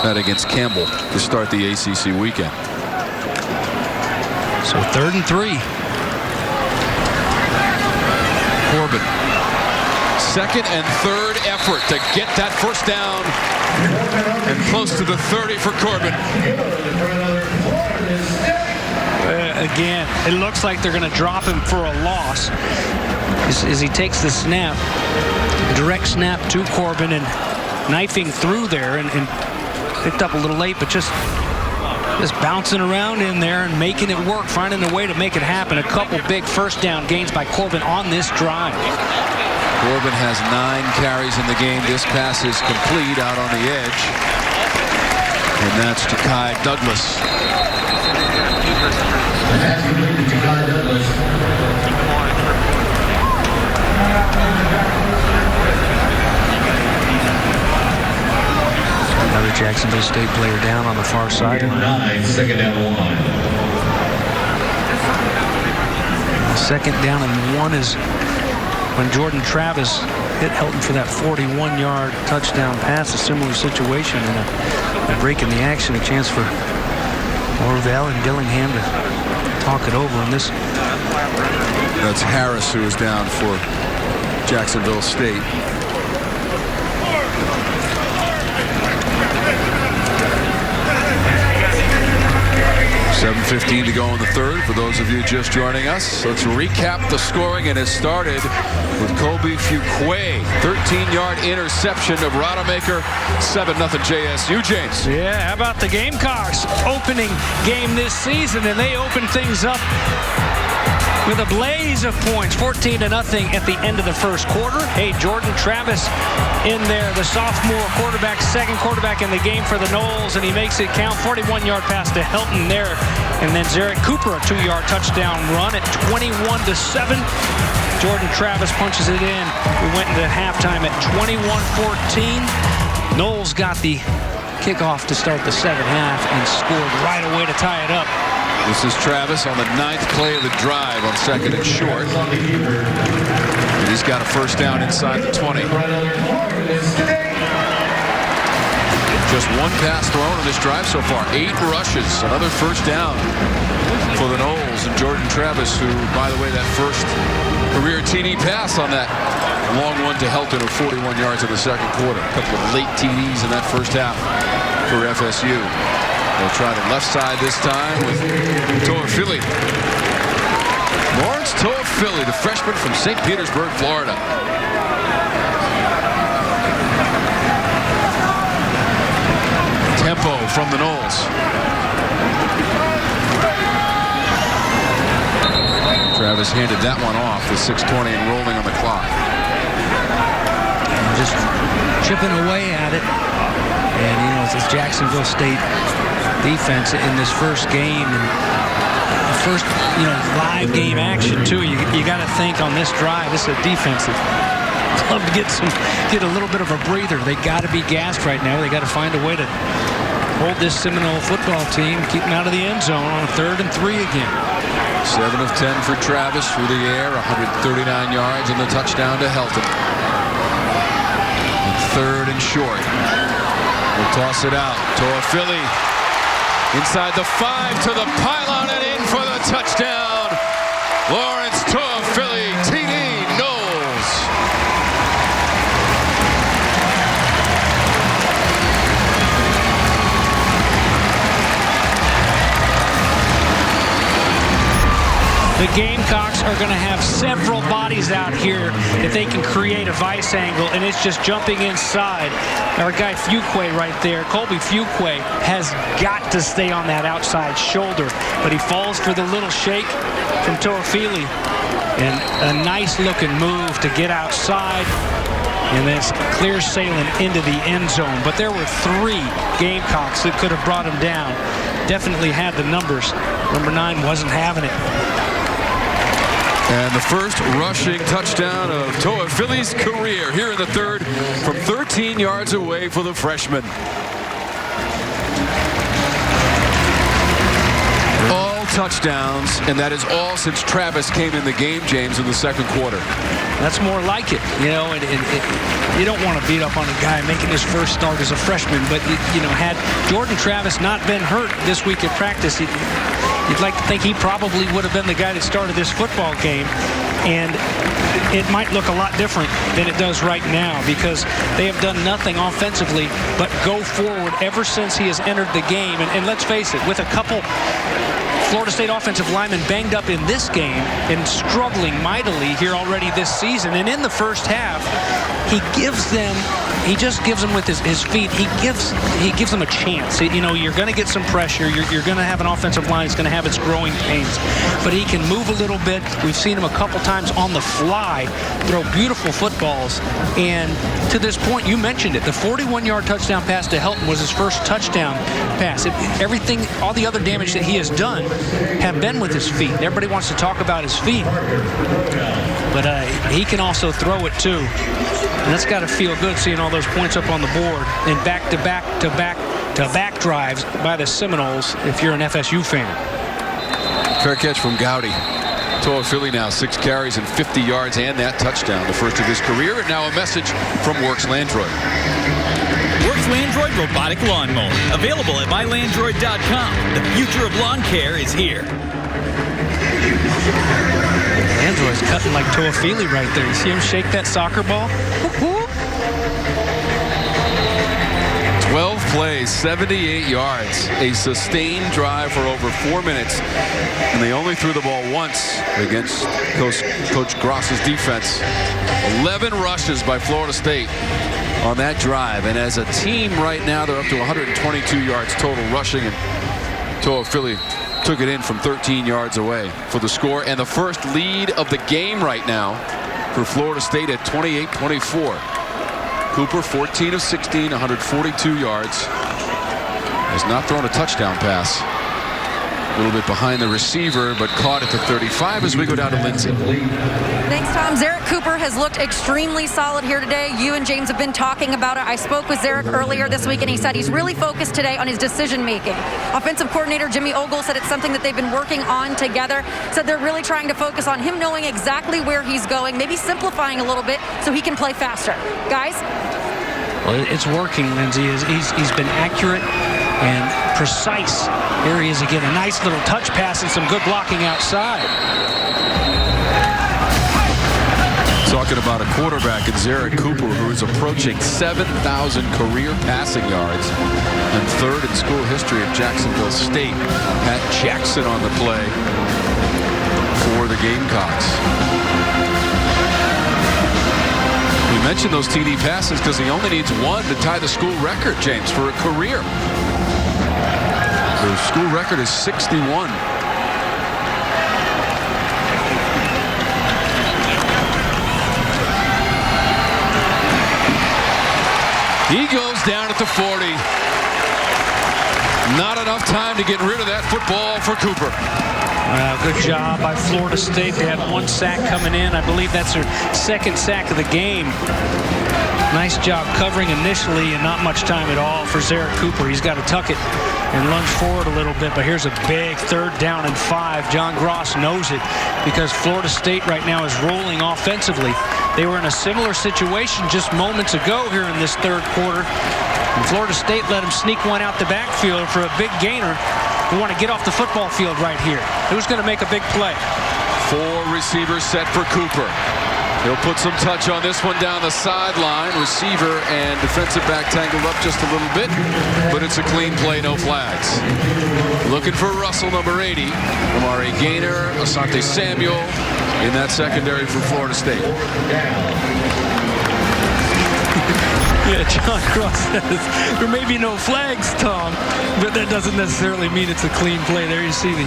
That against Campbell to start the ACC weekend. So 3rd and 3. Corbin. Second and third effort to get that first down. And close to the 30 for Corbin. Again, it looks like they're going to drop him for a loss as he takes the snap. Direct snap to Corbin and knifing through there and picked up a little late, but just bouncing around in there and making it work, finding a way to make it happen. A couple big first down gains by Corbin on this drive. Corbin has 9 carries in the game. This pass is complete out on the edge. And that's Ja'Kai Douglas. Another Jacksonville State player down on the far side. 2nd down 1. Second down and 1 is when Jordan Travis hit Helton for that 41-yard touchdown pass. A similar situation and a break in the action, a chance for Orvell and Dillingham to talk it over. And this, that's Harris, who is down for Jacksonville State. 7:15 to go in the third. For those of you just joining us, let's recap the scoring. And it started with Kobe Fuquay. 13-yard interception of Rodemaker. 7-0 JSU, James. Yeah, how about the Gamecocks? Opening game this season, and they opened things up with a blaze of points, 14-0 at the end of the first quarter. Hey, Jordan Travis in there, the sophomore quarterback, second quarterback in the game for the Noles, and he makes it count. 41-yard pass to Helton there. And then Zarek Cooper, a 2-yard touchdown run at 21-7. Jordan Travis punches it in. We went into halftime at 21-14. Noles got the kickoff to start the second half and scored right away to tie it up. This is Travis on the 9th play of the drive on 2nd and short. And he's got a first down inside the 20. Just 1 pass thrown on this drive so far. 8 rushes. Another first down for the Noles. And Jordan Travis, who, by the way, that first career TD pass on that long one to Helton of 41 yards in the second quarter. A couple of late TDs in that first half for FSU. They'll try the left side this time with Toafili. Lawrence Toafili, the freshman from St. Petersburg, Florida. Tempo from the Noles. Travis handed that one off with 6:20 and rolling on the clock. Just chipping away at it. And, you know, it's Jacksonville State defense in this first game, and the first, you know, live game action too. You got to think on this drive, this is a defense that love to get a little bit of a breather. They got to be gassed right now. They got to find a way to hold this Seminole football team, keep them out of the end zone on 3rd and 3 again. 7 of 10 for Travis through the air, 139 yards and the touchdown to Helton. And 3rd and short. We'll toss it out. Toafili inside the 5 to the pylon and in for the touchdown. Lawrence Toafili, TD Knowles. The Gamecocks are going to have several bodies out here if they can create a vice angle, and it's just jumping inside. Our guy Fuqua right there, Colby Fuqua, has got to stay on that outside shoulder, but he falls for the little shake from Toafili, and a nice looking move to get outside, and then it's clear sailing into the end zone. But there were 3 Gamecocks that could have brought him down. Definitely had the numbers. Number 9 wasn't having it. And the first rushing touchdown of Toafili's career here in the 3rd from 13 yards away for the freshman. All touchdowns, and that is all since Travis came in the game, James, in the 2nd quarter. That's more like it, you know, and you don't want to beat up on a guy making his first start as a freshman, but, you know, had Jordan Travis not been hurt this week at practice, you'd like to think he probably would have been the guy that started this football game, and it might look a lot different than it does right now because they have done nothing offensively but go forward ever since he has entered the game. And let's face it, with a couple Florida State offensive linemen banged up in this game and struggling mightily here already this season, and in the first half, he just gives them with his feet. He gives them a chance. You know, you're going to get some pressure. You're going to have an offensive line that's going to have its growing pains, but he can move a little bit. We've seen him a couple times on the fly throw beautiful footballs, and to this point, you mentioned it, the 41-yard touchdown pass to Helton was his first touchdown pass. Everything, all the other damage that he has done have been with his feet. Everybody wants to talk about his feet, but he can also throw it too. And that's got to feel good seeing all those points up on the board and back-to-back drives by the Seminoles if you're an FSU fan. Fair catch from Gowdy. Toafili now 6 carries and 50 yards and that touchdown, the first of his career. And now a message from Works Landroid. Works Landroid Robotic Lawnmower. Available at mylandroid.com. The future of lawn care is here. Landroid's cutting like Toafili right there. You see him shake that soccer ball? 12 plays, 78 yards, a sustained drive for over 4 minutes, and they only threw the ball once against Coach Gross's defense. 11 rushes by Florida State on that drive, and as a team right now, they're up to 122 yards total rushing, and Toafili took it in from 13 yards away for the score and the first lead of the game right now for Florida State at 28-24. Cooper 14 of 16, 142 yards. Has not thrown a touchdown pass. A little bit behind the receiver, but caught at the 35 as we go down to Lindsay. Thanks, Tom. Zarek Cooper has looked extremely solid here today. You and James have been talking about it. I spoke with Zarek earlier this week, and he said he's really focused today on his decision-making. Offensive coordinator Jimmy Ogle said it's something that they've been working on together. Said they're really trying to focus on him knowing exactly where he's going, maybe simplifying a little bit so he can play faster. Guys? Well, it's working, Lindsay. He's been accurate and precise. Here he is again, a nice little touch pass and some good blocking outside. Talking about a quarterback in Zarek Cooper who is approaching 7,000 career passing yards and 3rd in school history at Jacksonville State. Pat Jackson on the play for the Gamecocks. We mentioned those TD passes because he only needs 1 to tie the school record, James, for a career. The school record is 61. He goes down at the 40. Not enough time to get rid of that football for Cooper. Good job by Florida State. They had 1 sack coming in. I believe that's their 2nd sack of the game. Nice job covering initially and not much time at all for Zarek Cooper. He's got to tuck it and lunge forward a little bit, but here's a big 3rd down and 5. John Gross knows it because Florida State right now is rolling offensively. They were in a similar situation just moments ago here in this 3rd quarter. And Florida State let him sneak one out the backfield for a big gainer. We want to get off the football field right here. Who's going to make a big play? 4 receivers set for Cooper. He'll put some touch on this one down the sideline. Receiver and defensive back tangled up just a little bit, but it's a clean play, no flags. Looking for Russell, number 80. Amari Gaynor, Asante Samuel in that secondary for Florida State. Yeah, John Cross says there may be no flags, Tom, but that doesn't necessarily mean it's a clean play. There you see he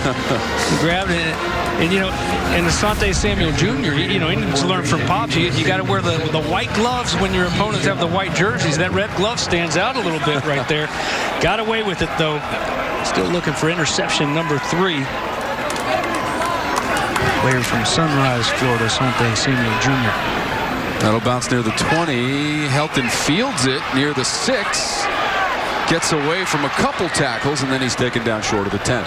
grabbed it. And, you know, and Asante Samuel Jr., you know, he needs to learn from Pops. You got to wear the white gloves when your opponents have the white jerseys. That red glove stands out a little bit right there. Got away with it, though. Still looking for interception number 3. Player from Sunrise, Florida, Asante Samuel Jr. That'll bounce near the 20. Helton fields it near the 6. Gets away from a couple tackles, and then he's taken down short of the 10.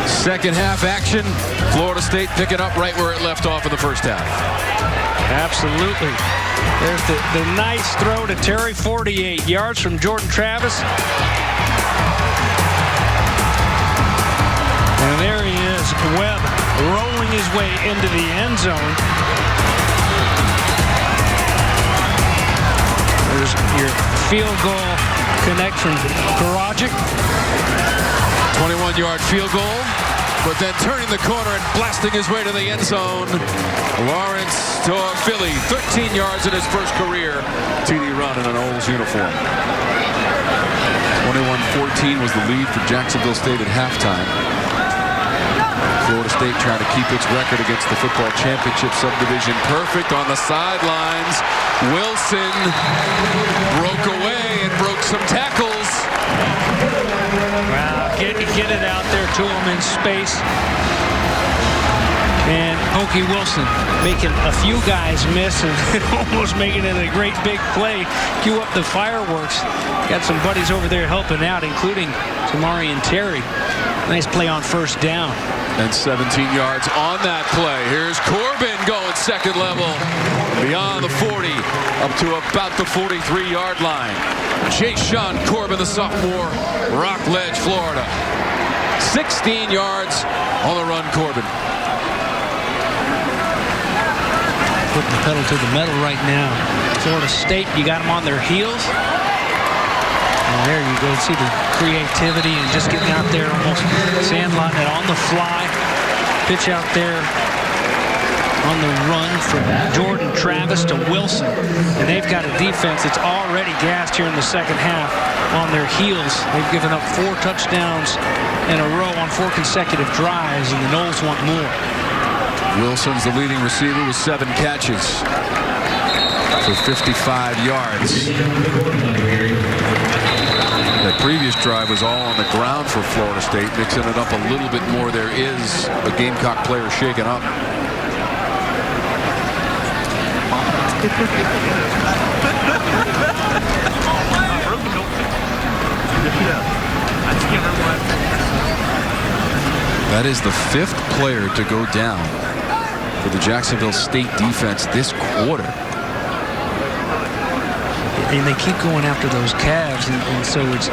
Second half action. Florida State picking up right where it left off in the first half. Absolutely. There's the nice throw to Terry, 48 yards from Jordan Travis. And there he is, Webb, rolling his way into the end zone. There's your field goal connect from Karajic. 21-yard field goal, but then turning the corner and blasting his way to the end zone. Lawrence Philly, 13 yards in his first career TD run in an Olds uniform. 21-14 was the lead for Jacksonville State at halftime. Florida State trying to keep its record against the football championship subdivision perfect on the sidelines. Wilson broke away and broke some tackles. Wow, get it out there to him in space. And Pokey Wilson making a few guys miss and almost making it a great big play. Cue up the fireworks. Got some buddies over there helping out, including Tamari and Terry. Nice play on first down. And 17 yards on that play. Here's Corbin going second level. Beyond the 40, up to about the 43-yard line. Jay-Sean Corbin, the sophomore, Rockledge, Florida. 16 yards on the run, Corbin. Putting the pedal to the metal right now. Florida State, you got them on their heels. And there you go, see the creativity and just getting out there, almost sandlotting it on the fly. Pitch out there on the run from Jordan Travis to Wilson. And they've got a defense that's already gassed here in the second half on their heels. They've given up 4 touchdowns in a row on 4 consecutive drives, and the Noles want more. Wilson's the leading receiver with 7 catches for 55 yards. That previous drive was all on the ground for Florida State, mixing it up a little bit more. There is a Gamecock player shaken up. That is the 5th player to go down for the Jacksonville State defense this quarter. And they keep going after those calves, and so it's,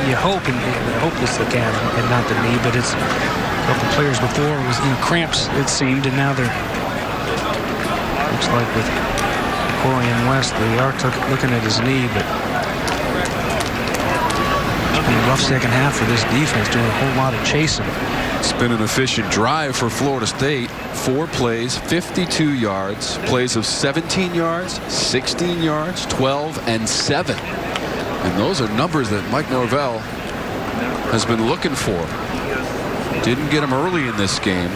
you hope, and I hope it's the calf and not the knee, but it's a couple players before it was cramps, it seemed, and now they're, looks like with Corian West, they are looking at his knee, but it's been a rough second half for this defense, doing a whole lot of chasing. It's been an efficient drive for Florida State. 4 plays, 52 yards, plays of 17 yards, 16 yards, 12, and 7. And those are numbers that Mike Norvell has been looking for. Didn't get him early in this game.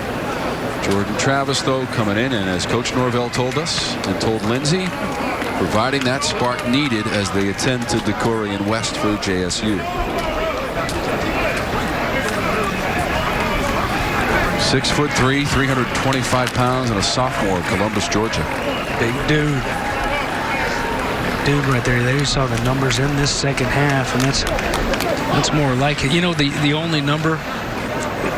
Jordan Travis, though, coming in, and as Coach Norvell told us and told Lindsay, providing that spark needed as they attend to Corian West for JSU. 6'3", 325 pounds, and a sophomore of Columbus, Georgia. Big dude. Dude right there. There you saw the numbers in this second half, and that's more like it. You know, the only number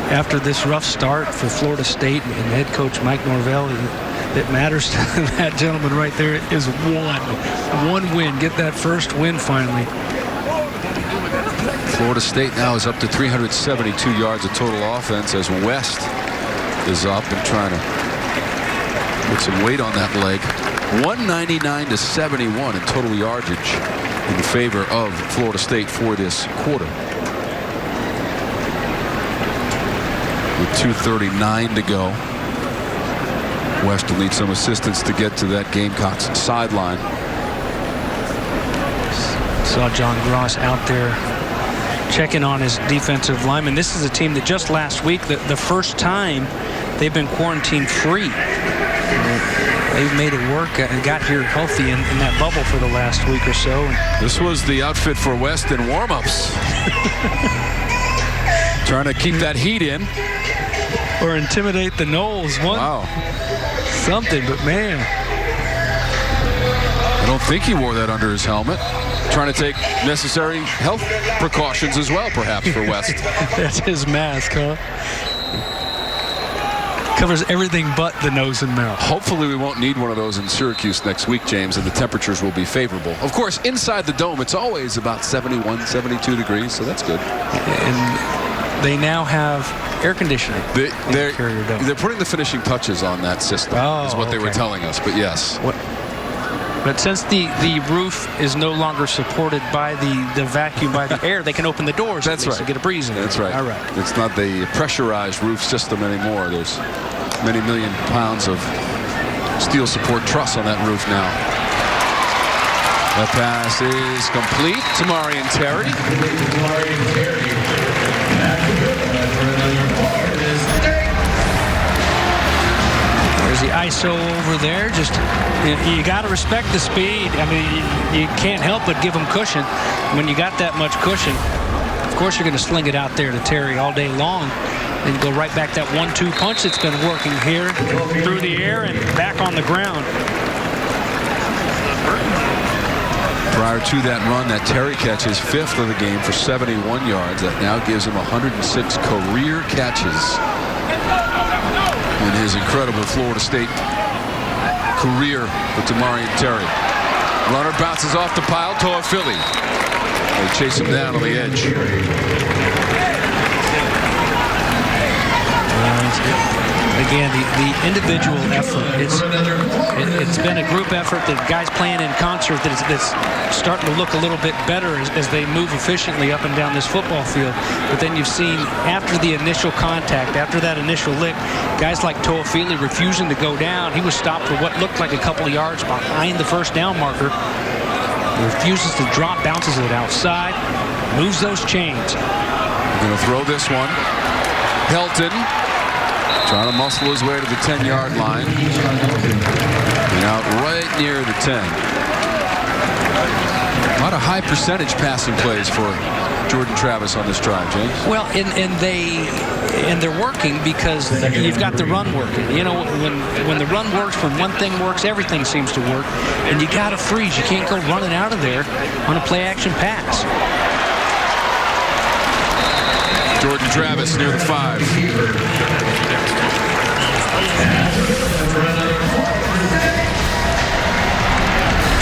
after this rough start for Florida State and head coach Mike Norvell that matters to that gentleman right there is one win. Get that first win finally. Florida State now is up to 372 yards of total offense as West is up and trying to put some weight on that leg. 199 to 71 in total yardage in favor of Florida State for this quarter. With 2:39 to go. West will need some assistance to get to that Gamecocks sideline. Saw John Gross out there checking on his defensive lineman. This is a team that just last week, the first time they've been quarantine free. They've made it work and got here healthy in that bubble for the last week or so. This was the outfit for West in warm-ups. Trying to keep that heat in. Or intimidate the Noles. Wow. Something, but man. I don't think he wore that under his helmet. Trying to take necessary health precautions as well, perhaps, for West. That's his mask, huh? Covers everything but the nose and mouth. Hopefully we won't need one of those in Syracuse next week, James, and the temperatures will be favorable. Of course, inside the dome, it's always about 71, 72 degrees, so that's good. And they now have air conditioning. They're putting the finishing touches on that system, is what they were telling us, but yes. But since the roof is no longer supported by the vacuum, by the air, they can open the doors. That's right. To get a breeze in. That's right. All right. It's not the pressurized roof system anymore. There's many million pounds of steel support truss on that roof now. That pass is complete to Marion Terry. There's the ISO over there. Just you got to respect the speed. I mean, you can't help but give them cushion. When you got that much cushion, of course you're going to sling it out there to Terry all day long. Then go right back that 1-2 punch that's been working here through the air and back on the ground. Prior to that run, that Terry catch is 5th of the game for 71 yards. That now gives him 106 career catches in his incredible Florida State career with Demarion Terry. Runner bounces off the pile. Toafili. They chase him down on the edge. Again, the individual effort. It's been a group effort that guys playing in concert that's starting to look a little bit better as they move efficiently up and down this football field. But then you've seen after the initial contact, after that initial lick, guys like Toafili refusing to go down. He was stopped for what looked like a couple of yards behind the first down marker. He refuses to drop, bounces it outside, moves those chains. Going to throw this one. Helton trying to muscle his way to the 10-yard line. And out right near the 10. A lot of high percentage passing plays for Jordan Travis on this drive, James. Well, and they're working because you've got the run working. You know, when the run works, when one thing works, everything seems to work. And you got to freeze. You can't go running out of there on a play-action pass. Jordan Travis near the 5.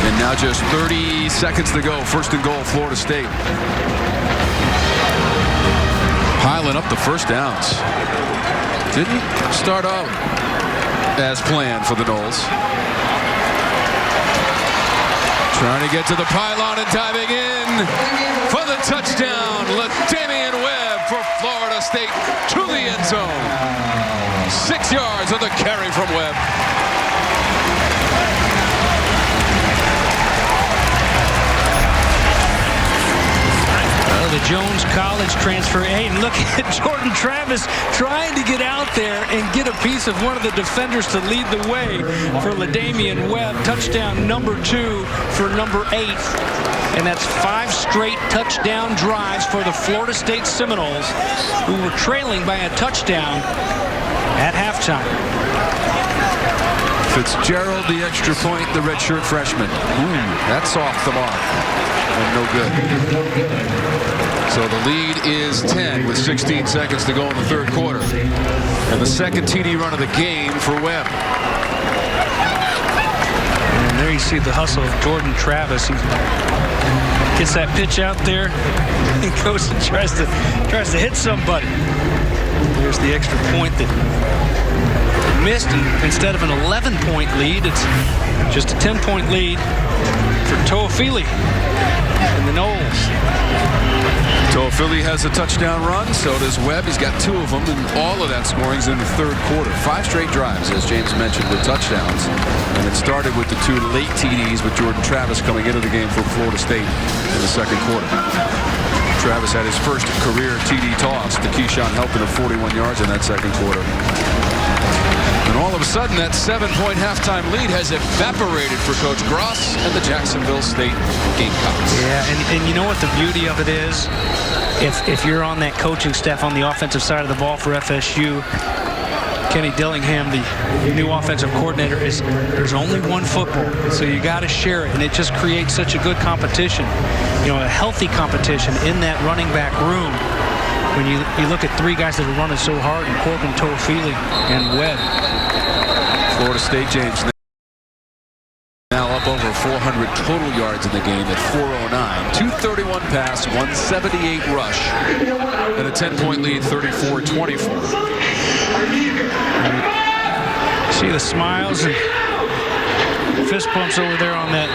And now just 30 seconds to go. 1st and goal, Florida State. Piling up the first downs. Didn't start out as planned for the Noles. Trying to get to the pylon and diving in for the touchdown. Damian Webb for Florida State to the end zone. 6 yards on the carry from Webb. Well, the Jones College transfer. Hey, look at Jordan Travis trying to get out there and get a piece of one of the defenders to lead the way for LaDamian Webb. Touchdown number 2 for number 8. And that's 5 straight touchdown drives for the Florida State Seminoles, who were trailing by a touchdown at halftime. Fitzgerald, the extra point, the redshirt freshman. That's off the mark. And no good. So the lead is 10 with 16 seconds to go in the third quarter. And the second TD run of the game for Webb. And there you see the hustle of Jordan Travis. He gets that pitch out there and goes and tries to hit somebody. There's the extra point that missed, and instead of an 11-point lead, it's just a 10-point lead for Toafili and the Noles. Toafili has a touchdown run, so does Webb. He's got 2 of them, and all of that scoring's in the third quarter. 5 straight drives, as James mentioned, with touchdowns. And it started with the 2 late TDs with Jordan Travis coming into the game for Florida State in the second quarter. Travis had his first career TD toss to Keyshawn Helton of 41 yards in that second quarter. And all of a sudden, that 7-point halftime lead has evaporated for Coach Gross and the Jacksonville State Gamecocks. Yeah, and you know what the beauty of it is? If you're on that coaching staff on the offensive side of the ball for FSU, Kenny Dillingham, the new offensive coordinator, there's only one football, so you got to share it, and it just creates such a good competition, a healthy competition in that running back room. When you look at 3 guys that are running so hard, and Corbin, Toafili, and Webb. Florida State, James, now up over 400 total yards in the game at 409. 231 pass, 178 rush, and a 10-point lead, 34-24. See the smiles and fist bumps over there on that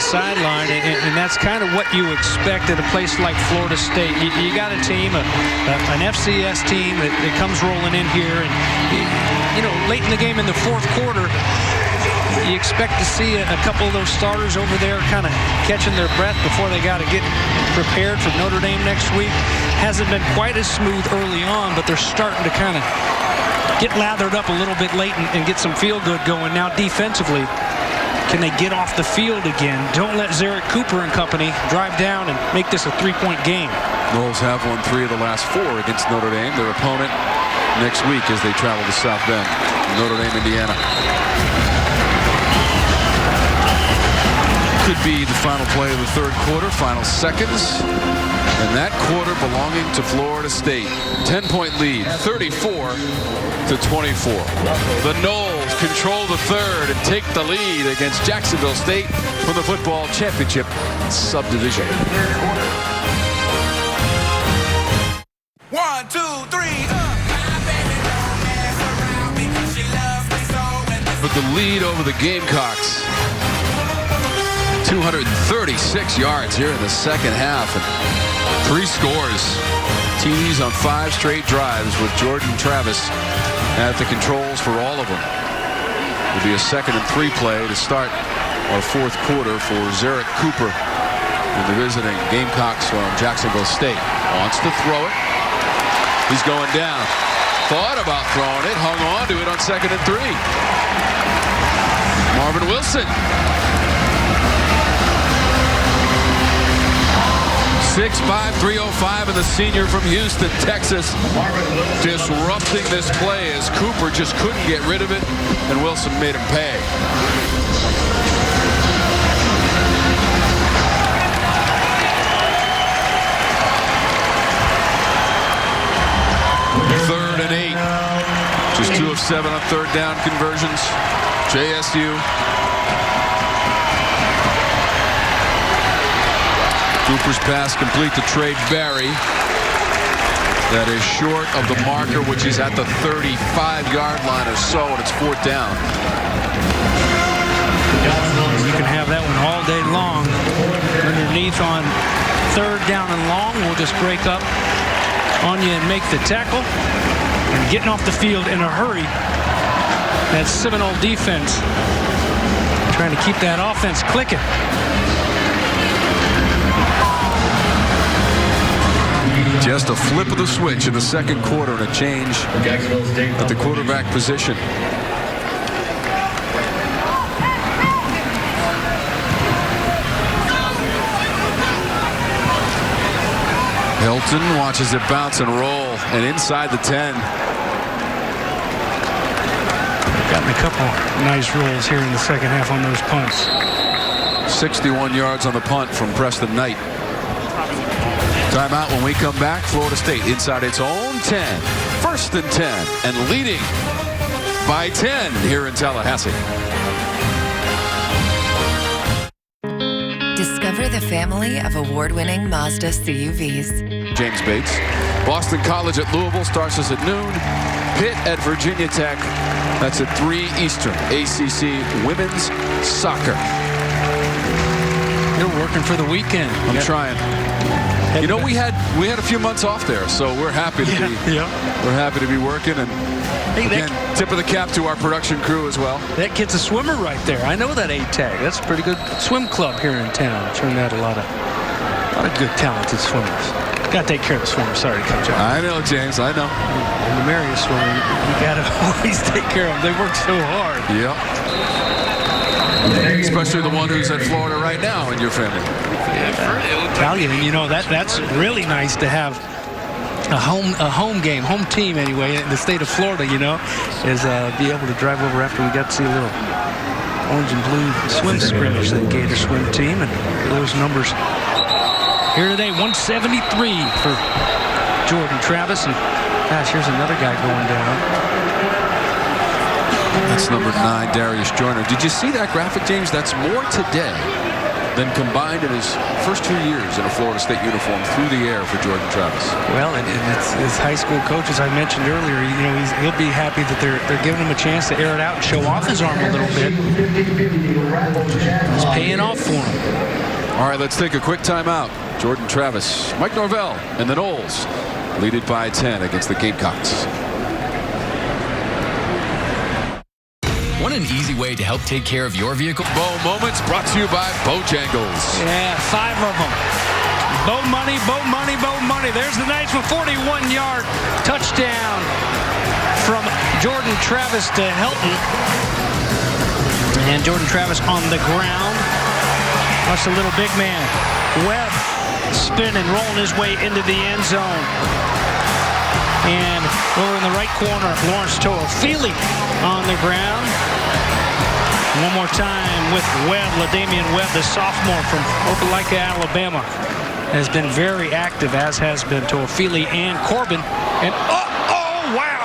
sideline, and that's kind of what you expect at a place like Florida State. You got a team, an FCS team that comes rolling in here, and late in the game in the fourth quarter, you expect to see a couple of those starters over there kind of catching their breath before they got to get prepared for Notre Dame next week. Hasn't been quite as smooth early on, but they're starting to kind of get lathered up a little bit late and get some feel-good going. Now defensively, can they get off the field again? Don't let Zarek Cooper and company drive down and make this a 3-point game. Noles have won 3 of the last 4 against Notre Dame. Their opponent next week as they travel to South Bend, Notre Dame, Indiana. Could be the final play of the third quarter, final seconds. And that quarter belonging to Florida State. 10-point lead, 34-24. The Noles control the third and take the lead against Jacksonville State for the football championship subdivision. 1, 2, 3. With the lead over the Gamecocks. 236 yards here in the second half, and 3 scores. TDs on 5 straight drives with Jordan Travis at the controls for all of them. It'll be a 2nd and 3 play to start our fourth quarter for Zarek Cooper and the visiting Gamecocks from Jacksonville State. Wants to throw it. He's going down. Thought about throwing it, hung on to it on 2nd and 3. Marvin Wilson. 6'5", 305, and the senior from Houston, Texas, disrupting this play as Cooper just couldn't get rid of it, and Wilson made him pay. Third and 8. Just 2 of 7 on third down conversions. JSU. Cooper's pass complete to Trey Barry. That is short of the marker, which is at the 35-yard line or so, and it's 4th down. You can have that one all day long. Underneath on 3rd down and long, we'll just break up on you and make the tackle. And getting off the field in a hurry. That Seminole defense trying to keep that offense clicking. Just a flip of the switch in the second quarter and a change at the quarterback position. Hilton watches it bounce and roll, and inside the 10. Gotten a couple nice rolls here in the second half on those punts. 61 yards on the punt from Preston Knight. Timeout when we come back. Florida State inside its own 10. First and 10 and leading by 10 here in Tallahassee. Discover the family of award-winning Mazda CUVs. James Bates. Boston College at Louisville starts us at noon. Pitt at Virginia Tech. That's at 3 Eastern. ACC Women's Soccer. You're working for the weekend. I'm trying. You know, we had a few months off there, so we're happy to be we're happy to be working. And again, tip of the cap to our production crew as well. That kid's a swimmer right there. I know that A-tag. That's a pretty good swim club here in town. Turned out a lot of good, talented swimmers. Got to take care of the swimmers. Sorry to cut you off. I know, James. I know. And the Marius swimmer, you got to always take care of them. They work so hard. Yep. Especially the one who's at Florida right now in your family. Talia, you know, that's really nice to have a home game, home team anyway, in the state of Florida, you know, is be able to drive over after we got to see a little orange and blue swim scrimmage, the Gator swim team, and those numbers here today. 173 for Jordan Travis, and gosh, here's another guy going down. That's number 9, Darius Joyner. Did you see that graphic, James? That's more today than combined in his first 2 years in a Florida State uniform through the air for Jordan Travis. Well, and it's his high school coach, as I mentioned earlier, you know, he'll be happy that they're giving him a chance to air it out and show off his arm a little bit. It's paying off for him. All right, let's take a quick timeout. Jordan Travis, Mike Norvell, and the Noles lead it by 10 against the Gamecocks. Want an easy way to help take care of your vehicle? Bow Moments brought to you by Bojangles. Yeah, 5 of them. Bow money, bow money, bow money. There's the nice 41-yard touchdown from Jordan Travis to Helton. And Jordan Travis on the ground. Watch the little big man. Webb spinning, rolling his way into the end zone. And over in the right corner, Lawrence Toafili on the ground. One more time with Webb, LaDamian Webb, the sophomore from Opelika, Alabama, has been very active, as has been Toafili and Corbin. And wow!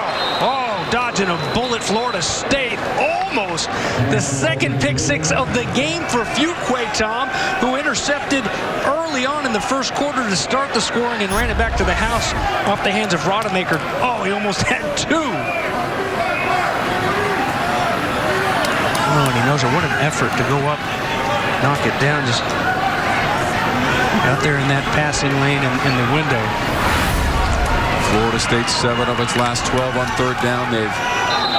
Dodging a bullet, Florida State. Almost the second pick six of the game for Fuquay, Tom, who intercepted early on in the first quarter to start the scoring and ran it back to the house off the hands of Rodemaker. Oh, he almost had 2. Oh, and he knows it. What an effort to go up, knock it down, just out there in that passing lane in the window. Florida State 7 of its last 12 on third down. They've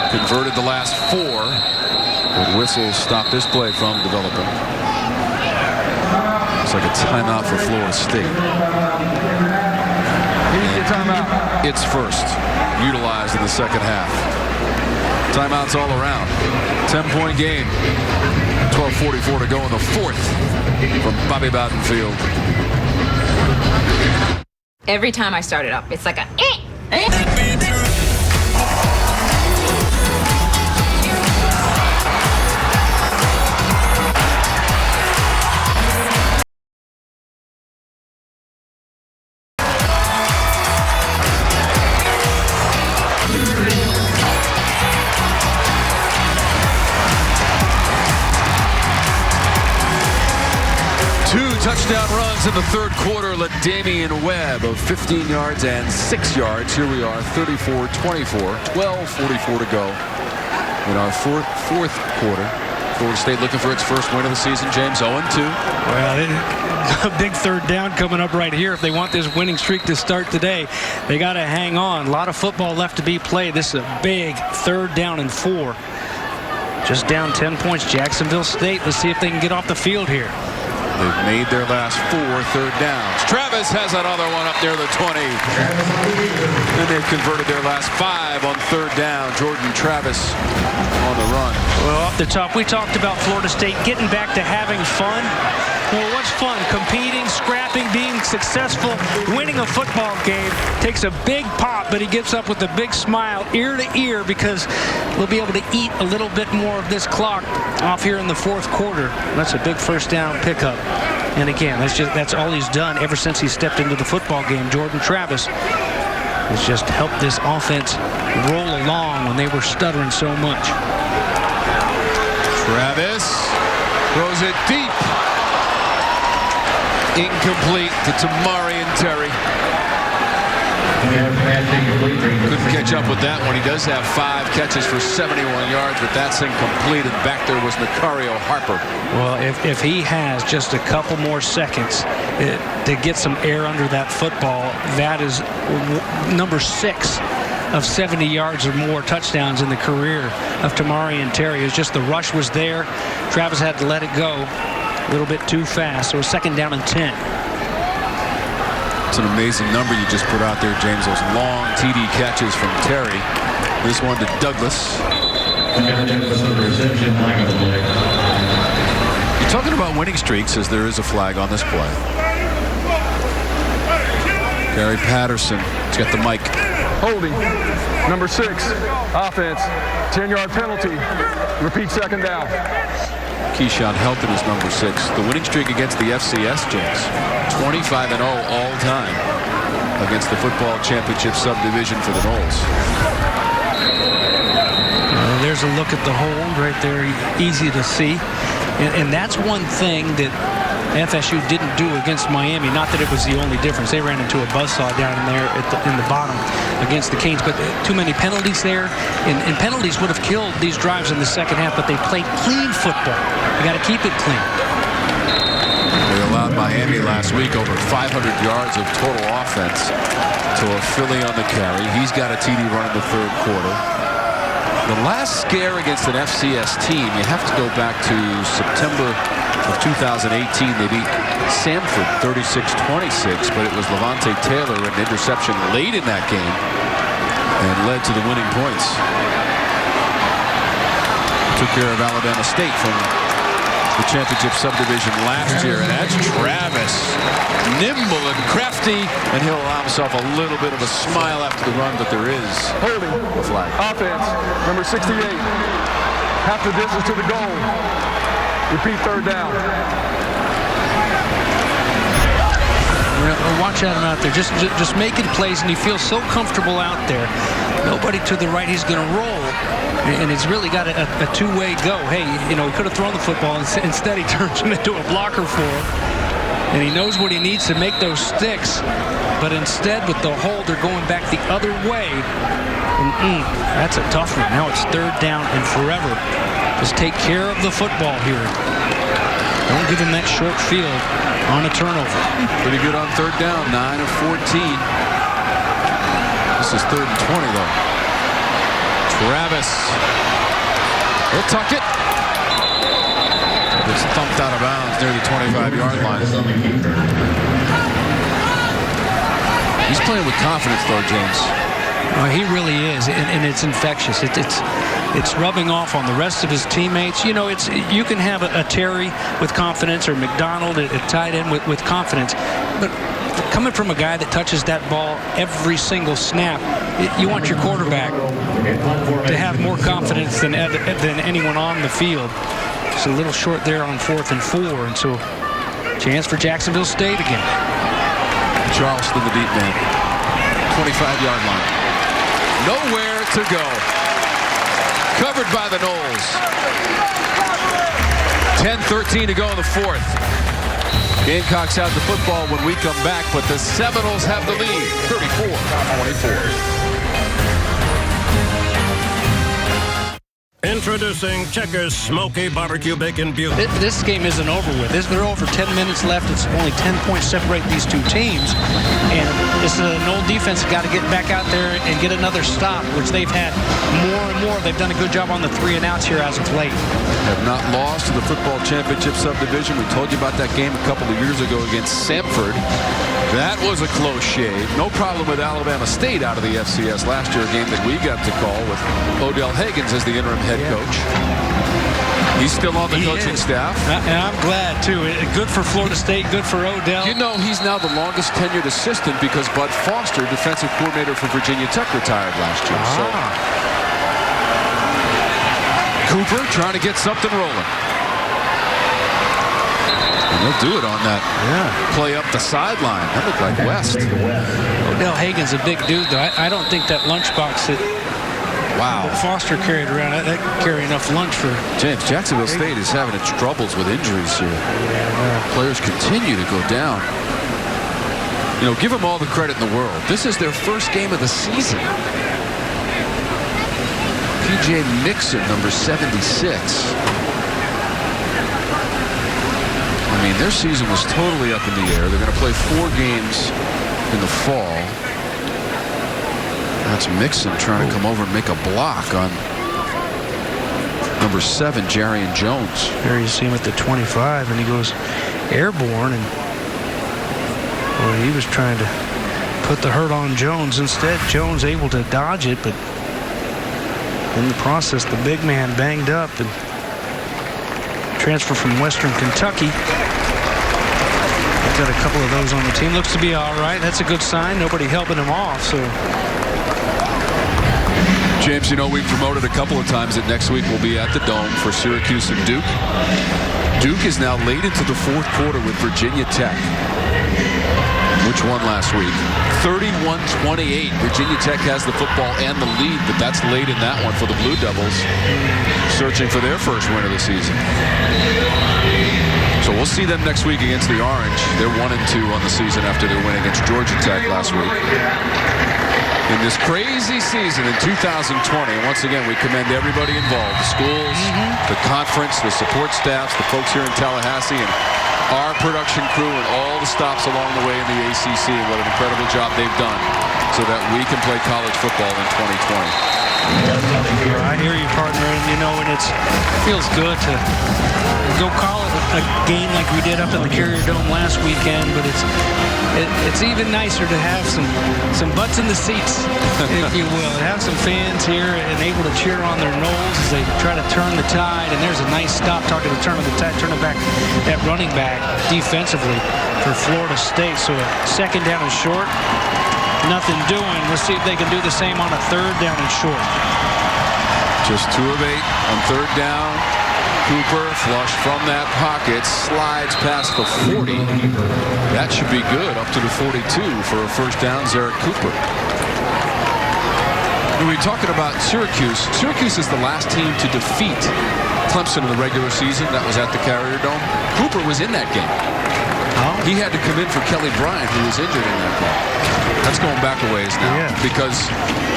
converted the last 4. But whistles stop this play from developing. It's like a timeout for Florida State. Timeout. It's first, utilized in the second half. Timeouts all around. 10-point game. 12:44 to go in the fourth from Bobby Bowden Field. Every time I start it up, it's like a Touchdown runs in the third quarter. LaDamian Webb of 15 yards and 6 yards. Here we are, 34-24, 12:44 to go in our fourth quarter. Florida State looking for its first win of the season, James. 0-2. Well, a big third down coming up right here. If they want this winning streak to start today, they got to hang on. A lot of football left to be played. This is a big 3rd down and 4. Just down 10 points. Jacksonville State. Let's see if they can get off the field here. They've made their last 4 third downs. Travis has another one up near the 20. And they've converted their last 5 on third down. Jordan Travis on the run. Well, off the top, we talked about Florida State getting back to having fun. Well, what's fun? Competing, scrapping, being successful, winning a football game takes a big pop, but he gets up with a big smile ear to ear because we'll be able to eat a little bit more of this clock off here in the fourth quarter. That's a big first down pickup. And again, that's all he's done ever since he stepped into the football game. Jordan Travis has just helped this offense roll along when they were stuttering so much. Travis throws it deep. Incomplete to Tamarian Terry. Couldn't catch up with that one. He does have 5 catches for 71 yards, but that's incomplete. And back there was Nicario Harper. Well, if he has just a couple more seconds to get some air under that football, that is number 6 of 70 yards or more touchdowns in the career of Tamarian Terry. It's just the rush was there. Travis had to let it go a little bit too fast. So a second down and 10. It's an amazing number you just put out there, James. Those long TD catches from Terry. This one to Douglas. You're talking about winning streaks as there is a flag on this play. Gary Patterson has got the mic. Holding, number 6, offense, 10-yard penalty. Repeat second down. Keyshawn Helton is number 6. The winning streak against the FCS, James. 25-0 all time against the football championship subdivision for the Noles. There's a look at the hold right there, easy to see. And that's one thing that FSU didn't do against Miami. Not that it was the only difference. They ran into a buzzsaw down in there in the bottom against the Canes, but too many penalties there. And penalties would have killed these drives in the second half, but they played clean football. You got to keep it clean. They allowed Miami last week over 500 yards of total offense to a Philly on the carry. He's got a TD run in the third quarter. The last scare against an FCS team, you have to go back to September of 2018. They beat Samford 36-26, but it was Levante Taylor, an interception late in that game, and led to the winning points. Took care of Alabama State from the championship subdivision last year, and that's Travis. Nimble and crafty, and he'll allow himself a little bit of a smile after the run, but there is holding a flag. Offense, number 68, half the distance to the goal. Repeat third down. Watch out out there, just making plays, and he feels so comfortable out there. Nobody to the right, he's going to roll, and he's really got a two-way go. Hey, he could have thrown the football, instead he turns him into a blocker for him, and he knows what he needs to make those sticks, but instead with the hold, they're going back the other way, and that's a tough one. Now it's third down and forever. Just take care of the football here. Don't give him that short field on a turnover. Pretty good on third down, 9 of 14. This is third and 20, though. Travis. He'll tuck it. It's thumped out of bounds near the 25-yard line. He's playing with confidence, though, James. He really is, and it's infectious. It's rubbing off on the rest of his teammates. You can have a Terry with confidence or McDonald at tight end with confidence, but coming from a guy that touches that ball every single snap, you want your quarterback to have more confidence than anyone on the field. It's a little short there on 4th and 4, and so chance for Jacksonville State again. Charleston, the deep man, 25-yard line. Nowhere to go. Covered by the Noles. 10-13 to go in the fourth. Gamecocks have the football when we come back, but the Seminoles have the lead, 34-24. Introducing Checkers Smoky Barbecue Bacon Butte. This game isn't over with. There are over 10 minutes left. It's only 10 points separate these two teams. And it's an old defense got to get back out there and get another stop, which they've had more and more. They've done a good job on the 3 and outs here as of late. Have not lost to the football championship subdivision. We told you about that game a couple of years ago against Samford. That was a close shave. No problem with Alabama State out of the FCS last year, a game that we got to call with Odell Higgins as the interim head coach. He's still on the coaching staff. And I'm glad, too. Good for Florida State, good for Odell. You know, he's now the longest tenured assistant because Bud Foster, defensive coordinator for Virginia Tech, retired last year. So Cooper trying to get something rolling. And he'll do it on that play up the sideline. That looked like West. Odell Hagen's a big dude, though. I don't think that lunchbox that Foster carried around, that carry enough lunch for James. Jacksonville State is having its troubles with injuries here. Players continue to go down. You know, give them all the credit in the world. This is their first game of the season. P.J. Mixon, number 76. I mean, their season was totally up in the air. They're going to play 4 games in the fall. That's Mixon trying to come over and make a block on number 7, Jarian Jones. There you see him at the 25, and he goes airborne, and well, he was trying to put the hurt on Jones. Instead, Jones able to dodge it, but in the process, the big man banged up and transfer from Western Kentucky. Got a couple of those on the team. Looks to be all right. That's a good sign. Nobody helping him off. So, James, you know, we promoted a couple of times that next week we'll be at the Dome for Syracuse and Duke. Duke is now late into the 4th quarter with Virginia Tech, which won last week. 31-28. Virginia Tech has the football and the lead, but that's late in that one for the Blue Devils, searching for their first win of the season. So we'll see them next week against the Orange. They're 1-2 on the season after their win against Georgia Tech last week. In this crazy season in 2020, once again, we commend everybody involved. The schools, the conference, the support staffs, the folks here in Tallahassee, and our production crew and all the stops along the way in the ACC. What an incredible job they've done so that we can play college football in 2020. I hear you, partner, and you know, and it feels good to go call it a game like we did up in the Carrier Dome last weekend, but it's even nicer to have some butts in the seats, if you will, and have some fans here and able to cheer on their Noles as they try to turn the tide. And there's a nice stop talking to turn of the tide, turning back at running back defensively for Florida State. So a 2nd down and short. Nothing doing. Let's see if they can do the same on a 3rd down and short. Just 2 of 8 on 3rd down. Cooper flush from that pocket, slides past the 40. That should be good, up to the 42 for a 1st down, Zarek Cooper. We were talking about Syracuse. Syracuse is the last team to defeat Clemson in the regular season. That was at the Carrier Dome. Cooper was in that game. He had to come in for Kelly Bryant, who was injured in that game. That's going back a ways now because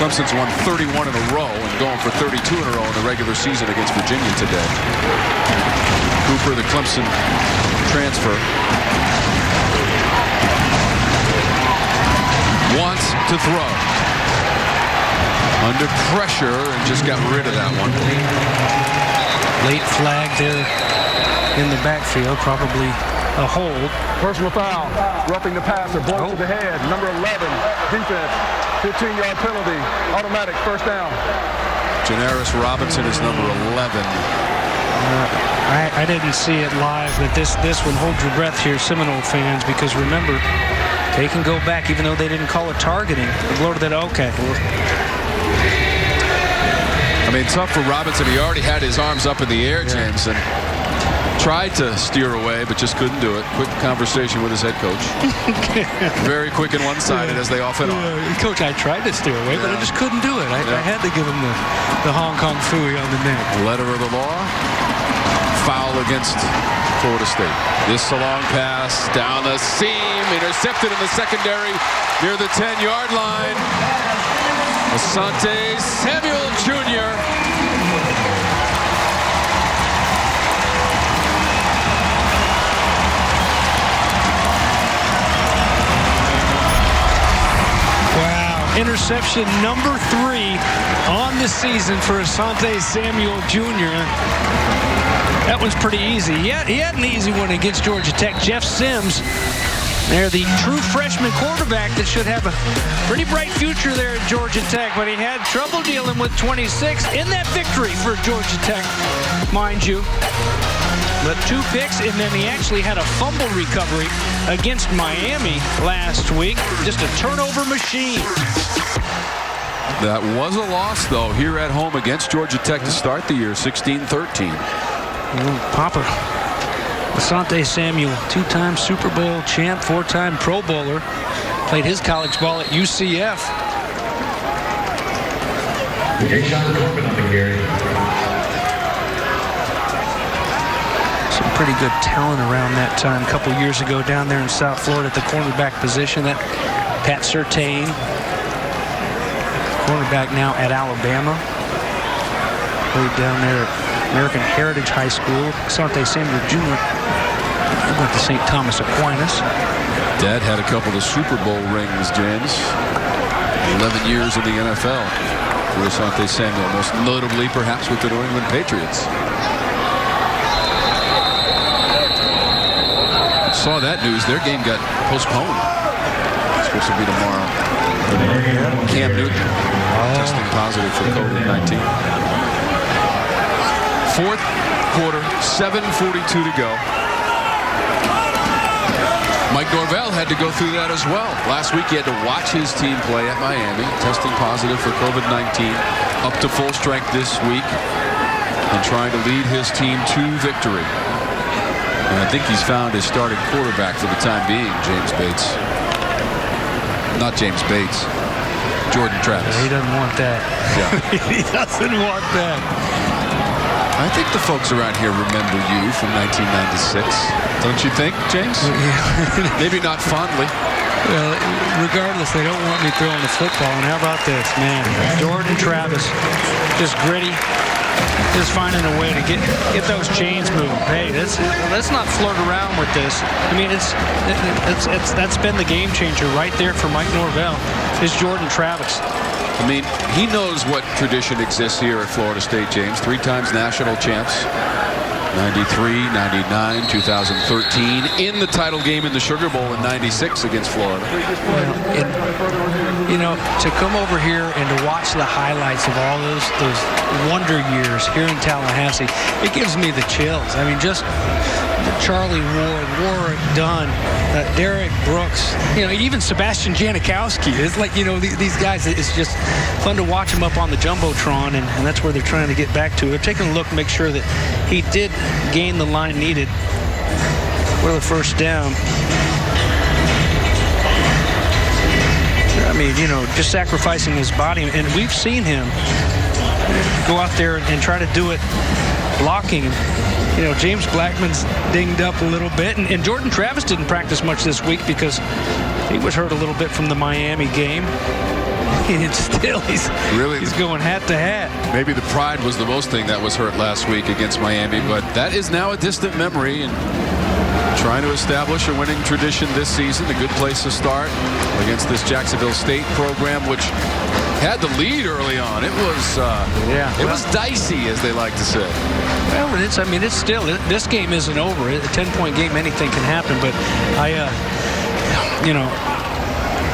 Clemson's won 31 in a row and going for 32 in a row in the regular season against Virginia today. Cooper, the Clemson transfer, wants to throw. Under pressure and just got rid of that one. Late flag there in the backfield, probably a hold. Personal foul, roughing the passer, blow to the head, number 11, defense, 15-yard penalty, automatic 1st down. Janaris Robinson is number 11. I didn't see it live, but this one, hold your breath here, Seminole fans, because remember, they can go back even though they didn't call it targeting. The blow to that, okay. I mean, tough for Robinson. He already had his arms up in the air, James, and tried to steer away, but just couldn't do it. Quick conversation with his head coach. Very quick and one-sided, as they often are. Coach, I tried to steer away, but I just couldn't do it. I had to give him the Hong Kong Phooey on the neck. Letter of the law. Foul against Florida State. This a long pass down the seam, intercepted in the secondary near the 10-yard line. Asante Samuel Jr. Interception number 3 on the season for Asante Samuel Jr. That one's pretty easy. He had an easy one against Georgia Tech. Jeff Sims They're the true freshman quarterback that should have a pretty bright future there at Georgia Tech, but he had trouble dealing with 26 in that victory for Georgia Tech, mind you. But 2 picks, and then he actually had a fumble recovery against Miami last week. Just a turnover machine. That was a loss, though, here at home against Georgia Tech to start the year, 16-13. Papa Asante Samuel, 2-time Super Bowl champ, 4-time Pro Bowler, played his college ball at UCF. Some pretty good talent around that time. A couple years ago down there in South Florida at the cornerback position, that Pat Surtain, cornerback now at Alabama. Played down there at American Heritage High School. Asante Samuel Jr. went to St. Thomas Aquinas. Dad had a couple of Super Bowl rings, James. 11 years in the NFL for Asante Samuel, most notably perhaps with the New England Patriots. Saw that news. Their game got postponed. It's supposed to be tomorrow. Cam Newton testing positive for COVID-19. Fourth quarter, 7:42 to go. Mike Norvell had to go through that as well. Last week he had to watch his team play at Miami, testing positive for COVID-19, up to full strength this week, and trying to lead his team to victory. And I think he's found his starting quarterback for the time being, James Bates. Not James Bates, Jordan Travis. He doesn't want that. Yeah. He doesn't want that. I think the folks around here remember you from 1996. Don't you think, James? Yeah. Maybe not fondly. Well, regardless, they don't want me throwing the football. And how about this, man? Jordan Travis, just gritty, just finding a way to get those chains moving. Hey, let's not flirt around with this. I mean, that's been the game changer right there for Mike Norvell. Is Jordan Travis. I mean, he knows what tradition exists here at Florida State, James. 3 times national champs. 93, 99, 2013. In the title game in the Sugar Bowl in 96 against Florida. You know, to come over here and to watch the highlights of all those wonder years here in Tallahassee, it gives me the chills. I mean, just Charlie Ward, Warwick Dunn, Derek Brooks, you know, even Sebastian Janikowski. It's like, you know, these guys, it's just fun to watch them up on the Jumbotron, and that's where they're trying to get back to. They're taking a look, make sure that he did gain the line needed for the first down. I mean, you know, just sacrificing his body, and we've seen him go out there and try to do it blocking. You know, James Blackman's dinged up a little bit, and Jordan Travis didn't practice much this week because he was hurt a little bit from the Miami game. And still, he's going hat to hat. Maybe the pride was the most thing that was hurt last week against Miami, but that is now a distant memory, and trying to establish a winning tradition this season. A good place to start against this Jacksonville State program, which had the lead early on. It was it was dicey, as they like to say. Well, it's still, this game isn't over. A 10-point game, anything can happen. But you know,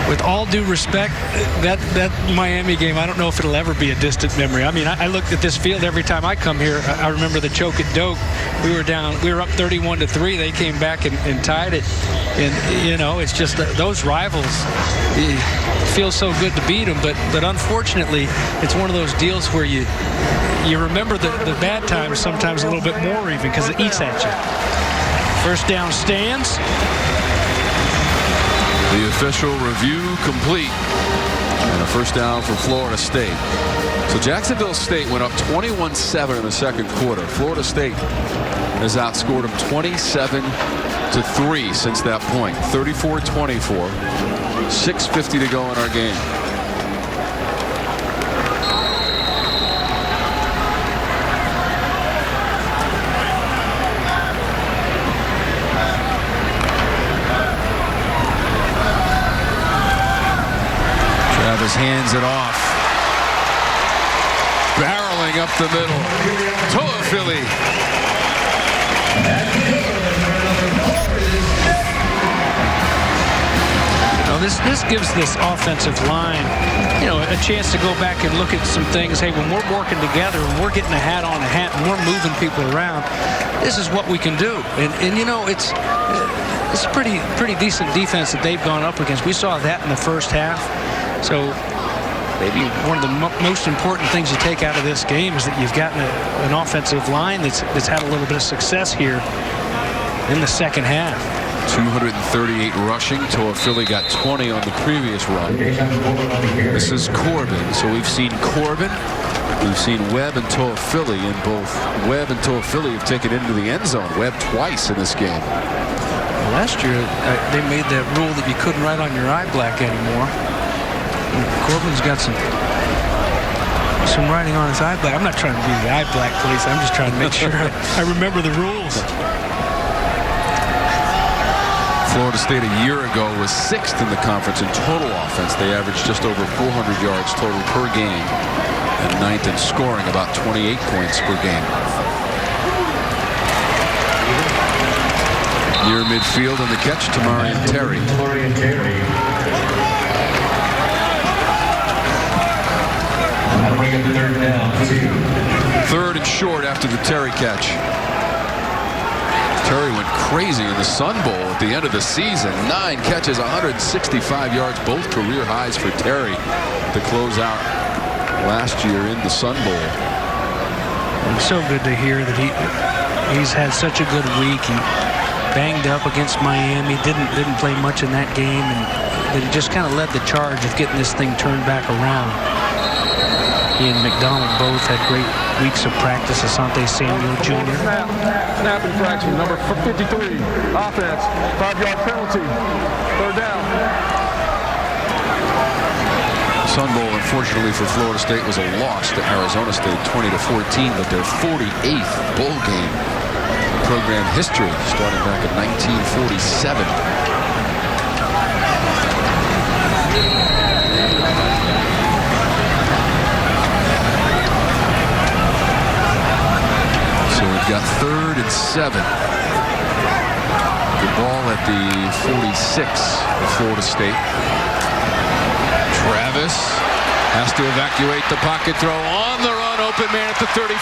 with all due respect, that Miami game, I don't know if it'll ever be a distant memory. I mean, I looked at this field every time I come here. I remember the choke at Doak. We were up 31-3. They came back and tied it. And, you know, it's just those rivals, it feels so good to beat them. But unfortunately, it's one of those deals where you remember the bad times sometimes a little bit more even because it eats at you. First down stands. The official review complete, and a first down for Florida State. So Jacksonville State went up 21-7 in the second quarter. Florida State has outscored them 27-3 since that point. 34-24. 6:50 to go in our game. Hands it off. Barreling up the middle. Toa Philly. this gives this offensive line, a chance to go back and look at some things. Hey, when we're working together, when we're getting a hat on a hat, and we're moving people around, this is what we can do. And it's a pretty decent defense that they've gone up against. We saw that in the first half. So maybe one of the most important things you take out of this game is that you've gotten an offensive line that's had a little bit of success here in the second half. 238 rushing. Toafili got 20 on the previous run. This is Corbin. So we've seen Corbin, we've seen Webb and Toafili, and both Webb and Toafili have taken into the end zone. Webb twice in this game. Last year, they made that rule that you couldn't write on your eye black anymore. Corbin's got some writing on his eye black. I'm not trying to be the eye black police. I'm just trying to make sure I remember the rules. Florida State a year ago was 6th in the conference in total offense. They averaged just over 400 yards total per game, and 9th in scoring, about 28 points per game. Near midfield on the catch, Tamarian Terry. Third and short after the Terry catch. Terry went crazy in the Sun Bowl at the end of the season. 9 catches, 165 yards, both career highs for Terry to close out last year in the Sun Bowl. It's so good to hear that he's had such a good week. He banged up against Miami, didn't play much in that game, and he just kind of led the charge of getting this thing turned back around. He and McDonald both had great weeks of practice. Asante Samuel Jr. Snap infraction, number 53. Offense, 5-yard penalty. Third down. Sun Bowl, unfortunately for Florida State, was a loss to Arizona State, 20-14, but their 48th bowl game in program history, starting back in 1947. We've got 3rd and 7. The ball at the 46 of Florida State. Travis has to evacuate the pocket throw on the run. Open man at the 35.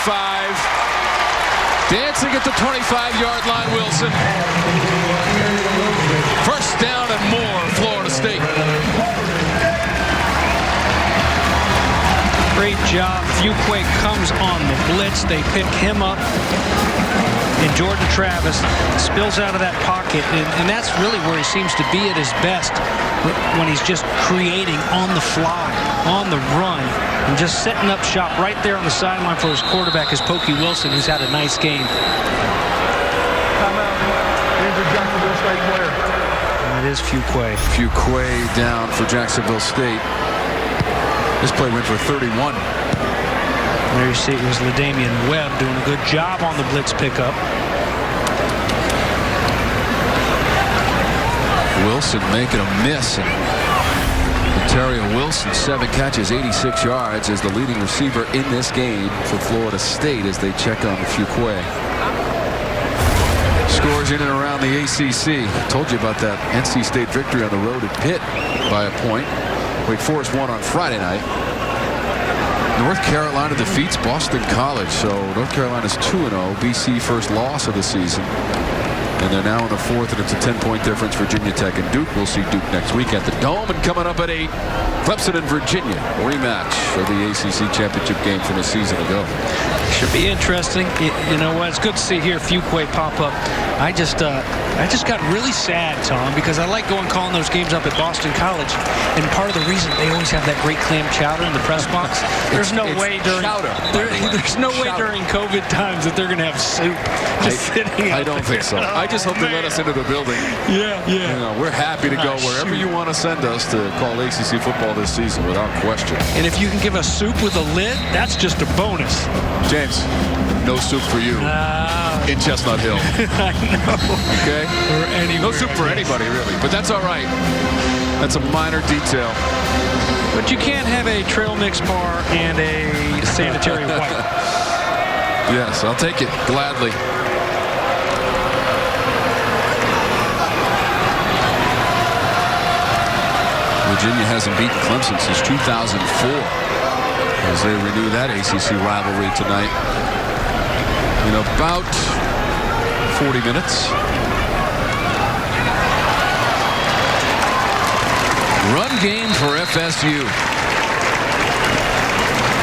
Dancing at the 25-yard line, Wilson. First down and more, Florida State. Great job. Fuqua comes on the blitz. They pick him up. And Jordan Travis spills out of that pocket. And that's really where he seems to be at his best, when he's just creating on the fly, on the run, and just setting up shop right there on the sideline for his quarterback is Pokey Wilson, who's had a nice game. Timeout. Injured Jacksonville State player. And it is Fuqua. Fuqua down for Jacksonville State. This play went for 31. There you see it was LaDamian Webb doing a good job on the blitz pickup. Wilson making a miss. And Ontario Wilson, 7 catches, 86 yards, is the leading receiver in this game for Florida State as they check on Fuqua. Scores in and around the ACC. Told you about that NC State victory on the road at Pitt by a point. Wake Forest won on Friday night. North Carolina defeats Boston College, so North Carolina's 2-0. BC first loss of the season. And they're now in the 4th, and it's a 10-point difference. Virginia Tech and Duke. We'll see Duke next week at the Dome. And coming up at 8, Clemson and Virginia. Rematch of the ACC championship game from a season ago. Should be interesting. You know what? It's good to see here Fuqua pop up. I just got really sad, Tom, because I like going calling those games up at Boston College. And part of the reason they always have that great clam chowder in the press box. There's no way during COVID times that they're going to have soup just sitting out I don't think so. I just hope they let us into the building. Yeah. You know, we're happy to go wherever you want to send us to call ACC football this season without question. And if you can give us soup with a lid, that's just a bonus. James, no soup for you in Chestnut Hill. I know. Okay? Or anywhere. No soup for anybody, really. But that's all right. That's a minor detail. But you can't have a trail mix bar and a sanitary wipe. Yes, I'll take it gladly. Virginia hasn't beaten Clemson since 2004 as they renew that ACC rivalry tonight in about 40 minutes. Run game for FSU.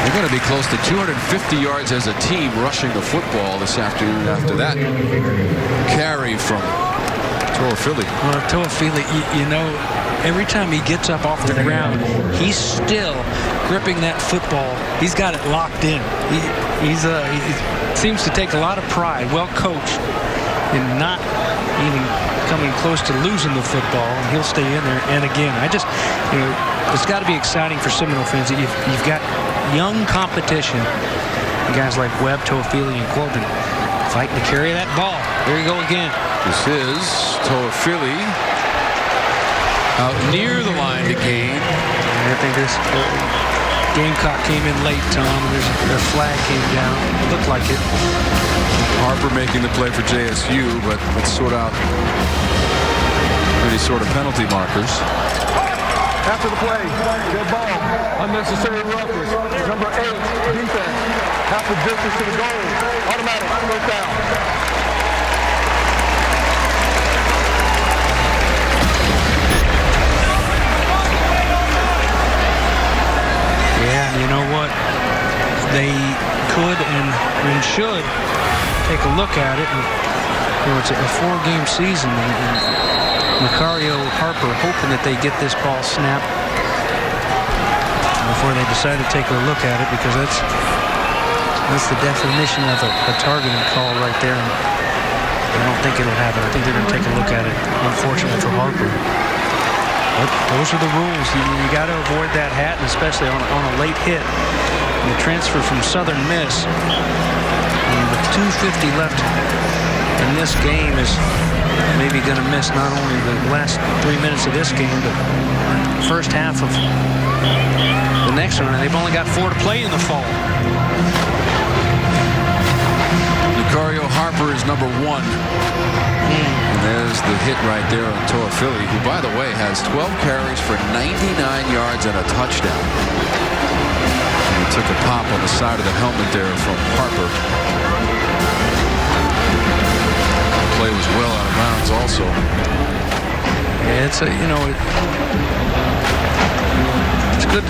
They're going to be close to 250 yards as a team rushing the football this afternoon after that carry from Toafili. Well, Toafili, you know, every time he gets up off the ground, he's still gripping that football. He's got it locked in. He seems to take a lot of pride, well coached, in not even coming close to losing the football, and he'll stay in there. And again, it's got to be exciting for Seminole fans. You've got young competition, guys like Webb, Toafili, and Corbin fighting to carry that ball. There you go again. This is Toafili out near the line to gain. I think this Gamecock came in late, Tom. Their flag came down. Looked like it. Harper making the play for JSU, but let's sort out any sort of penalty markers. After the play, dead ball, unnecessary roughness. Number 8, defense, half the distance to the goal, automatic, first down. Yeah, you know what? They could and should take a look at it. And, it's a 4-game season, and Macario, Harper hoping that they get this ball snapped before they decide to take a look at it, because that's the definition of a targeting call right there. And I don't think it'll happen. I think they're going to take a look at it, unfortunately for Harper. But those are the rules. You got to avoid that hat, and especially on a late hit. And the transfer from Southern Miss, and with 2:50 left in this game, is maybe going to miss not only the last 3 minutes of this game, but the first half of the next one. And they've only got 4 to play in the fall. Macario Harper is number 1. And there's the hit right there on Toafili, who, by the way, has 12 carries for 99 yards and a touchdown. And he took a pop on the side of the helmet there from Harper. Play was well out of bounds also. Yeah, it's good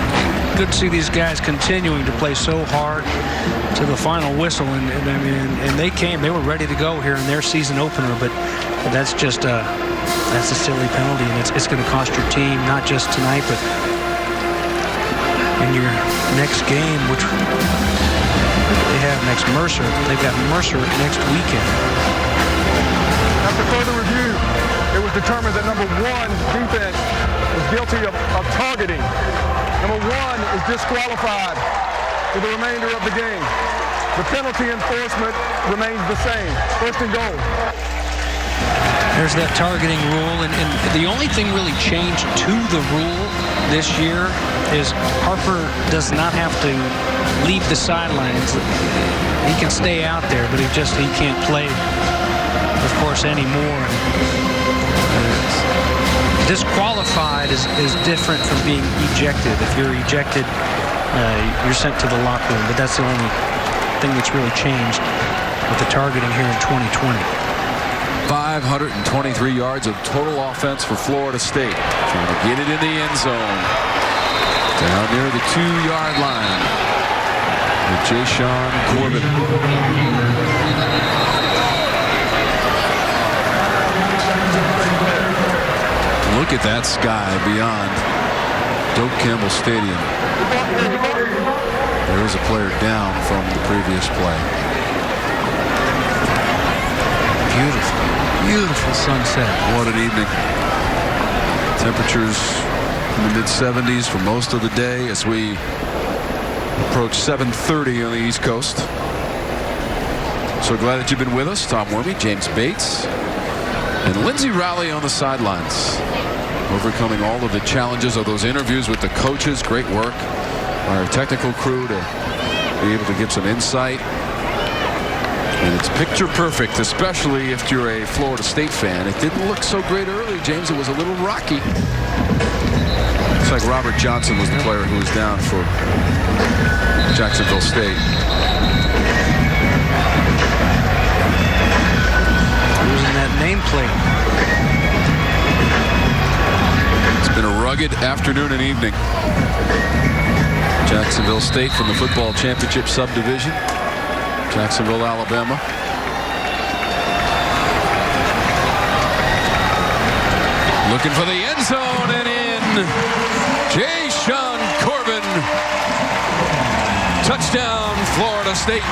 to see these guys continuing to play so hard to the final whistle, and they were ready to go here in their season opener, but that's just that's a silly penalty, and it's going to cost your team not just tonight, but in your next game, which they have next Mercer. They've got Mercer next weekend. After further review, it was determined that number 1 defense was guilty of targeting. Number 1 is disqualified for the remainder of the game. The penalty enforcement remains the same. First and goal. There's that targeting rule, and the only thing really changed to the rule this year is Harper does not have to leave the sidelines. He can stay out there, but he can't play, of course, anymore. Disqualified is different from being ejected. If you're ejected, you're sent to the locker room, but that's the only thing that's really changed with the targeting here in 2020. 523 yards of total offense for Florida State. Trying to get it in the end zone. Down near the 2-yard line with Jashawn Corbin. Look at that sky beyond Doak Campbell Stadium. There is a player down from the previous play. Beautiful sunset. What an evening. Temperatures in the mid-70s for most of the day as we approach 7:30 on the East Coast. So glad that you've been with us. Tom Wormy, James Bates, and Lindsey Rowley on the sidelines, overcoming all of the challenges of those interviews with the coaches. Great work by our technical crew to be able to give some insight. And it's picture perfect, especially if you're a Florida State fan. It didn't look so great early, James. It was a little rocky. like Robert Johnson was the player who was down for Jacksonville State. Losing that nameplate. It's been a rugged afternoon and evening. Jacksonville State from the football championship subdivision. Jacksonville, Alabama. Looking for the end zone and in. Jay-Sean Corbin. Touchdown, Florida State.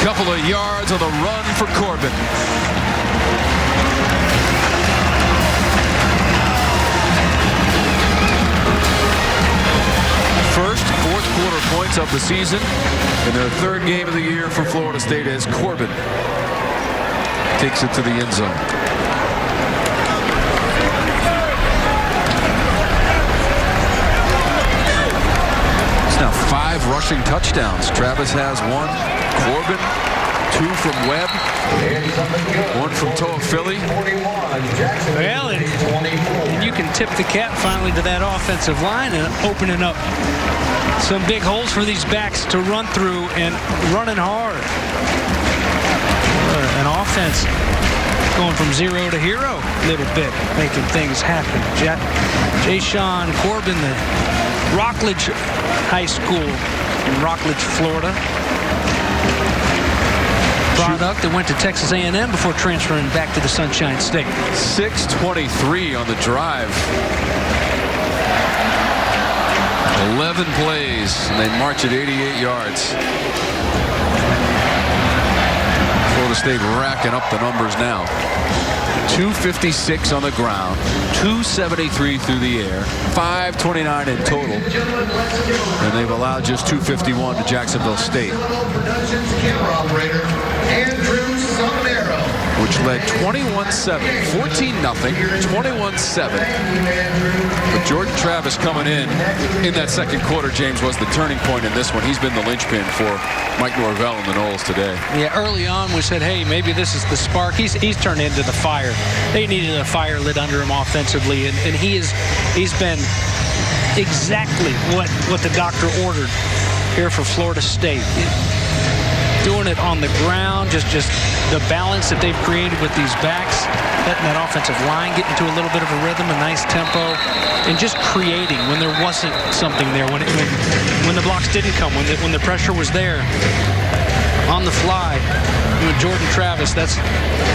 Couple of yards on the run for Corbin. First fourth quarter points of the season in their third game of the year for Florida State as Corbin takes it to the end zone. It's now 5 rushing touchdowns. Travis has 1. Corbin, 2 from Webb, 1 from Toafili. Well, and you can tip the cap finally to that offensive line and opening up some big holes for these backs to run through and running hard. An offense going from 0 to hero a little bit, making things happen. Jay-Sean Corbin, the Rockledge High School in Rockledge, Florida. Product that went to Texas A&M before transferring back to the Sunshine State. 6:23 on the drive. 11 plays, and they march at 88 yards. Florida State racking up the numbers now. 256 on the ground, 273 through the air, 529 in total, and they've allowed just 251 to Jacksonville State, which led 21-7, 14-0, 21-7. But Jordan Travis coming in that second quarter, James, was the turning point in this one. He's been the linchpin for Mike Norvell and the Noles today. Yeah, early on we said, hey, maybe this is the spark. He's turned into the fire. They needed a fire lit under him offensively, and he's been exactly what the doctor ordered here for Florida State. Doing it on the ground, just the balance that they've created with these backs, letting that offensive line get into a little bit of a rhythm, a nice tempo, and just creating when there wasn't something there, when the blocks didn't come, when the pressure was there on the fly. With Jordan Travis, that's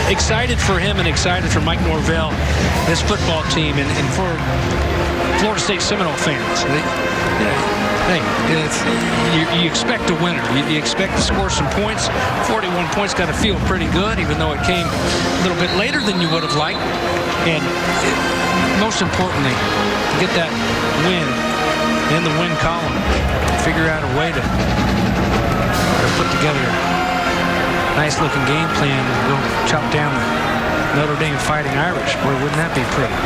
excited for him and excited for Mike Norvell, this football team, and for Florida State Seminole fans. Hey, you expect a winner. You expect to score some points. 41 points got to feel pretty good, even though it came a little bit later than you would have liked. And most importantly, to get that win in the win column, figure out a way to put together a nice-looking game plan and go chop down the Notre Dame Fighting Irish. Boy, wouldn't that be pretty?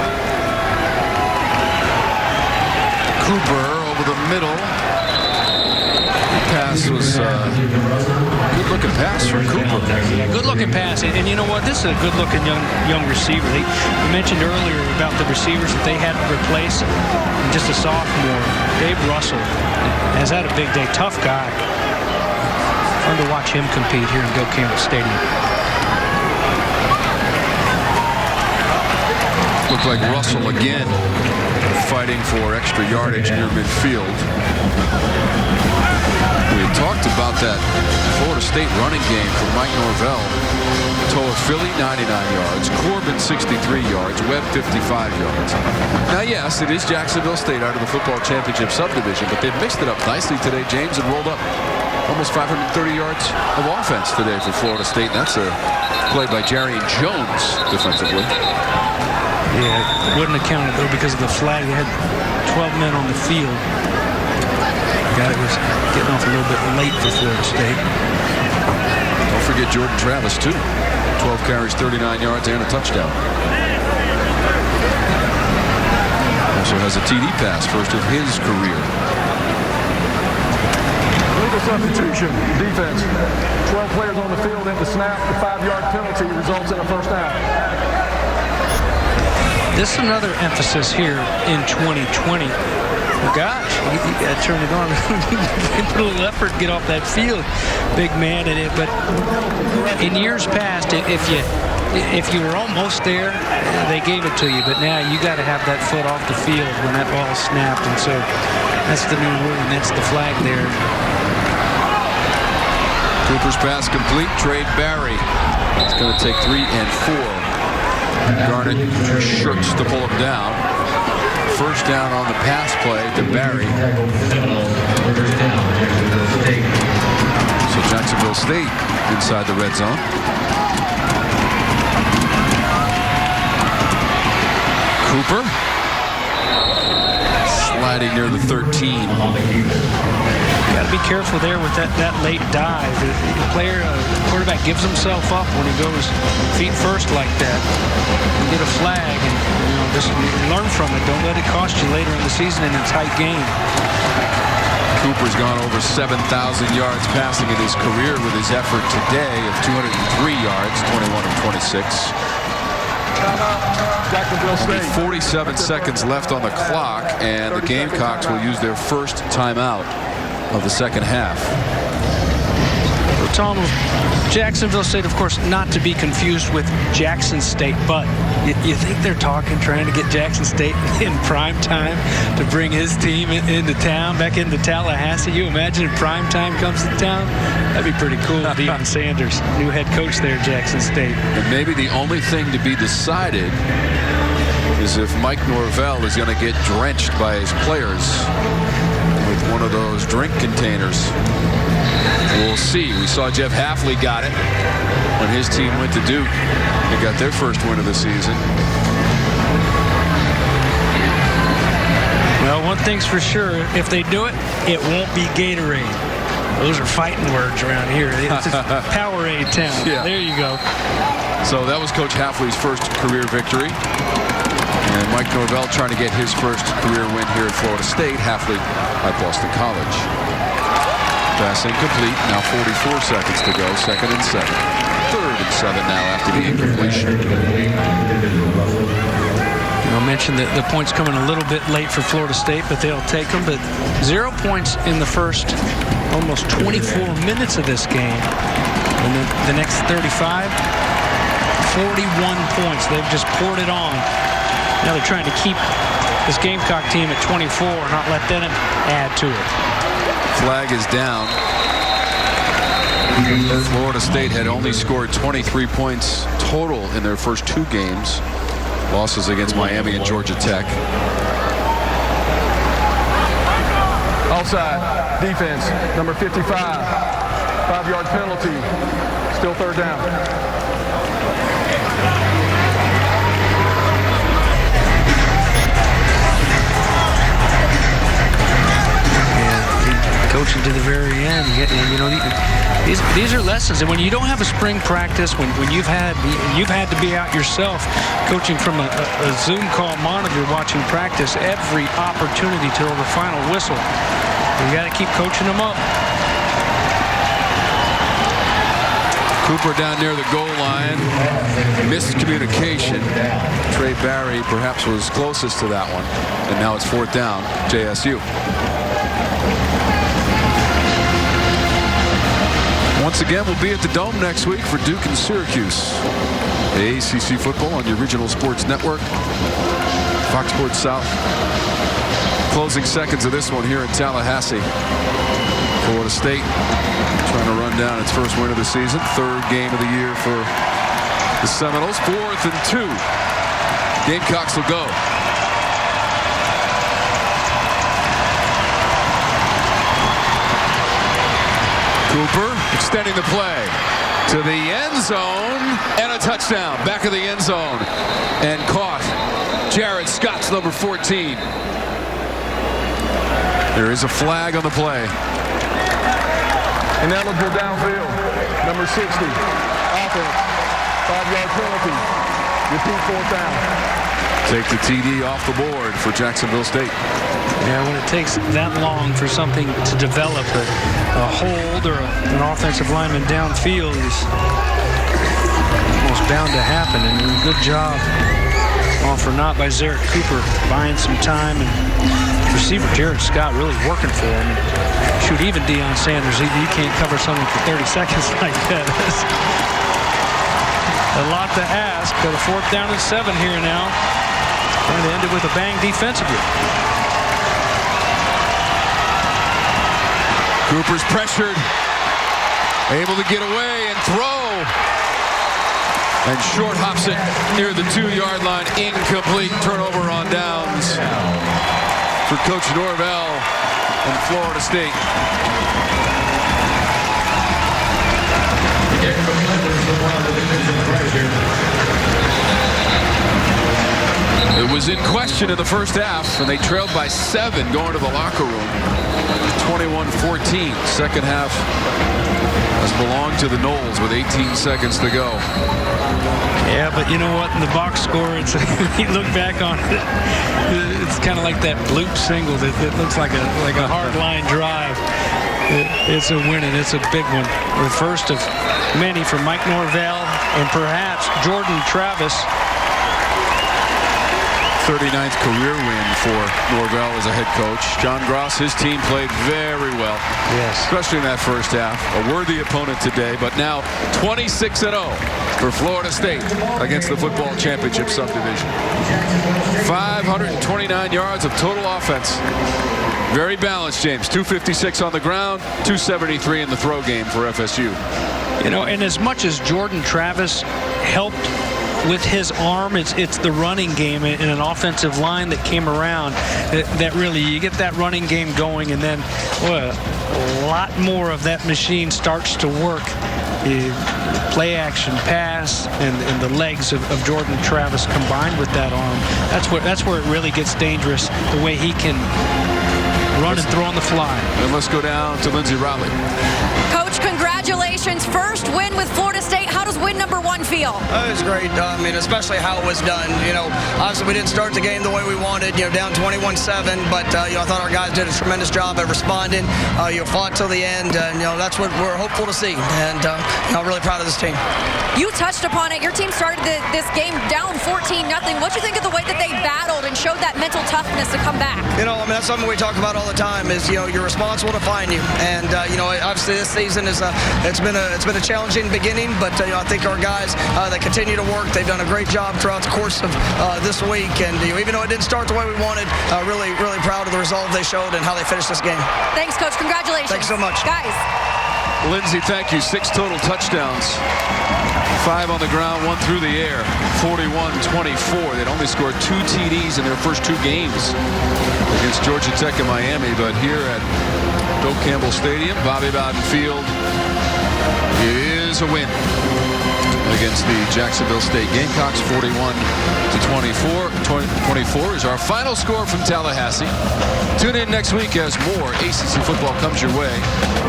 Cooper over the middle. The pass was good-looking pass from Cooper. Yeah, good-looking pass, and you know what? This is a good-looking young receiver. We mentioned earlier about the receivers that they had to replace. And just a sophomore, Dave Russell, has had a big day. Tough guy. Fun to watch him compete here in Bill Campbell Stadium. Looked like Russell again fighting for extra yardage near midfield. We had talked about that Florida State running game for Mike Norvell. Toafili 99 yards, Corbin 63 yards, Webb 55 yards. Now yes, it is Jacksonville State out of the football championship subdivision, but they've mixed it up nicely today, James, and rolled up almost 530 yards of offense today for Florida State. And that's a play by Jarian Jones defensively. Yeah, wouldn't have counted though because of the flag. They had 12 men on the field. Guy was getting off a little bit late for Florida State. Don't forget Jordan Travis too. 12 carries, 39 yards, and a touchdown. Also has a TD pass, first of his career. Legal substitution, defense. 12 players on the field at the snap. The 5-yard penalty results in a first down. this is another emphasis here in 2020. Gosh, you got to turn it on. Put a little effort, get off that field, big man. But in years past, if you were almost there, they gave it to you. But now you got to have that foot off the field when that ball snapped. And so that's the new rule, and that's the flag there. Cooper's pass complete. Trade Barry. It's going to take 3 and 4. Garnett shirks to pull him down. First down on the pass play to Barry. So Jacksonville State inside the red zone. Cooper sliding near the 13. Got to be careful there with that late dive. The quarterback gives himself up when he goes feet first like that. You get a flag, and just learn from it. Don't let it cost you later in the season in a tight game. Cooper's gone over 7,000 yards passing in his career with his effort today of 203 yards, 21 of 26. Jacksonville State. 47 seconds left on the clock, and the Gamecocks will use their first timeout of the second half. Well, Tom, Jacksonville State, of course, not to be confused with Jackson State, but you think they're trying to get Jackson State in prime time to bring his team into town, back into Tallahassee? You imagine if prime time comes to town? That'd be pretty cool. Deion Sanders, new head coach there at Jackson State. And maybe the only thing to be decided is if Mike Norvell is going to get drenched by his players with one of those drink containers. We'll see. We saw Jeff Hafley got it when his team went to Duke. They got their first win of the season. Well, one thing's for sure. If they do it, it won't be Gatorade. Those are fighting words around here. It's a Powerade town. Yeah. There you go. So that was Coach Hafley's first career victory. And Mike Norvell trying to get his first career win here at Florida State. Hafley at Boston College. Pass incomplete. Now 44 seconds to go. 2nd and 7. 3rd and 7 now after the incompletion. I mentioned that the points coming a little bit late for Florida State, but they'll take them. But 0 points in the first almost 24 minutes of this game. And then the next 35, 41 points. They've just poured it on. Now they're trying to keep this Gamecock team at 24 and not let them add to it. Flag is down. Florida State had only scored 23 points total in their first 2 games. Losses against Miami and Georgia Tech. Offside. Defense. Number 55. 5-yard penalty. Still 3rd down. Coaching to the very end. These are lessons. And when you don't have a spring practice, when you've had to be out yourself, coaching from a Zoom call monitor, watching practice every opportunity till the final whistle. You got to keep coaching them up. Cooper down near the goal line. Miscommunication. Trey Barry perhaps was closest to that one. And now it's 4th down, JSU. Once again, we'll be at the Dome next week for Duke and Syracuse. The ACC football on your regional sports network. Fox Sports South. Closing seconds of this one here in Tallahassee. Florida State trying to run down its first win of the season. 3rd game of the year for the Seminoles. 4th and 2. Gamecocks will go. Cooper extending the play to the end zone and a touchdown. Back of the end zone and caught. Jared Scott's number 14. There is a flag on the play. Ineligible downfield. Number 60. Offense. 5-yard penalty. Repeat 4th down. Take the TD off the board for Jacksonville State. Yeah, when it takes that long for something to develop, a hold or an offensive lineman downfield is almost bound to happen. And good job all for naught by Zarek Cooper, buying some time, and receiver Jared Scott really working for him. Shoot, even Deion Sanders, you can't cover someone for 30 seconds like that. That's a lot to ask, but a 4th down and 7 here now. Trying to end it with a bang defensively. Cooper's pressured, able to get away and throw. And short hops it near the 2-yard line. Incomplete. Turnover on downs for Coach Norvell and Florida State. It was in question in the first half, and they trailed by 7 going to the locker room. 21-14. Second half has belonged to the Noles with 18 seconds to go. Yeah, but you know what? In the box score, it's you look back on it, it's kind of like that bloop single. It looks like a hard line drive. It's a win, and it's a big one. The first of many for Mike Norvell and perhaps Jordan Travis. 39th career win for Norvell as a head coach. John Gross, his team played very well. Yes. Especially in that first half. A worthy opponent today, but now 26-0 for Florida State against the football championship subdivision. 529 yards of total offense. Very balanced, James. 256 on the ground, 273 in the throw game for FSU. You know, and as much as Jordan Travis helped with his arm, it's the running game in an offensive line that came around that really, you get that running game going, and then a lot more of that machine starts to work. Play action pass and the legs of Jordan Travis combined with that arm. That's where it really gets dangerous, the way he can run and throw on the fly. And let's go down to Lindsey Riley. Coach, congratulations. First win with Florida State. How does win number 1 feel? It was great. I mean, especially how it was done. You know, obviously we didn't start the game the way we wanted, down 21-7, but, I thought our guys did a tremendous job at responding. Fought till the end, and, that's what we're hopeful to see. And, I'm really proud of this team. You touched upon it. Your team started this game down 14-0. What do you think of the way that they battled and showed that mental toughness to come back? That's something we talk about all the time is, you're responsible to find you. And, obviously this season it's been a challenging beginning, but, I think our guys that continue to work, they've done a great job throughout the course of this week. And even though it didn't start the way we wanted, really, really proud of the resolve they showed and how they finished this game. Thanks, Coach. Congratulations. Thanks so much. Guys. Lindsey, thank you. 6 total touchdowns. 5 on the ground, 1 through the air. 41-24. They'd only scored 2 TDs in their first 2 games against Georgia Tech and Miami. But here at Doak Campbell Stadium, Bobby Bowden Field, it is a win against the Jacksonville State Gamecocks. 41-24 is our final score from Tallahassee. Tune in next week as more ACC football comes your way.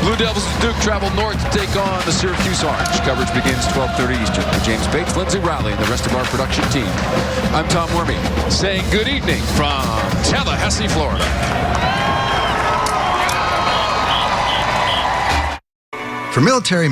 Blue Devils of Duke travel north to take on the Syracuse Orange. Coverage begins 12:30 Eastern. For James Bates, Lindsey Riley, and the rest of our production team, I'm Tom Wormy, saying good evening from Tallahassee, Florida. For military